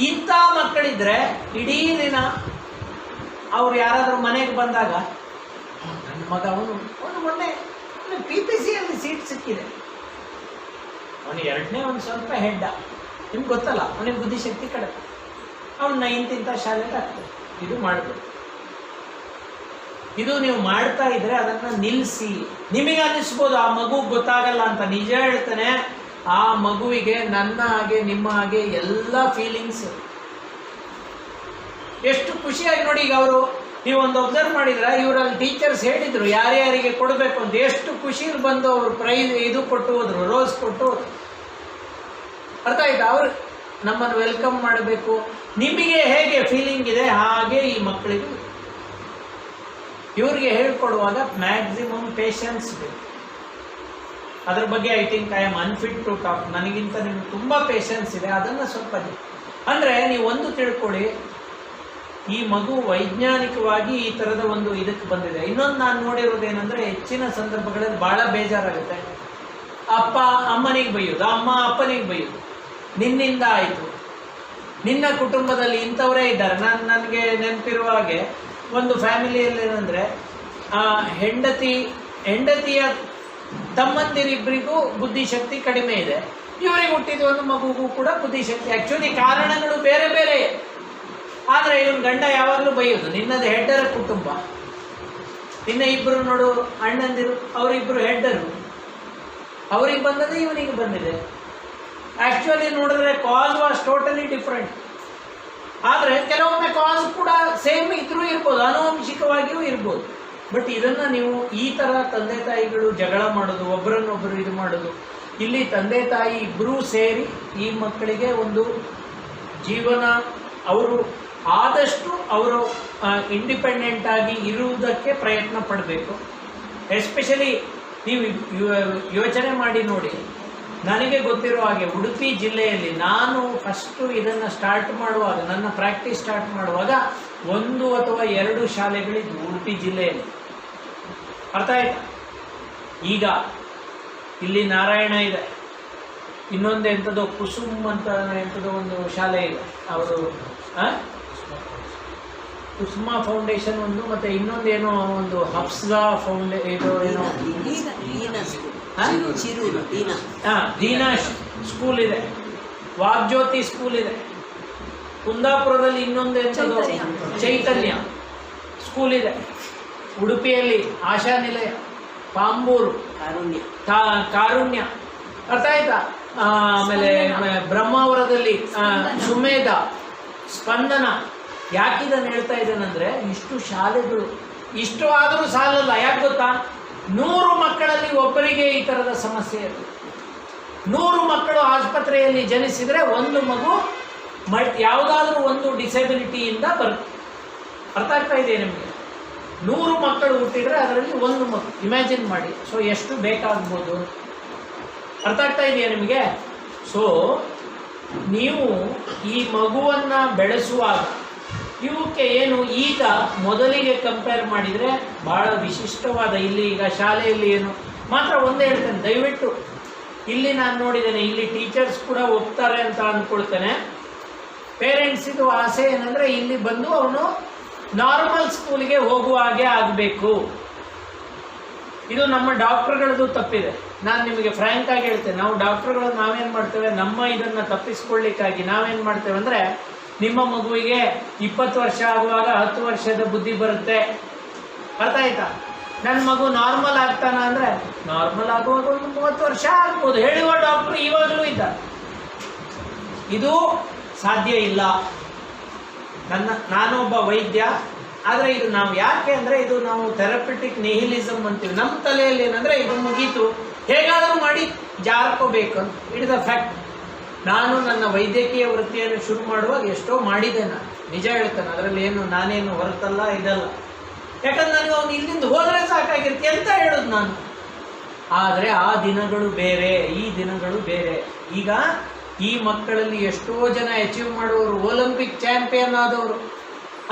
ಇಂಥ ಮಕ್ಕಳಿದ್ರೆ ಇಡೀ ದಿನ ಅವ್ರು ಯಾರಾದರೂ ಮನೆಗೆ ಬಂದಾಗ, ನನ್ನ ಮಗ ಅವನು ಮೊನ್ನೆ PPCಯಲ್ಲಿ ಸೀಟ್ ಸಿಕ್ಕಿದೆ, ಅವನಿಗೆ 2ನೇ ಒಂದು ಸ್ವಲ್ಪ ಹೆಡ್ಡ, ನಿಮ್ಗೆ ಗೊತ್ತಲ್ಲ, ಅವನಿಗೆ ಬುದ್ಧಿಶಕ್ತಿ ಕಡಿಮೆ, ಅವನ್ನ ಇಂತಿಂಥ ಶಾಲೆಗೆ ಆಗ್ತದೆ. ಇದು ಮಾಡಬೇಕು. ಇದು ನೀವು ಮಾಡ್ತಾ ಇದ್ರೆ ಅದನ್ನು ನಿಲ್ಲಿಸಿ. ನಿಮಗೆ ಅನ್ನಿಸ್ಬೋದು ಆ ಮಗು ಗೊತ್ತಾಗಲ್ಲ ಅಂತ. ನಿಜ ಹೇಳ್ತಾನೆ, ಆ ಮಗುವಿಗೆ ನನ್ನ ಹಾಗೆ ನಿಮ್ಮ ಹಾಗೆ ಎಲ್ಲ ಫೀಲಿಂಗ್ಸ್. ಎಷ್ಟು ಖುಷಿಯಾಗಿ ನೋಡಿ. ಈಗ ಅವರು, ನೀವೊಂದು ಅಬ್ಸರ್ವ್ ಮಾಡಿದ್ರೆ, ಇವರಲ್ಲಿ ಟೀಚರ್ಸ್ ಹೇಳಿದರು ಯಾರ್ಯಾರಿಗೆ ಕೊಡಬೇಕು ಅಂತ. ಎಷ್ಟು ಖುಷಿಯಲ್ಲಿ ಬಂದು ಅವರು ಪ್ರೈಸ್ ಇದು ಕೊಟ್ಟು ಹೋದ್ರು, ರೋಸ್ ಕೊಟ್ಟು ಹೋದ್ರು. ಅರ್ಥ ಆಯ್ತಾ? ಅವರು ನಮ್ಮನ್ನು ವೆಲ್ಕಮ್ ಮಾಡಬೇಕು. ನಿಮಗೆ ಹೇಗೆ ಫೀಲಿಂಗ್ ಇದೆ ಹಾಗೆ ಈ ಮಕ್ಕಳಿಗೂ. ಇವರಿಗೆ ಹೇಳ್ಕೊಡುವಾಗ ಮ್ಯಾಕ್ಸಿಮಮ್ ಪೇಷನ್ಸ್ ಬೇಕು. ಅದ್ರ ಬಗ್ಗೆ I think I am unfit to talk. ನನಗಿಂತ ನಿಮ್ಗೆ ತುಂಬ ಪೇಷನ್ಸ್ ಇದೆ. ಅದನ್ನು ಸ್ವಲ್ಪ ಅಂದರೆ ನೀವು ಒಂದು ತಿಳ್ಕೊಳ್ಳಿ, ಈ ಮಗು ವೈಜ್ಞಾನಿಕವಾಗಿ ಈ ಥರದ ಒಂದು ಇದಕ್ಕೆ ಬಂದಿದೆ. ಇನ್ನೊಂದು ನಾನು ನೋಡಿರೋದೇನೆಂದರೆ, ಹೆಚ್ಚಿನ ಸಂದರ್ಭಗಳಲ್ಲಿ ಭಾಳ ಬೇಜಾರಾಗುತ್ತೆ. ಅಪ್ಪ ಅಮ್ಮನಿಗೆ ಬೈಯೋದು, ಅಮ್ಮ ಅಪ್ಪನಿಗೆ ಬೈಯೋದು, ನಿನ್ನಿಂದ ಆಯಿತು. ನಿನ್ನ ಕುಟುಂಬದಲ್ಲಿ ಇಂಥವರೇ ಇದ್ದಾರೆ. ನನಗೆ ನೆನಪಿರುವ ಹಾಗೆ ಒಂದು ಫ್ಯಾಮಿಲಿಯಲ್ಲಿ ಏನಂದರೆ ಹೆಂಡತಿಯ ತಮ್ಮಂದಿರಿಬ್ಬರಿಗೂ ಬುದ್ಧಿಶಕ್ತಿ ಕಡಿಮೆ ಇದೆ, ಇವರಿಗೆ ಹುಟ್ಟಿದ ಒಂದು ಮಗುಗೂ ಕೂಡ ಬುದ್ಧಿಶಕ್ತಿ. ಆ್ಯಕ್ಚುಲಿ ಕಾರಣಗಳು ಬೇರೆ ಬೇರೆ, ಆದರೆ ಇವನು ಗಂಡ ಯಾವಾಗಲೂ ಬೈಯೋದು, ನಿನ್ನದು ಹೆಡ್ಡರ ಕುಟುಂಬ, ಇನ್ನು ಇಬ್ಬರು ನೋಡು ಅಣ್ಣಂದಿರು, ಅವರಿಬ್ಬರು ಹೆಡ್ಡರು, ಅವ್ರಿಗೆ ಬಂದದ್ದು ಇವನಿಗೆ ಬಂದಿದೆ. ಆ್ಯಕ್ಚುಲಿ ನೋಡಿದ್ರೆ ಕಾಸ್ ವಾಸ್ ಟೋಟಲಿ ಡಿಫ್ರೆಂಟ್. ಆದರೆ ಕೆಲವೊಮ್ಮೆ ಕಾಸ್ ಕೂಡ ಸೇಮ್ ಇದ್ರೂ ಇರ್ಬೋದು, ಆನುವಂಶಿಕವಾಗಿಯೂ ಇರ್ಬೋದು. ಬಟ್ ಇದನ್ನು ನೀವು ಈ ಥರ ತಂದೆ ತಾಯಿಗಳು ಜಗಳ ಮಾಡೋದು, ಒಬ್ಬರನ್ನೊಬ್ಬರು ಇದು ಮಾಡೋದು, ಇಲ್ಲಿ ತಂದೆ ತಾಯಿ ಇಬ್ಬರೂ ಸೇರಿ ಈ ಮಕ್ಕಳಿಗೆ ಒಂದು ಜೀವನ, ಅವರು ಆದಷ್ಟು ಅವರು ಇಂಡಿಪೆಂಡೆಂಟ್ ಆಗಿ ಇರುವುದಕ್ಕೆ ಪ್ರಯತ್ನ ಪಡಬೇಕು. ಎಸ್ಪೆಷಲಿ ನೀವು ಯೋಚನೆ ಮಾಡಿ ನೋಡಿ, ನನಗೆ ಗೊತ್ತಿರೋ ಹಾಗೆ ಉಡುಪಿ ಜಿಲ್ಲೆಯಲ್ಲಿ ನಾನು ಫಸ್ಟು ಇದನ್ನು ಸ್ಟಾರ್ಟ್ ಮಾಡುವಾಗ, ನನ್ನ ಪ್ರಾಕ್ಟೀಸ್ ಸ್ಟಾರ್ಟ್ ಮಾಡುವಾಗ 1 ಅಥವಾ 2 ಶಾಲೆಗಳಿದ್ದು ಉಡುಪಿ ಜಿಲ್ಲೆಯಲ್ಲಿ. ಅರ್ಥ ಆಯ್ತಾ? ಈಗ ಇಲ್ಲಿ ನಾರಾಯಣ ಇದೆ, ಇನ್ನೊಂದು ಎಂಥದೋ ಕುಸುಮ್ ಅಂತ ಎಂಥದೋ ಒಂದು ಶಾಲೆ ಇದೆ, ಅವರು ಕುಸುಮಾ ಫೌಂಡೇಶನ್ ಒಂದು, ಮತ್ತು ಇನ್ನೊಂದೇನೋ ಒಂದು ಹಫ್ಸಾ ಇದು ಏನೋ ದೀನಾ ಸ್ಕೂಲ್ ಇದೆ, ವಾಗ್ಜ್ಯೋತಿ ಸ್ಕೂಲ್ ಇದೆ, ಕುಂದಾಪುರದಲ್ಲಿ ಇನ್ನೊಂದು ಎಂಥದೋ ಚೈತನ್ಯ ಸ್ಕೂಲ್ ಇದೆ, ಉಡುಪಿಯಲ್ಲಿ ಆಶಾ ನಿಲಯ, ಪಾಂಬೂರು ಕಾರುಣ್ಯ, ಅರ್ಥ ಆಯ್ತಾ? ಆಮೇಲೆ ಬ್ರಹ್ಮಾವರದಲ್ಲಿ ಸುಮೇಧ, ಸ್ಪಂದನ. ಯಾಕಿದನ್ನು ಹೇಳ್ತಾ ಇದ್ದೇನೆಂದರೆ, ಇಷ್ಟು ಶಾಲೆಗಳು ಇಷ್ಟು ಆದರೂ ಸಾಲಲ್ಲ. ಯಾಕೆ ಗೊತ್ತಾ? 100 ಮಕ್ಕಳಲ್ಲಿ ಒಬ್ಬರಿಗೆ ಈ ಥರದ ಸಮಸ್ಯೆ ಇರುತ್ತೆ. 100 ಮಕ್ಕಳು ಆಸ್ಪತ್ರೆಯಲ್ಲಿ ಜನಿಸಿದರೆ ಒಂದು ಮಗು ಯಾವುದಾದ್ರೂ ಒಂದು ಡಿಸೆಬಿಲಿಟಿಯಿಂದ ಬರುತ್ತೆ. ಅರ್ಥ ಆಗ್ತಾ ಇದೆ ನಿಮಗೆ? 100 ಮಕ್ಕಳು ಹುಟ್ಟಿದರೆ ಅದರಲ್ಲಿ ಒಂದು ಮಗು, ಇಮ್ಯಾಜಿನ್ ಮಾಡಿ. ಸೊ ಎಷ್ಟು ಬೇಕಾಗ್ಬೋದು? ಅರ್ಥ ಆಗ್ತಾ ಇದೆಯಾ ನಿಮಗೆ? ಸೊ ನೀವು ಈ ಮಗುವನ್ನು ಬೆಳೆಸುವಾಗ ಇವಕ್ಕೆ ಏನು ಈಗ ಮೊದಲಿಗೆ ಕಂಪೇರ್ ಮಾಡಿದರೆ ಭಾಳ ವಿಶಿಷ್ಟವಾದ, ಇಲ್ಲಿ ಈಗ ಶಾಲೆಯಲ್ಲಿ ಏನು ಮಾತ್ರ ಒಂದೇ ಹೇಳ್ತೇನೆ, ದಯವಿಟ್ಟು ಇಲ್ಲಿ ನಾನು ನೋಡಿದ್ದೇನೆ, ಇಲ್ಲಿ ಟೀಚರ್ಸ್ ಕೂಡ ಒಪ್ತಾರೆ ಅಂತ ಅಂದ್ಕೊಳ್ತೇನೆ. ಪೇರೆಂಟ್ಸಿದು ಆಸೆ ಏನಂದರೆ ಇಲ್ಲಿ ಬಂದು ಅವನು ನಾರ್ಮಲ್ ಸ್ಕೂಲ್ಗೆ ಹೋಗುವ ಹಾಗೆ ಆಗಬೇಕು. ಇದು ನಮ್ಮ ಡಾಕ್ಟ್ರುಗಳದ್ದು ತಪ್ಪಿದೆ. ನಾನು ನಿಮಗೆ ಫ್ರ್ಯಾಂಕ್ ಆಗಿ ಹೇಳ್ತೇನೆ, ನಾವು ಡಾಕ್ಟ್ರುಗಳು ನಾವೇನು ಮಾಡ್ತೇವೆ, ನಮ್ಮ ಇದನ್ನು ತಪ್ಪಿಸ್ಕೊಳ್ಳಿಕ್ಕಾಗಿ ನಾವೇನು ಮಾಡ್ತೇವೆ ಅಂದರೆ, ನಿಮ್ಮ ಮಗುವಿಗೆ 20 ವರ್ಷ ಆಗುವಾಗ 10 ವರ್ಷದ ಬುದ್ಧಿ ಬರುತ್ತೆ. ಅರ್ಥ ಆಯ್ತಾ? ನನ್ನ ಮಗು ನಾರ್ಮಲ್ ಆಗ್ತಾನ ಅಂದರೆ ನಾರ್ಮಲ್ ಆಗುವಾಗ ಒಂದು 30 ವರ್ಷ ಆಗ್ಬೋದು ಹೇಳುವ ಡಾಕ್ಟ್ರು ಇವಾಗಲೂ ಇದ್ದಾರೆ. ಇದು ಸಾಧ್ಯ ಇಲ್ಲ. ನಾನೊಬ್ಬ ವೈದ್ಯ, ಆದರೆ ಇದು ನಾವು ಯಾಕೆ ಅಂದರೆ, ಇದು ನಾವು ಥೆರಪಿಟಿಕ್ ನಿಹಿಲಿಸಮ್ ಅಂತೀವಿ. ನಮ್ಮ ತಲೆಯಲ್ಲಿ ಏನಂದರೆ, ಇದು ಮುಗೀತು, ಹೇಗಾದರೂ ಮಾಡಿ ಜಾರ್ಕೋಬೇಕು ಅಂತ. It is a fact. ನಾನು ನನ್ನ ವೈದ್ಯಕೀಯ ವೃತ್ತಿಯನ್ನು ಶುರು ಮಾಡುವಾಗ ಎಷ್ಟೋ ಮಾಡಿದೆ. ನಾನು ನಿಜ ಹೇಳ್ತೇನೆ, ಅದರಲ್ಲಿ ಏನು ನಾನೇನು ಹೊರತಲ್ಲ ಇದಲ್ಲ. ಯಾಕಂದ್ರೆ ನನಗೆ ಅವನು ಇಲ್ಲಿಂದ ಹೋದರೆ ಸಾಕಾಗಿರುತ್ತೆ ಅಂತ ಹೇಳೋದು ನಾನು. ಆದರೆ ಆ ದಿನಗಳು ಬೇರೆ, ಈ ದಿನಗಳು ಬೇರೆ. ಈಗ ಈ ಮಕ್ಕಳಲ್ಲಿ ಎಷ್ಟೋ ಜನ ಅಚೀವ್ ಮಾಡುವವರು, ಒಲಿಂಪಿಕ್ ಚಾಂಪಿಯನ್ ಆದವರು,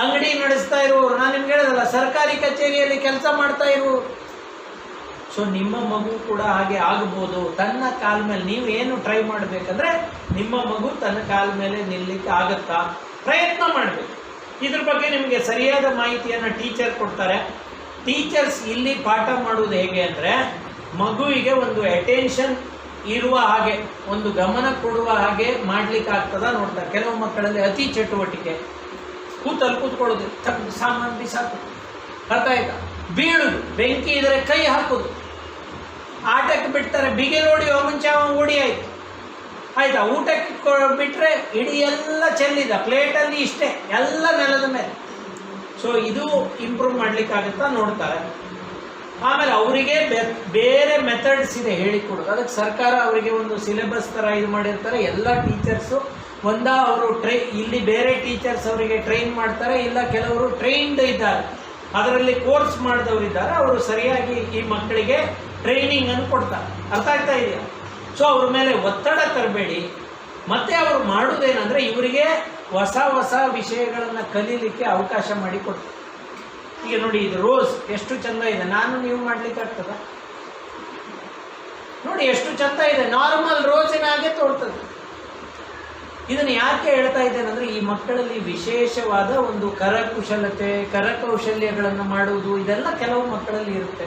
ಅಂಗಡಿ ನಡೆಸ್ತಾ ಇರುವವರು, ನಾನು ನಿಮ್ಗೆ ಹೇಳೋದಲ್ಲ, ಸರ್ಕಾರಿ ಕಚೇರಿಯಲ್ಲಿ ಕೆಲಸ ಮಾಡ್ತಾ ಇರುವವರು. ಸೊ ನಿಮ್ಮ ಮಗು ಕೂಡ ಹಾಗೆ ಆಗ್ಬೋದು. ತನ್ನ ಕಾಲ ಮೇಲೆ ನೀವು ಏನು ಟ್ರೈ ಮಾಡಬೇಕಂದ್ರೆ, ನಿಮ್ಮ ಮಗು ತನ್ನ ಕಾಲ ಮೇಲೆ ನಿಲ್ಲಲಿಕ್ಕೆ ಆಗುತ್ತಾ ಪ್ರಯತ್ನ ಮಾಡಬೇಕು. ಇದ್ರ ಬಗ್ಗೆ ನಿಮಗೆ ಸರಿಯಾದ ಮಾಹಿತಿಯನ್ನು ಟೀಚರ್ ಕೊಡ್ತಾರೆ. ಟೀಚರ್ಸ್ ಇಲ್ಲಿ ಪಾಠ ಮಾಡುವುದು ಹೇಗೆ ಅಂದರೆ, ಮಗುವಿಗೆ ಒಂದು ಅಟೆನ್ಷನ್ ಇರುವ ಹಾಗೆ, ಒಂದು ಗಮನ ಕೊಡುವ ಹಾಗೆ ಮಾಡ್ಲಿಕ್ಕೆ ಆಗ್ತದ ನೋಡ್ತಾರೆ. ಕೆಲವು ಮಕ್ಕಳಲ್ಲಿ ಅತಿ ಚಟುವಟಿಕೆ, ಕೂತ್ಕೊಳ್ಳೋದು, ಸಾಮಾನು ಬಿಸಾಕೋದು, ಅರ್ಥ ಆಯ್ತಾ? ಬೀಳುದು, ಬೆಂಕಿ ಇದ್ರೆ ಕೈ ಹಾಕೋದು, ಆಟಕ್ಕೆ ಬಿಡ್ತಾರೆ, ಬಿಗಿಲು ಹೊಡೆಯುವ ಮುಂಚೆ ಓಡಿ ಆಯ್ತು, ಆಯ್ತಾ? ಊಟಕ್ಕೆ ಬಿಟ್ಟರೆ ಇಡೀ ಎಲ್ಲ ಚೆಲ್ಲಿದ, ಪ್ಲೇಟಲ್ಲಿ ಇಷ್ಟೇ, ಎಲ್ಲ ನೆಲದ ಮೇಲೆ. ಸೊ ಇದು ಇಂಪ್ರೂವ್ ಮಾಡ್ಲಿಕ್ಕಾಗುತ್ತಾ ನೋಡ್ತಾರೆ. ಆಮೇಲೆ ಅವರಿಗೆ ಬೇರೆ ಮೆಥಡ್ಸ್ ಇದೆ ಹೇಳಿಕೊಡೋದು. ಅದಕ್ಕೆ ಸರ್ಕಾರ ಅವರಿಗೆ ಒಂದು ಸಿಲೆಬಸ್ ಥರ ಇದು ಮಾಡಿರ್ತಾರೆ. ಎಲ್ಲ ಟೀಚರ್ಸು ಅವರು ಇಲ್ಲಿ ಬೇರೆ ಟೀಚರ್ಸ್ ಅವರಿಗೆ ಟ್ರೈನ್ ಮಾಡ್ತಾರೆ, ಇಲ್ಲ ಕೆಲವರು ಟ್ರೈನ್ಡ್ ಇದ್ದಾರೆ, ಅದರಲ್ಲಿ ಕೋರ್ಸ್ ಮಾಡಿದವರಿದ್ದಾರೆ, ಅವರು ಸರಿಯಾಗಿ ಈ ಮಕ್ಕಳಿಗೆ ಟ್ರೈನಿಂಗ್ ಅನ್ನು ಕೊಡ್ತಾರೆ. ಅರ್ಥ ಆಗ್ತಾ ಇದೆಯಾ? ಸೊ ಅವ್ರ ಮೇಲೆ ಒತ್ತಡ ತರಬೇಡಿ. ಮತ್ತೆ ಅವರು ಮಾಡೋದೇನೆಂದರೆ, ಇವರಿಗೆ ಹೊಸ ಹೊಸ ವಿಷಯಗಳನ್ನು ಕಲೀಲಿಕ್ಕೆ ಅವಕಾಶ ಮಾಡಿಕೊಡ್ತಾರೆ. ಈಗ ನೋಡಿ, ಇದು ರೋಸ್ ಎಷ್ಟು ಚಂದ ಇದೆ, ನೀವು ಮಾಡ್ಲಿಕ್ಕೆ ಆಗ್ತದ? ನೋಡಿ ಎಷ್ಟು ಚಂದ ಇದೆ, ನಾರ್ಮಲ್ ರೋಸಿನ ಹಾಗೆ ತೋರ್ತದೆ. ಇದನ್ನು ಯಾಕೆ ಹೇಳ್ತಾ ಇದ್ದೇನೆ ಅಂದರೆ ಈ ಮಕ್ಕಳಲ್ಲಿ ವಿಶೇಷವಾದ ಒಂದು ಕರಕುಶಲತೆ ಕರಕೌಶಲ್ಯಗಳನ್ನು ಮಾಡುವುದು ಇದೆಲ್ಲ ಕೆಲವು ಮಕ್ಕಳಲ್ಲಿ ಇರುತ್ತೆ.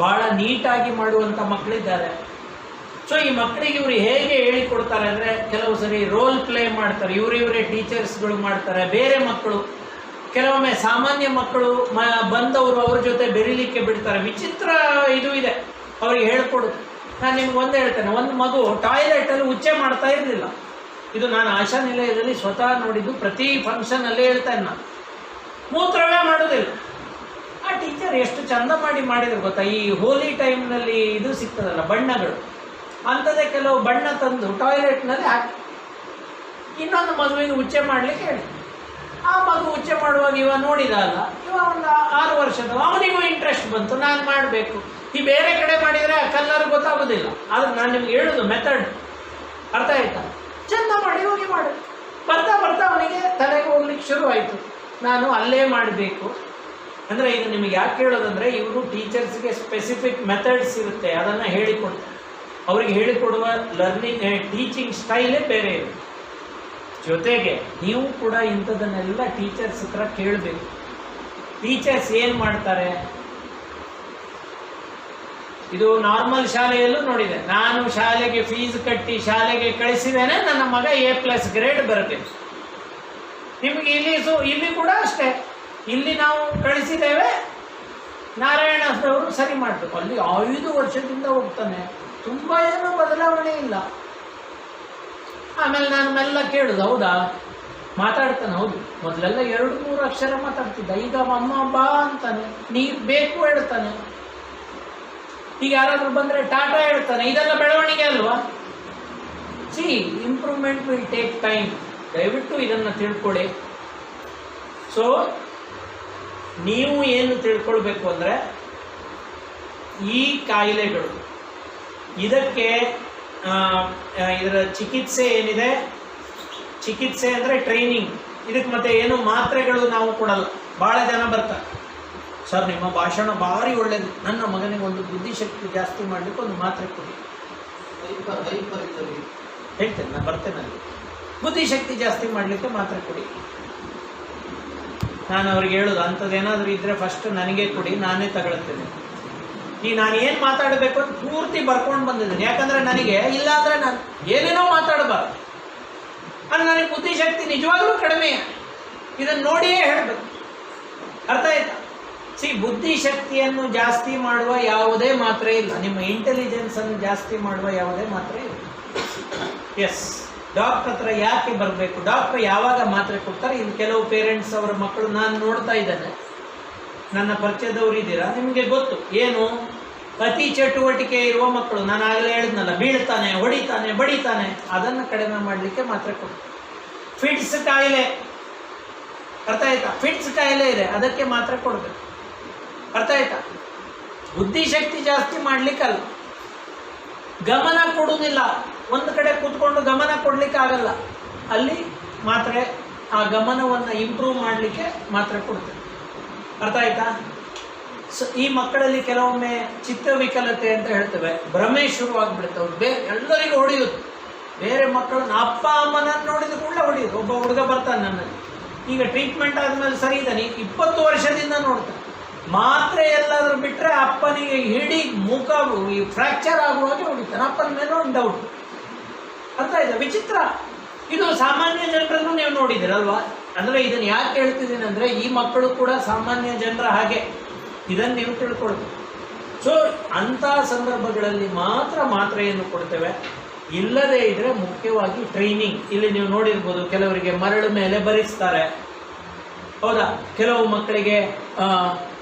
ಬಹಳ ನೀಟಾಗಿ ಮಾಡುವಂಥ ಮಕ್ಕಳಿದ್ದಾರೆ. ಸೊ ಈ ಮಕ್ಕಳಿಗೆ ಇವರು ಹೇಗೆ ಹೇಳಿಕೊಡ್ತಾರೆ ಅಂದರೆ ಕೆಲವು ಸರಿ ರೋಲ್ ಪ್ಲೇ ಮಾಡ್ತಾರೆ, ಇವರೇ ಟೀಚರ್ಸ್ಗಳು ಮಾಡ್ತಾರೆ. ಬೇರೆ ಮಕ್ಕಳು ಕೆಲವೊಮ್ಮೆ ಸಾಮಾನ್ಯ ಮಕ್ಕಳು ಬಂದವರು ಅವ್ರ ಜೊತೆ ಬೆರೀಲಿಕ್ಕೆ ಬಿಡ್ತಾರೆ. ವಿಚಿತ್ರ ಇದು ಇದೆ ಅವ್ರಿಗೆ ಹೇಳ್ಕೊಡೋದು. ನಾನು ನಿಮ್ಗೆ ಒಂದು ಹೇಳ್ತೇನೆ, ಒಂದು ಮಗು ಟಾಯ್ಲೆಟಲ್ಲಿ ಉಚ್ಚೆ ಮಾಡ್ತಾ ಇರಲಿಲ್ಲ. ಇದು ನಾನು ಆಶಾ ನಿಲಯದಲ್ಲಿ ಸ್ವತಃ ನೋಡಿದ್ದು. ಪ್ರತಿ ಫಂಕ್ಷನಲ್ಲೇ ಹೇಳ್ತೇನೆ ನಾನು, ಮೂತ್ರವೇ ಮಾಡೋದಿಲ್ಲ. ಆ ಟೀಚರ್ ಎಷ್ಟು ಚಂದ ಮಾಡಿದ್ರು ಗೊತ್ತಾ. ಈ ಹೋಲಿ ಟೈಮ್ನಲ್ಲಿ ಇದು ಸಿಗ್ತದಲ್ಲ ಬಣ್ಣಗಳು, ಅಂಥದ್ದೇ ಕೆಲವು ಬಣ್ಣ ತಂದು ಟಾಯ್ಲೆಟ್ನಲ್ಲಿ ಹಾಕಿ ಇನ್ನೊಂದು ಮಗುವಿಗೆ ಉಚ್ಚೆ ಮಾಡಲಿಕ್ಕೆ ಹೇಳಿ. ಆ ಮಗು ಉಚ್ಚೆ ಮಾಡುವಾಗ ಇವ ನೋಡಿದ ಅಲ್ಲ, ಇವ ಒಂದು 6 ವರ್ಷದ, ಅವನಿಗೂ ಇಂಟ್ರೆಸ್ಟ್ ಬಂತು, ನಾನು ಮಾಡಬೇಕು. ಈ ಬೇರೆ ಕಡೆ ಮಾಡಿದರೆ ಆ ಕಲ್ಲರ್ ಗೊತ್ತಾಗೋದಿಲ್ಲ. ಆದ್ರೆ ನಾನು ನಿಮ್ಗೆ ಹೇಳೋದು ಮೆಥಡ್ ಅರ್ಥ ಆಯ್ತಾ. ಚಂದ ಮಾಡಿ ಹೋಗಿ ಮಾಡು. ಬರ್ತಾ ಅವನಿಗೆ ತಲೆಗೆ ಹೋಗ್ಲಿಕ್ಕೆ ಶುರು ಆಯಿತು, ನಾನು ಅಲ್ಲೇ ಮಾಡಬೇಕು ಅಂದರೆ. ಇದು ನಿಮಗೆ ಯಾಕೆ ಹೇಳೋದಂದರೆ ಇವರು ಟೀಚರ್ಸ್ಗೆ ಸ್ಪೆಸಿಫಿಕ್ ಮೆಥಡ್ಸ್ ಇರುತ್ತೆ, ಅದನ್ನು ಹೇಳಿಕೊಡ್ತಾರೆ. ಅವರಿಗೆ ಹೇಳಿಕೊಡುವ ಲರ್ನಿಂಗ್ ಟೀಚಿಂಗ್ ಸ್ಟೈಲೇ ಬೇರೆ ಇದೆ. ಜೊತೆಗೆ ನೀವು ಕೂಡ ಇಂಥದನ್ನೆಲ್ಲ ಟೀಚರ್ಸ್ ಹತ್ರ ಕೇಳಬೇಕು. ಟೀಚರ್ಸ್ ಏನು ಮಾಡ್ತಾರೆ, ಇದು ನಾರ್ಮಲ್ ಶಾಲೆಯಲ್ಲೂ ನೋಡಿದೆ. ನಾನು ಶಾಲೆಗೆ ಫೀಸ್ ಕಟ್ಟಿ ಶಾಲೆಗೆ ಕಳಿಸಿದ್ದೇನೆ, ನನ್ನ ಮಗ A+ ಗ್ರೇಡ್ ಬರಬೇಕು. ನಿಮಗೆ ಇಲ್ಲಿ ಕೂಡ ಅಷ್ಟೇ. ಇಲ್ಲಿ ನಾವು ಕಳಿಸಿದ್ದೇವೆ, ನಾರಾಯಣದವರು ಸರಿ ಮಾಡಬೇಕು. ಅಲ್ಲಿ 5 ವರ್ಷದಿಂದ ಹೋಗ್ತಾನೆ, ತುಂಬ ಏನೂ ಬದಲಾವಣೆ ಇಲ್ಲ. ಆಮೇಲೆ ನಾನು ಮೆಲ್ಲ ಕೇಳುದು, ಹೌದಾ ಮಾತಾಡ್ತಾನೆ? ಹೌದು, ಮೊದಲೆಲ್ಲ 2-3 ಅಕ್ಷರ ಮಾತಾಡ್ತಿದ್ದ, ಈಗ ಅಮ್ಮ ಬಾ ಅಂತಾನೆ, ನೀರು ಬೇಕು ಹೇಳ್ತಾನೆ. ಈಗ ಯಾರಾದ್ರೂ ಬಂದರೆ ಟಾಟಾ ಹೇಳ್ತಾನೆ. ಇದೆಲ್ಲ ಬೆಳವಣಿಗೆ ಅಲ್ವಾ? Improvement will take time. ದಯವಿಟ್ಟು ಇದನ್ನು ತಿಳ್ಕೊಳ್ಳಿ. ಸೊ ನೀವು ಏನು ತಿಳ್ಕೊಳ್ಬೇಕು ಅಂದರೆ, ಈ ಕಾಯಿಲೆಗಳು ಇದಕ್ಕೆ ಇದರ ಚಿಕಿತ್ಸೆ ಏನಿದೆ, ಚಿಕಿತ್ಸೆ ಅಂದರೆ ಟ್ರೈನಿಂಗ್. ಇದಕ್ಕೆ ಮತ್ತೆ ಏನು ಮಾತ್ರೆಗಳು ನಾವು ಕೊಡಲ್ಲ. ಭಾಳ ಜನ ಬರ್ತಾರೆ, ಸರ್ ನಿಮ್ಮ ಭಾಷಣ ಭಾರಿ ಒಳ್ಳೆಯದು, ನನ್ನ ಮಗನಿಗೆ ಒಂದು ಬುದ್ಧಿಶಕ್ತಿ ಜಾಸ್ತಿ ಮಾಡಲಿಕ್ಕೆ ಒಂದು ಮಾತ್ರೆ ಕೊಡಿ. ಹೇಳ್ತೇನೆ, ನಾನು ಬರ್ತೇನೆ ಅಲ್ಲಿ. ಬುದ್ಧಿಶಕ್ತಿ ಜಾಸ್ತಿ ಮಾಡಲಿಕ್ಕೆ ಮಾತ್ರೆ ಕೊಡಿ. ನಾನು ಅವ್ರಿಗೆ ಹೇಳೋದು, ಅಂಥದ್ದೇನಾದರೂ ಇದ್ದರೆ ಫಸ್ಟ್ ನನಗೆ ಕೊಡಿ, ನಾನೇ ತಗೊಳ್ತೇನೆ. ಈಗ ನಾನು ಏನು ಮಾತಾಡಬೇಕು ಅಂತ ಪೂರ್ತಿ ಬರ್ಕೊಂಡು ಬಂದಿದ್ದೀನಿ. ಯಾಕಂದರೆ ನನಗೆ ಇಲ್ಲ ಅಂದರೆ ನಾನು ಏನೇನೋ ಮಾತಾಡಬಾರ್ದು. ಅದು ನನಗೆ ಬುದ್ಧಿಶಕ್ತಿ ನಿಜವಾಗ್ಲೂ ಕಡಿಮೆ. ಇದನ್ನು ನೋಡಿಯೇ ಹೇಳಬೇಕು. ಅರ್ಥ ಆಯ್ತಾ? ಬುದ್ಧಿಶಕ್ತಿಯನ್ನು ಜಾಸ್ತಿ ಮಾಡುವ ಯಾವುದೇ ಮಾತ್ರೆ ಇಲ್ಲ. ನಿಮ್ಮ ಇಂಟೆಲಿಜೆನ್ಸನ್ನು ಜಾಸ್ತಿ ಮಾಡುವ ಯಾವುದೇ ಮಾತ್ರೆ ಇಲ್ಲ. ಎಸ್, ಡಾಕ್ಟರ್ ಹತ್ರ ಯಾಕೆ ಬರಬೇಕು? ಡಾಕ್ಟರ್ ಯಾವಾಗ ಮಾತ್ರೆ ಕೊಡ್ತಾರೆ? ಇನ್ನು ಕೆಲವು ಪೇರೆಂಟ್ಸ್ ಅವರ ಮಕ್ಕಳು ನಾನು ನೋಡ್ತಾ ಇದ್ದೇನೆ, ನನ್ನ ಪರಿಚಯದವರು ಇದ್ದೀರಾ, ನಿಮಗೆ ಗೊತ್ತು ಏನು, ಅತಿ ಚಟುವಟಿಕೆ ಇರುವ ಮಕ್ಕಳು. ನಾನು ಆಗಲೇ ಹೇಳಿದ್ನಲ್ಲ, ಬೀಳ್ತಾನೆ, ಹೊಡಿತಾನೆ, ಬಡಿತಾನೆ, ಅದನ್ನು ಕಡಿಮೆ ಮಾಡಲಿಕ್ಕೆ ಮಾತ್ರೆ ಕೊಡ್ತಾರೆ. ಫಿಟ್ಸ್ ಕಾಯಿಲೆ, ಅರ್ಥ ಆಯ್ತಾ? ಫಿಟ್ಸ್ ಕಾಯಿಲೆ ಇದೆ, ಅದಕ್ಕೆ ಮಾತ್ರೆ ಕೊಡಬೇಕು. ಅರ್ಥ ಆಯ್ತಾ? ಬುದ್ಧಿಶಕ್ತಿ ಜಾಸ್ತಿ ಮಾಡಲಿಕ್ಕಲ್ಲ, ಗಮನ ಕೊಡುವುದಿಲ್ಲ. ಒಂದು ಕಡೆ ಕೂತ್ಕೊಂಡು ಗಮನ ಕೊಡಲಿಕ್ಕೆ ಆಗಲ್ಲ, ಅಲ್ಲಿ ಮಾತ್ರೆ ಆ ಗಮನವನ್ನು ಇಂಪ್ರೂವ್ ಮಾಡಲಿಕ್ಕೆ ಮಾತ್ರೆ ಕೊಡ್ತೇವೆ. ಅರ್ಥ ಆಯ್ತಾ? ಈ ಮಕ್ಕಳಲ್ಲಿ ಕೆಲವೊಮ್ಮೆ ಚಿತ್ತವಿಕಲತೆ ಅಂತ ಹೇಳ್ತೇವೆ, ಭ್ರಮೆ ಶುರುವಾಗ್ಬಿಡುತ್ತೆ. ಎಲ್ಲರಿಗೂ ಹೊಡೆಯೋದು. ಬೇರೆ ಮಕ್ಕಳನ್ನ ಅಪ್ಪ ಅಮ್ಮನನ್ನು ನೋಡಿದ ಕೂಡಲೇ ಹೊಡೆಯೋದು. ಒಬ್ಬ ಹುಡುಗ ಬರ್ತಾನೆ ನನ್ನಲ್ಲಿ, ಈಗ ಟ್ರೀಟ್ಮೆಂಟ್ ಆದಮೇಲೆ ಸರಿ ಇದ್ದಾನೆ, 20 ವರ್ಷದಿಂದ ನೋಡ್ತಾನೆ. ಮಾತ್ರೆ ಎಲ್ಲಾದರೂ ಬಿಟ್ಟರೆ ಅಪ್ಪನಿಗೆ ಹಿಡಿ ಮುಖ ಫ್ರ್ಯಾಕ್ಚರ್ ಆಗುವಾಗ ಹೊಡಿತಾನೆ. ಅಪ್ಪನ ಮೇಲೆ ಒಂದು ಡೌಟ್. ಅರ್ಥ ಆಯ್ತಾ? ವಿಚಿತ್ರ. ಇದು ಸಾಮಾನ್ಯ ಜನರನ್ನು ನೀವು ನೋಡಿದಿರಲ್ವಾ? ಅಂದರೆ ಇದನ್ನು ಯಾಕೆ ಹೇಳ್ತಿದ್ದೀನಿ ಅಂದರೆ, ಈ ಮಕ್ಕಳು ಕೂಡ ಸಾಮಾನ್ಯ ಜನರ ಹಾಗೆ, ಇದನ್ನು ನೀವು ತಿಳ್ಕೊಳ್ಬೇಕು. ಸೊ ಅಂಥ ಸಂದರ್ಭಗಳಲ್ಲಿ ಮಾತ್ರ ಮಾತ್ರೆಯನ್ನು ಕೊಡ್ತೇವೆ. ಇಲ್ಲದೇ ಇದ್ದರೆ ಮುಖ್ಯವಾಗಿ ಟ್ರೈನಿಂಗ್. ಇಲ್ಲಿ ನೀವು ನೋಡಿರ್ಬೋದು, ಕೆಲವರಿಗೆ ಮರಳು ಮೇಲೆ ಬರಿಸ್ತಾರೆ, ಹೌದಾ? ಕೆಲವು ಮಕ್ಕಳಿಗೆ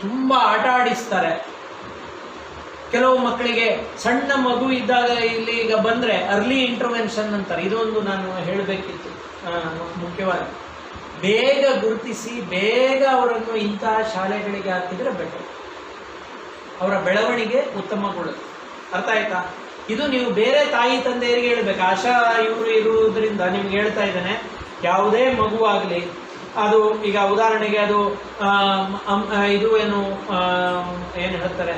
ತುಂಬ ಆಟ ಆಡಿಸ್ತಾರೆ. ಕೆಲವು ಮಕ್ಕಳಿಗೆ ಸಣ್ಣ ಮಗು ಇದ್ದಾಗ ಇಲ್ಲಿ ಈಗ ಬಂದರೆ ಅರ್ಲಿ ಇಂಟರ್ವೆನ್ಷನ್ ಅಂತಾರೆ. ಇದೊಂದು ನಾನು ಹೇಳಬೇಕಿತ್ತು ಮುಖ್ಯವಾಗಿ. ಬೇಗ ಗುರುತಿಸಿ ಬೇಗ ಅವರನ್ನು ಇಂತಹ ಶಾಲೆಗಳಿಗೆ ಹಾಕಿದರೆ ಬೆಟರ್. ಅವರ ಬೆಳವಣಿಗೆ ಉತ್ತಮಗೊಳ್ಳುತ್ತೆ. ಅರ್ಥ ಆಯ್ತಾ? ಇದು ನೀವು ಬೇರೆ ತಾಯಿ ತಂದೆಯರಿಗೆ ಹೇಳಬೇಕು. ಆಶಾ ಇವರು ಇರುವುದರಿಂದ ನಿಮ್ಗೆ ಹೇಳ್ತಾ ಇದ್ದೇನೆ, ಯಾವುದೇ ಮಗುವಾಗಲಿ, ಅದು ಈಗ ಉದಾಹರಣೆಗೆ ಅದು ಇದು ಏನು ಹೇಳ್ತಾರೆ,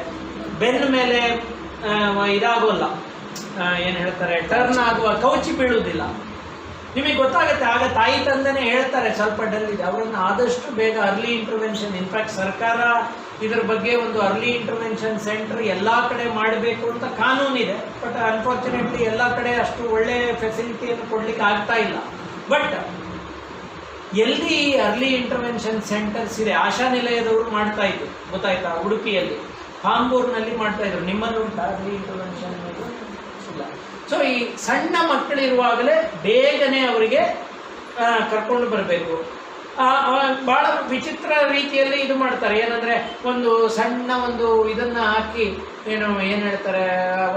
ಬೆನ್ನ ಮೇಲೆ ಇದಾಗೋಲ್ಲ, ಏನು ಹೇಳ್ತಾರೆ, ಟರ್ನ್ ಆಗುವ ಕೌಚಿ ಬೀಳುವುದಿಲ್ಲ. ನಿಮಗೆ ಗೊತ್ತಾಗುತ್ತೆ. ಆಗ ತಾಯಿ ತಂದೆನೇ ಹೇಳ್ತಾರೆ ಸ್ವಲ್ಪ ಡಲ್ ಇದೆ, ಅವರನ್ನು ಆದಷ್ಟು ಬೇಗ ಅರ್ಲಿ ಇಂಟರ್ವೆನ್ಷನ್, ಇನ್ಫ್ಯಾಕ್ಟ್ ಸರ್ಕಾರ ಇದ್ರ ಬಗ್ಗೆ ಒಂದು ಅರ್ಲಿ ಇಂಟರ್ವೆನ್ಷನ್ ಸೆಂಟರ್ ಎಲ್ಲ ಕಡೆ ಮಾಡಬೇಕು ಅಂತ ಕಾನೂನಿದೆ. ಬಟ್ ಅನ್ಫಾರ್ಚುನೇಟ್ಲಿ ಎಲ್ಲ ಕಡೆ ಅಷ್ಟು ಒಳ್ಳೆ ಫೆಸಿಲಿಟಿಯನ್ನು ಕೊಡ್ಲಿಕ್ಕೆ ಆಗ್ತಾ ಇಲ್ಲ. ಬಟ್ ಎಲ್ಲಿ ಅರ್ಲಿ ಇಂಟರ್ವೆನ್ಷನ್ ಸೆಂಟರ್ಸ್ ಇದೆ, ಆಶಾ ನಿಲಯದವರು ಮಾಡ್ತಾ ಇದ್ರು, ಗೊತ್ತಾಯ್ತಾ? ಉಡುಪಿಯಲ್ಲಿ, ಕಾಂಬೂರ್ನಲ್ಲಿ ಮಾಡ್ತಾ ಇದ್ರು. ನಿಮ್ಮಲ್ಲಿ ಉಂಟಾ ಅರ್ಲಿ ಇಂಟರ್ವೆನ್ಷನ್? ಇಲ್ಲ. ಸೊ ಈ ಸಣ್ಣ ಮಕ್ಕಳಿರುವಾಗಲೇ ಬೇಗನೆ ಅವರಿಗೆ ಕರ್ಕೊಂಡು ಬರಬೇಕು. ಭಾಳ ವಿಚಿತ್ರ ರೀತಿಯಲ್ಲಿ ಇದು ಮಾಡ್ತಾರೆ. ಏನಂದರೆ ಒಂದು ಸಣ್ಣ ಒಂದು ಇದನ್ನು ಹಾಕಿ ಏನು ಹೇಳ್ತಾರೆ,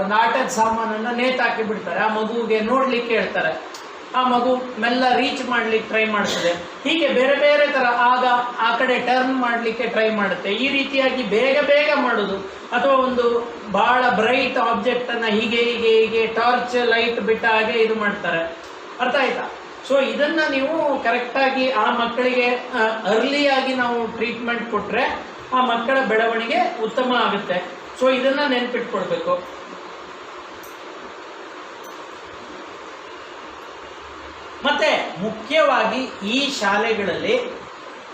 ಒಂದು ಆಟದ ಸಾಮಾನನ್ನು ನೇತಾಕಿ ಬಿಡ್ತಾರೆ. ಆ ಮಗುವಿಗೆ ನೋಡಲಿಕ್ಕೆ ಹೇಳ್ತಾರೆ. ಆ ಮಗು ಮೆಲ್ಲ ರೀಚ್ ಮಾಡಲಿಕ್ಕೆ ಟ್ರೈ ಮಾಡ್ತದೆ. ಹೀಗೆ ಬೇರೆ ಬೇರೆ ಥರ. ಆಗ ಆ ಕಡೆ ಟರ್ನ್ ಮಾಡಲಿಕ್ಕೆ ಟ್ರೈ ಮಾಡುತ್ತೆ. ಈ ರೀತಿಯಾಗಿ ಬೇಗ ಬೇಗ ಮಾಡೋದು. ಅಥವಾ ಒಂದು ಭಾಳ ಬ್ರೈಟ್ ಆಬ್ಜೆಕ್ಟನ್ನು ಹೀಗೆ ಹೀಗೆ ಹೀಗೆ ಟಾರ್ಚ್ ಲೈಟ್ ಬಿಟ್ಟ ಹಾಗೆ ಇದು ಮಾಡ್ತಾರೆ. ಅರ್ಥ ಆಯ್ತಾ? ಸೊ ಇದನ್ನು ನೀವು ಕರೆಕ್ಟಾಗಿ ಆ ಮಕ್ಕಳಿಗೆ ಅರ್ಲಿಯಾಗಿ ನಾವು ಟ್ರೀಟ್ಮೆಂಟ್ ಕೊಟ್ಟರೆ ಆ ಮಕ್ಕಳ ಬೆಳವಣಿಗೆ ಉತ್ತಮ ಆಗುತ್ತೆ. ಸೊ ಇದನ್ನು ನೆನ್ಪಿಟ್ಕೊಳ್ಬೇಕು. ಮತ್ತೆ ಮುಖ್ಯವಾಗಿ ಈ ಶಾಲೆಗಳಲ್ಲಿ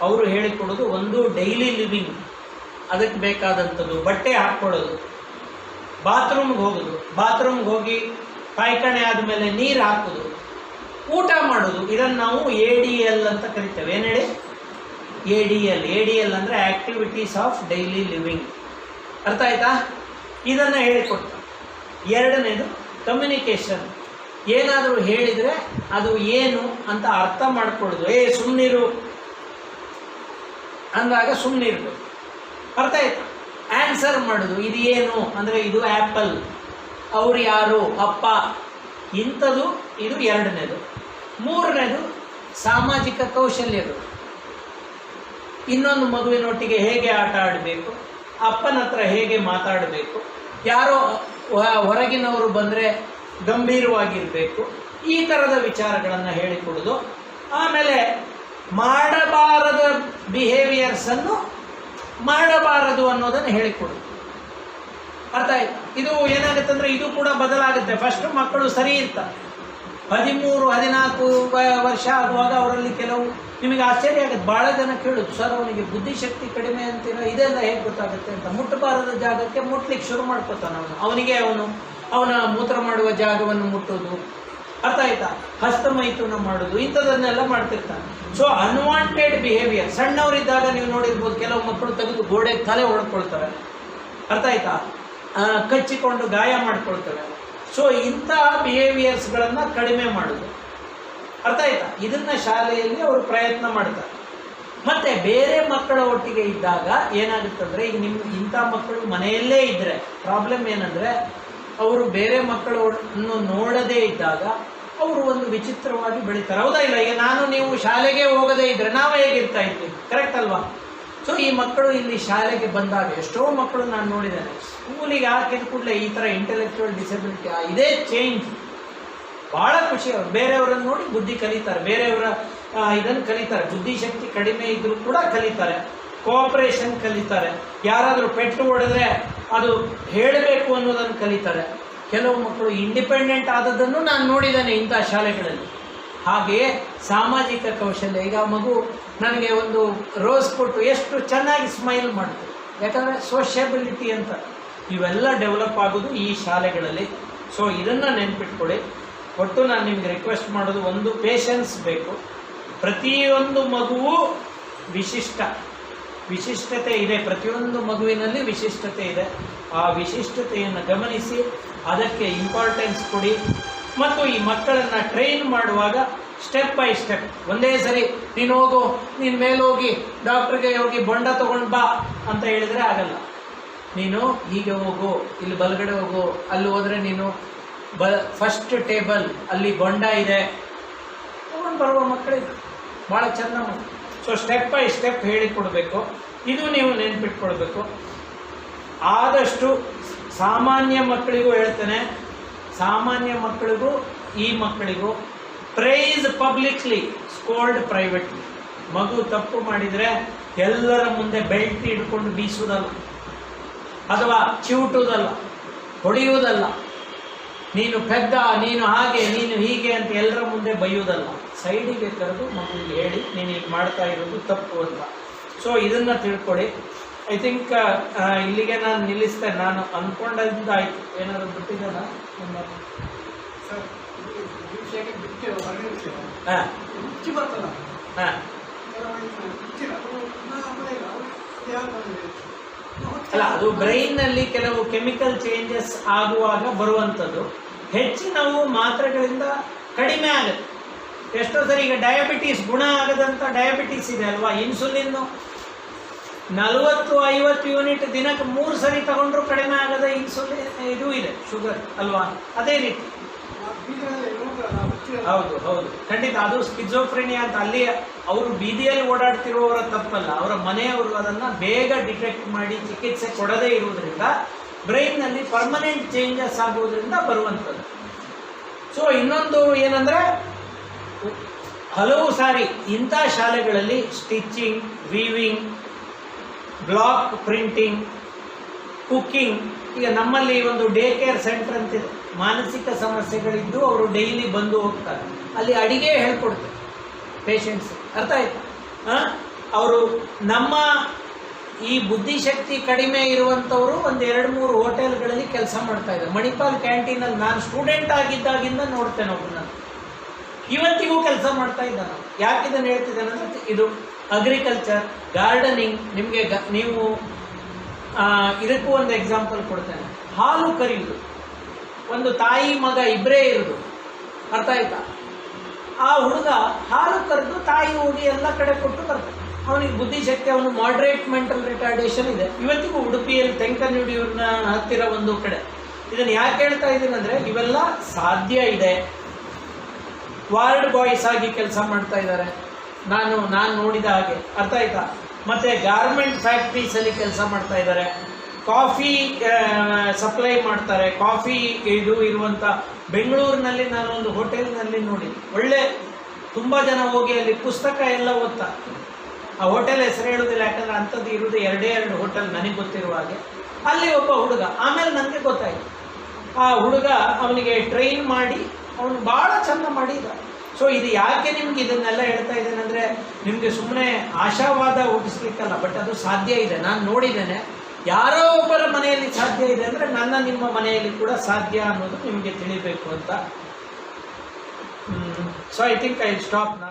ಅವರು ಹೇಳಿಕೊಡೋದು ಒಂದು ಡೈಲಿ ಲಿವಿಂಗ್, ಅದಕ್ಕೆ ಬೇಕಾದಂಥದ್ದು ಬಟ್ಟೆ ಹಾಕ್ಕೊಳ್ಳೋದು, ಬಾತ್ರೂಮ್ಗೆ ಹೋಗೋದು, ಬಾತ್ರೂಮ್ಗೆ ಹೋಗಿ ಪಾಯ್ಖಾನೆ ಆದಮೇಲೆ ನೀರು ಹಾಕೋದು, ಊಟ ಮಾಡೋದು. ಇದನ್ನು ನಾವು ADL ಅಂತ ಕರಿತೇವೆ. ಏನು ಹೇಳಿ? ADL ಅಂದರೆ ಆ್ಯಕ್ಟಿವಿಟೀಸ್ ಆಫ್ ಡೈಲಿ ಲಿವಿಂಗ್. ಅರ್ಥ ಆಯ್ತಾ? ಇದನ್ನು ಹೇಳಿಕೊಡ್ತಾರೆ. ಎರಡನೇದು ಕಮ್ಯುನಿಕೇಷನ್. ಏನಾದರೂ ಹೇಳಿದರೆ ಅದು ಏನು ಅಂತ ಅರ್ಥ ಮಾಡ್ಕೊಳ್ಳೋದು. ಸುಮ್ಮನಿರು ಅಂದಾಗ ಸುಮ್ಮನಿರ್ಬೇಕು. ಅರ್ಥ ಆಯ್ತಾ? ಆನ್ಸರ್ ಮಾಡೋದು. ಇದು ಏನು ಅಂದರೆ ಇದು ಆ್ಯಪಲ್, ಅವ್ರು ಯಾರು, ಅಪ್ಪ, ಇಂಥದ್ದು. ಇದು ಎರಡನೇದು. ಮೂರನೇದು ಸಾಮಾಜಿಕ ಕೌಶಲ್ಯಗಳು. ಇನ್ನೊಂದು ಮಗುವಿನೊಟ್ಟಿಗೆ ಹೇಗೆ ಆಟ ಆಡಬೇಕು, ಅಪ್ಪನ ಹತ್ರ ಹೇಗೆ ಮಾತಾಡಬೇಕು, ಯಾರೋ ಹೊರಗಿನವರು ಬಂದರೆ ಗಂಭೀರವಾಗಿರಬೇಕು, ಈ ಥರದ ವಿಚಾರಗಳನ್ನು ಹೇಳಿಕೊಡೋದು. ಆಮೇಲೆ ಮಾಡಬಾರದ ಬಿಹೇವಿಯರ್ಸನ್ನು ಮಾಡಬಾರದು ಅನ್ನೋದನ್ನು ಹೇಳಿಕೊಡೋದು. ಅರ್ಥ ಆಯ್ತು? ಇದು ಏನಾಗುತ್ತೆ ಅಂದರೆ ಇದು ಕೂಡ ಬದಲಾಗುತ್ತೆ. ಫಸ್ಟು ಮಕ್ಕಳು ಸರಿ ಇರ್ತಾರೆ. 13-14 ವರ್ಷ ಆಗುವಾಗ ಅವರಲ್ಲಿ ಕೆಲವು ನಿಮಗೆ ಆಶ್ಚರ್ಯ ಆಗುತ್ತೆ. ಭಾಳ ಜನ ಕೇಳೋದು, ಸರ್ ಅವನಿಗೆ ಬುದ್ಧಿಶಕ್ತಿ ಕಡಿಮೆ ಅಂತೀರ, ಇದೆಲ್ಲ ಹೇಗೆ ಗೊತ್ತಾಗುತ್ತೆ ಅಂತ. ಮುಟ್ಟಬಾರದ ಜಾಗಕ್ಕೆ ಮುಟ್ಲಿಕ್ಕೆ ಶುರು ಮಾಡ್ಕೊತಾನೆ ಅವನಿಗೆ ಅವನ ಮೂತ್ರ ಮಾಡುವ ಜಾಗವನ್ನು ಮುಟ್ಟೋದು. ಅರ್ಥ ಆಯ್ತಾ? ಹಸ್ತಮೈಥುನ ಮಾಡೋದು, ಇಂಥದನ್ನೆಲ್ಲ ಮಾಡ್ತಿರ್ತಾನೆ. So unwanted behaviour. ಸಣ್ಣವರಿದ್ದಾಗ ನೀವು ನೋಡಿರ್ಬೋದು, ಕೆಲವು ಮಕ್ಕಳು ತೆಗೆದು ಗೋಡೆಗೆ ತಲೆ ಹೊಡ್ಕೊಳ್ತಾರೆ. ಅರ್ಥ ಆಯ್ತಾ? ಕಚ್ಚಿಕೊಂಡು ಗಾಯ ಮಾಡ್ಕೊಳ್ತವೆ. ಸೊ ಇಂಥ ಬಿಹೇವಿಯರ್ಸ್ಗಳನ್ನು ಕಡಿಮೆ ಮಾಡೋದು. ಅರ್ಥ ಆಯ್ತಾ? ಇದನ್ನು ಶಾಲೆಯಲ್ಲಿ ಅವರು ಪ್ರಯತ್ನ ಮಾಡ್ತಾರೆ. ಮತ್ತು ಬೇರೆ ಮಕ್ಕಳ ಒಟ್ಟಿಗೆ ಇದ್ದಾಗ ಏನಾಗುತ್ತಂದರೆ, ಈಗ ಇಂಥ ಮಕ್ಕಳು ಮನೆಯಲ್ಲೇ ಇದ್ದರೆ ಪ್ರಾಬ್ಲಮ್ ಏನಂದರೆ, ಅವರು ಬೇರೆ ಮಕ್ಕಳನ್ನು ನೋಡದೇ ಇದ್ದಾಗ ಅವರು ಒಂದು ವಿಚಿತ್ರವಾಗಿ ಬೆಳೀತಾರೆ. ಹೌದಾ ಇಲ್ಲ? ಈಗ ನೀವು ಶಾಲೆಗೆ ಹೋಗದೇ ಇದ್ದರೆ ನಾವು ಹೇಗಿರ್ತಾ ಇದ್ವಿ, ಕರೆಕ್ಟ್ ಅಲ್ವಾ? ಸೊ ಈ ಮಕ್ಕಳು ಇಲ್ಲಿ ಶಾಲೆಗೆ ಬಂದಾಗ ಎಷ್ಟೋ ಮಕ್ಕಳು ನಾನು ನೋಡಿದ್ದೇನೆ, ಸ್ಕೂಲಿಗೆ ಹಾಕಿದ ಕೂಡಲೇ ಈ ಥರ ಇಂಟೆಲೆಕ್ಚುವಲ್ ಡಿಸಬಿಲಿಟಿ, ಇದೇ ಚೇಂಜ್. ಭಾಳ ಖುಷಿ. ಅವರು ಬೇರೆಯವರನ್ನು ನೋಡಿ ಬುದ್ಧಿ ಕಲಿತಾರೆ, ಬೇರೆಯವರ ಇದನ್ನು ಕಲಿತಾರೆ. ಬುದ್ಧಿಶಕ್ತಿ ಕಡಿಮೆ ಇದ್ದರೂ ಕೂಡ ಕಲಿತಾರೆ, ಕೋಆಪರೇಷನ್ ಕಲಿತಾರೆ. ಯಾರಾದರೂ ಪೆಟ್ಟು ಹೊಡೆದ್ರೆ ಅದು ಹೇಳಬೇಕು ಅನ್ನೋದನ್ನು ಕಲಿತಾರೆ. ಕೆಲವು ಮಕ್ಕಳು ಇಂಡಿಪೆಂಡೆಂಟ್ ಆದದ್ದನ್ನು ನಾನು ನೋಡಿದ್ದೇನೆ ಇಂಥ ಶಾಲೆಗಳಲ್ಲಿ. ಹಾಗೆಯೇ ಸಾಮಾಜಿಕ ಕೌಶಲ್ಯ. ಈಗ ಮಗು ನನಗೆ ಒಂದು ರೋಸ್ ಕೊಟ್ಟು ಎಷ್ಟು ಚೆನ್ನಾಗಿ ಸ್ಮೈಲ್ ಮಾಡ್ತು, ಯಾಕಂದರೆ ಸೋಷಿಯಬಿಲಿಟಿ ಅಂತ. ಇವೆಲ್ಲ ಡೆವಲಪ್ ಆಗೋದು ಈ ಶಾಲೆಗಳಲ್ಲಿ. ಸೊ ಇದನ್ನು ನೆನ್ಪಿಟ್ಕೊಳ್ಳಿ. ಒಟ್ಟು ನಾನು ನಿಮಗೆ ರಿಕ್ವೆಸ್ಟ್ ಮಾಡೋದು, ಒಂದು ಪೇಷನ್ಸ್ ಬೇಕು. ಪ್ರತಿಯೊಂದು ಮಗುವು ವಿಶಿಷ್ಟತೆ ಇದೆ. ಪ್ರತಿಯೊಂದು ಮಗುವಿನಲ್ಲಿ ವಿಶಿಷ್ಟತೆ ಇದೆ. ಆ ವಿಶಿಷ್ಟತೆಯನ್ನು ಗಮನಿಸಿ ಅದಕ್ಕೆ ಇಂಪಾರ್ಟೆನ್ಸ್ ಕೊಡಿ. ಮತ್ತು ಈ ಮಕ್ಕಳನ್ನು ಟ್ರೈನ್ ಮಾಡುವಾಗ ಸ್ಟೆಪ್ ಬೈ ಸ್ಟೆಪ್, ಒಂದೇ ಸರಿ ನೀನು ಹೋಗು, ನೀನು ಮೇಲೋಗಿ ಡಾಕ್ಟ್ರಿಗೆ ಹೋಗಿ ಬೊಂಡ ತೊಗೊಂಡು ಬಾ ಅಂತ ಹೇಳಿದರೆ ಆಗಲ್ಲ. ನೀನು ಹೀಗೆ ಹೋಗು, ಇಲ್ಲಿ ಬಲಗಡೆ ಹೋಗು, ಅಲ್ಲಿ ಹೋದರೆ ನೀನು ಫಸ್ಟ್ ಟೇಬಲ್ ಅಲ್ಲಿ ಬೊಂಡ ಇದೆ ತೊಗೊಂಡು ಬರುವ ಮಕ್ಕಳಿಗೆ ಭಾಳ ಚೆಂದ ಮಾಡಿ. ಸೊ ಸ್ಟೆಪ್ ಬೈ ಸ್ಟೆಪ್ ಹೇಳಿಕೊಡ್ಬೇಕು. ಇದು ನೀವು ನೆನ್ಪಿಟ್ಕೊಳ್ಬೇಕು. ಆದಷ್ಟು ಸಾಮಾನ್ಯ ಮಕ್ಕಳಿಗೂ ಹೇಳ್ತೇನೆ, ಸಾಮಾನ್ಯ ಮಕ್ಕಳಿಗೂ ಈ ಮಕ್ಕಳಿಗೂ ಪ್ರೈಸ್ ಪಬ್ಲಿಕ್ಲಿ, ಸ್ಕೋಲ್ಡ್ ಪ್ರೈವೇಟ್ಲಿ. ಮಗು ತಪ್ಪು ಮಾಡಿದರೆ ಎಲ್ಲರ ಮುಂದೆ ಬೆಲ್ಟ್ ಹಿಡ್ಕೊಂಡು ಬೀಸುವುದಲ್ಲ, ಅಥವಾ ಚಿವುಟುವುದಲ್ಲ, ಹೊಡೆಯುವುದಲ್ಲ. ನೀನು ಪೆದ್ದ, ನೀನು ಹಾಗೆ, ನೀನು ಹೀಗೆ ಅಂತ ಎಲ್ಲರ ಮುಂದೆ ಬೈಯೋದಲ್ಲ, ಸೈಡಿಗೆ ಕರೆದು ಮಕ್ಕಳಿಗೆ ಹೇಳಿ ನೀನು ಈಗ ಮಾಡ್ತಾ ಇರೋದು ತಪ್ಪು ಅಂತ. ಸೊ ಇದನ್ನು ತಿಳ್ಕೊಳ್ಳಿ. ಐ ಥಿಂಕ್ ಇಲ್ಲಿಗೆ ನಾನು ನಿಲ್ಲಿಸ್ತೇನೆ. ನಾನು ಅಂದ್ಕೊಂಡದ್ದು ಆಯಿತು. ಏನಾದರೂ ಬಿಟ್ಟಿದ್ದಾನ? ಸರ್ ಈ ವಿಷಯಕ್ಕೆ ಬಿಟ್ಟು ಹೊರಗೆ ವಿಷಯ ಹಾಂ ಹುಚ್ಚಿ ಬರ್ತಲ್ಲ ಹಾಂ ಹುಚ್ಚಿಲ್ಲ ಅಲ್ಲ, ಅದು ಬ್ರೈನ್ನಲ್ಲಿ ಕೆಲವು ಕೆಮಿಕಲ್ ಚೇಂಜಸ್ ಆಗುವಾಗ ಬರುವಂಥದ್ದು. ಹೆಚ್ಚಿನವು ಮಾತ್ರೆಗಳಿಂದ ಕಡಿಮೆ ಆಗುತ್ತೆ. ಎಷ್ಟೋ ಸರಿ ಈಗ ಡಯಾಬಿಟೀಸ್ ಗುಣ ಆಗದಂಥ ಡಯಾಬಿಟೀಸ್ ಇದೆ ಅಲ್ವಾ, ಇನ್ಸುಲಿನ್ನು 40-50 ಯೂನಿಟ್ ದಿನಕ್ಕೆ 3 ಸರಿ ತಗೊಂಡ್ರು ಕಡಿಮೆ ಆಗದ ಇನ್ಸುಲಿನ್ ಇದು ಇದೆ, ಶುಗರ್ ಅಲ್ವಾ. ಅದೇ ರೀತಿ ಹೌದು ಹೌದು ಖಂಡಿತ ಅದು ಸ್ಕಿಜೋಫ್ರೆನಿಯಾ ಅಂತ. ಅಲ್ಲಿ ಅವರು ಬೀದಿಯಲ್ಲಿ ಓಡಾಡ್ತಿರುವವರ ತಪ್ಪಲ್ಲ, ಅವರ ಮನೆಯವರು ಅದನ್ನು ಬೇಗ ಡಿಟೆಕ್ಟ್ ಮಾಡಿ ಚಿಕಿತ್ಸೆ ಕೊಡದೇ ಇರುವುದರಿಂದ ಬ್ರೈನ್ನಲ್ಲಿ ಪರ್ಮನೆಂಟ್ ಚೇಂಜಸ್ ಆಗುವುದರಿಂದ ಬರುವಂಥದ್ದು. ಸೊ ಇನ್ನೊಂದು ಏನಂದರೆ, ಹಲವು ಸಾರಿ ಇಂಥ ಶಾಲೆಗಳಲ್ಲಿ stitching, weaving, block printing, cooking, ಈಗ ನಮ್ಮಲ್ಲಿ ಒಂದು ಡೇ ಕೇರ್ ಸೆಂಟರ್ ಅಂತಿದೆ. ಮಾನಸಿಕ ಸಮಸ್ಯೆಗಳಿದ್ದು ಅವರು ಡೈಲಿ ಬಂದು ಹೋಗ್ತಾರೆ. ಅಲ್ಲಿ ಅಡಿಗೆ ಹೇಳ್ಕೊಡ್ತಾರೆ ಪೇಷಂಟ್ಸ್. ಅರ್ಥ ಆಯ್ತಾ? ಅವರು ನಮ್ಮ ಈ ಬುದ್ಧಿಶಕ್ತಿ ಕಡಿಮೆ ಇರುವಂಥವರು ಒಂದು 2-3 ಹೋಟೆಲ್ಗಳಲ್ಲಿ ಕೆಲಸ ಮಾಡ್ತಾ ಇದ್ದಾರೆ. ಮಣಿಪಾಲ್ ಕ್ಯಾಂಟೀನಲ್ಲಿ ನಾನು ಸ್ಟೂಡೆಂಟ್ ಆಗಿದ್ದಾಗಿಂದ ನೋಡ್ತೇನೆ ಒಬ್ಬನ, ಇವತ್ತಿಗೂ ಕೆಲಸ ಮಾಡ್ತಾ ಇದ್ದಾನೆ. ಯಾಕೆ ಇದನ್ನು ಹೇಳ್ತಿದ್ದಾನೆ ಅಂದರೆ, ಇದು ಅಗ್ರಿಕಲ್ಚರ್, ಗಾರ್ಡನಿಂಗ್. ನಿಮಗೆ ನೀವು ಇದಕ್ಕೂ ಒಂದು ಎಕ್ಸಾಂಪಲ್ ಕೊಡ್ತೇನೆ. ಹಾಲು ಕರೆಯುವುದು, ಒಂದು ತಾಯಿ ಮಗ ಇಬ್ಬರೇ ಇರೋದು. ಅರ್ಥ ಆಯ್ತಾ? ಆ ಹುಡುಗ ಹಾಲು ಕರೆದು ತಾಯಿ ಹೋಗಿ ಎಲ್ಲ ಕಡೆ ಕೊಟ್ಟು ಬರ್ತಾನೆ. ಅವನಿಗೆ ಬುದ್ಧಿಶಕ್ತಿ, ಅವನು ಮಾಡ್ರೇಟ್ ಮೆಂಟಲ್ ರಿಟಾರ್ಡೇಷನ್ ಇದೆ. ಇವತ್ತಿಗೂ ಉಡುಪಿಯಲ್ಲಿ ತೆಂಕನಡಿಯೂರಿನ ಹತ್ತಿರ ಒಂದು ಕಡೆ. ಇದನ್ನು ಯಾಕೆ ಹೇಳ್ತಾ ಇದ್ದೀನಿ ಅಂದರೆ, ಇವೆಲ್ಲ ಸಾಧ್ಯ ಇದೆ. ವಾರ್ಡ್ ಬಾಯ್ಸ್ ಆಗಿ ಕೆಲಸ ಮಾಡ್ತಾ ಇದ್ದಾರೆ, ನಾನು ನೋಡಿದ ಹಾಗೆ. ಅರ್ಥ ಆಯ್ತಾ? ಮತ್ತು ಗಾರ್ಮೆಂಟ್ ಫ್ಯಾಕ್ಟ್ರೀಸಲ್ಲಿ ಕೆಲಸ ಮಾಡ್ತಾ ಇದ್ದಾರೆ. ಕಾಫಿ ಸಪ್ಲೈ ಮಾಡ್ತಾರೆ. ಕಾಫಿ ಇದು ಇರುವಂಥ ಬೆಂಗಳೂರಿನಲ್ಲಿ ನಾನು ಒಂದು ಹೋಟೆಲ್ನಲ್ಲಿ ನೋಡಿ, ಒಳ್ಳೆ ತುಂಬ ಜನ ಹೋಗಿ ಅಲ್ಲಿ ಪುಸ್ತಕ ಎಲ್ಲ ಓದ್ತಾ. ಆ ಹೋಟೆಲ್ ಹೆಸರು ಹೇಳೋದಿಲ್ಲ, ಯಾಕಂದರೆ ಅಂಥದ್ದು ಇರೋದು 2 ಹೋಟೆಲ್ ನನಗೆ ಗೊತ್ತಿರುವ ಹಾಗೆ. ಅಲ್ಲಿ ಒಬ್ಬ ಹುಡುಗ, ಆಮೇಲೆ ನನಗೆ ಗೊತ್ತಾಯಿತು ಆ ಹುಡುಗ ಅವನಿಗೆ ಟ್ರೈನ್ ಮಾಡಿ ಅವನು ಭಾಳ ಚೆಂದ ಮಾಡಿದ. ಸೊ ಇದು ಯಾಕೆ ನಿಮ್ಗೆ ಇದನ್ನೆಲ್ಲ ಹೇಳ್ತಾ ಇದ್ದೇನೆ ಅಂದರೆ, ನಿಮಗೆ ಸುಮ್ಮನೆ ಆಶಾವಾದ ಹುಟ್ಟಿಸ್ಲಿಕ್ಕಲ್ಲ, ಬಟ್ ಅದು ಸಾಧ್ಯ ಇದೆ. ನಾನು ನೋಡಿದ್ದೇನೆ. ಯಾರೋ ಒಬ್ಬರ ಮನೆಯಲ್ಲಿ ಸಾಧ್ಯ ಇದೆ ಅಂದರೆ ನಿಮ್ಮ ಮನೆಯಲ್ಲಿ ಕೂಡ ಸಾಧ್ಯ ಅನ್ನೋದು ನಿಮಗೆ ತಿಳಿಬೇಕು ಅಂತ. So I think I stop ನಾ.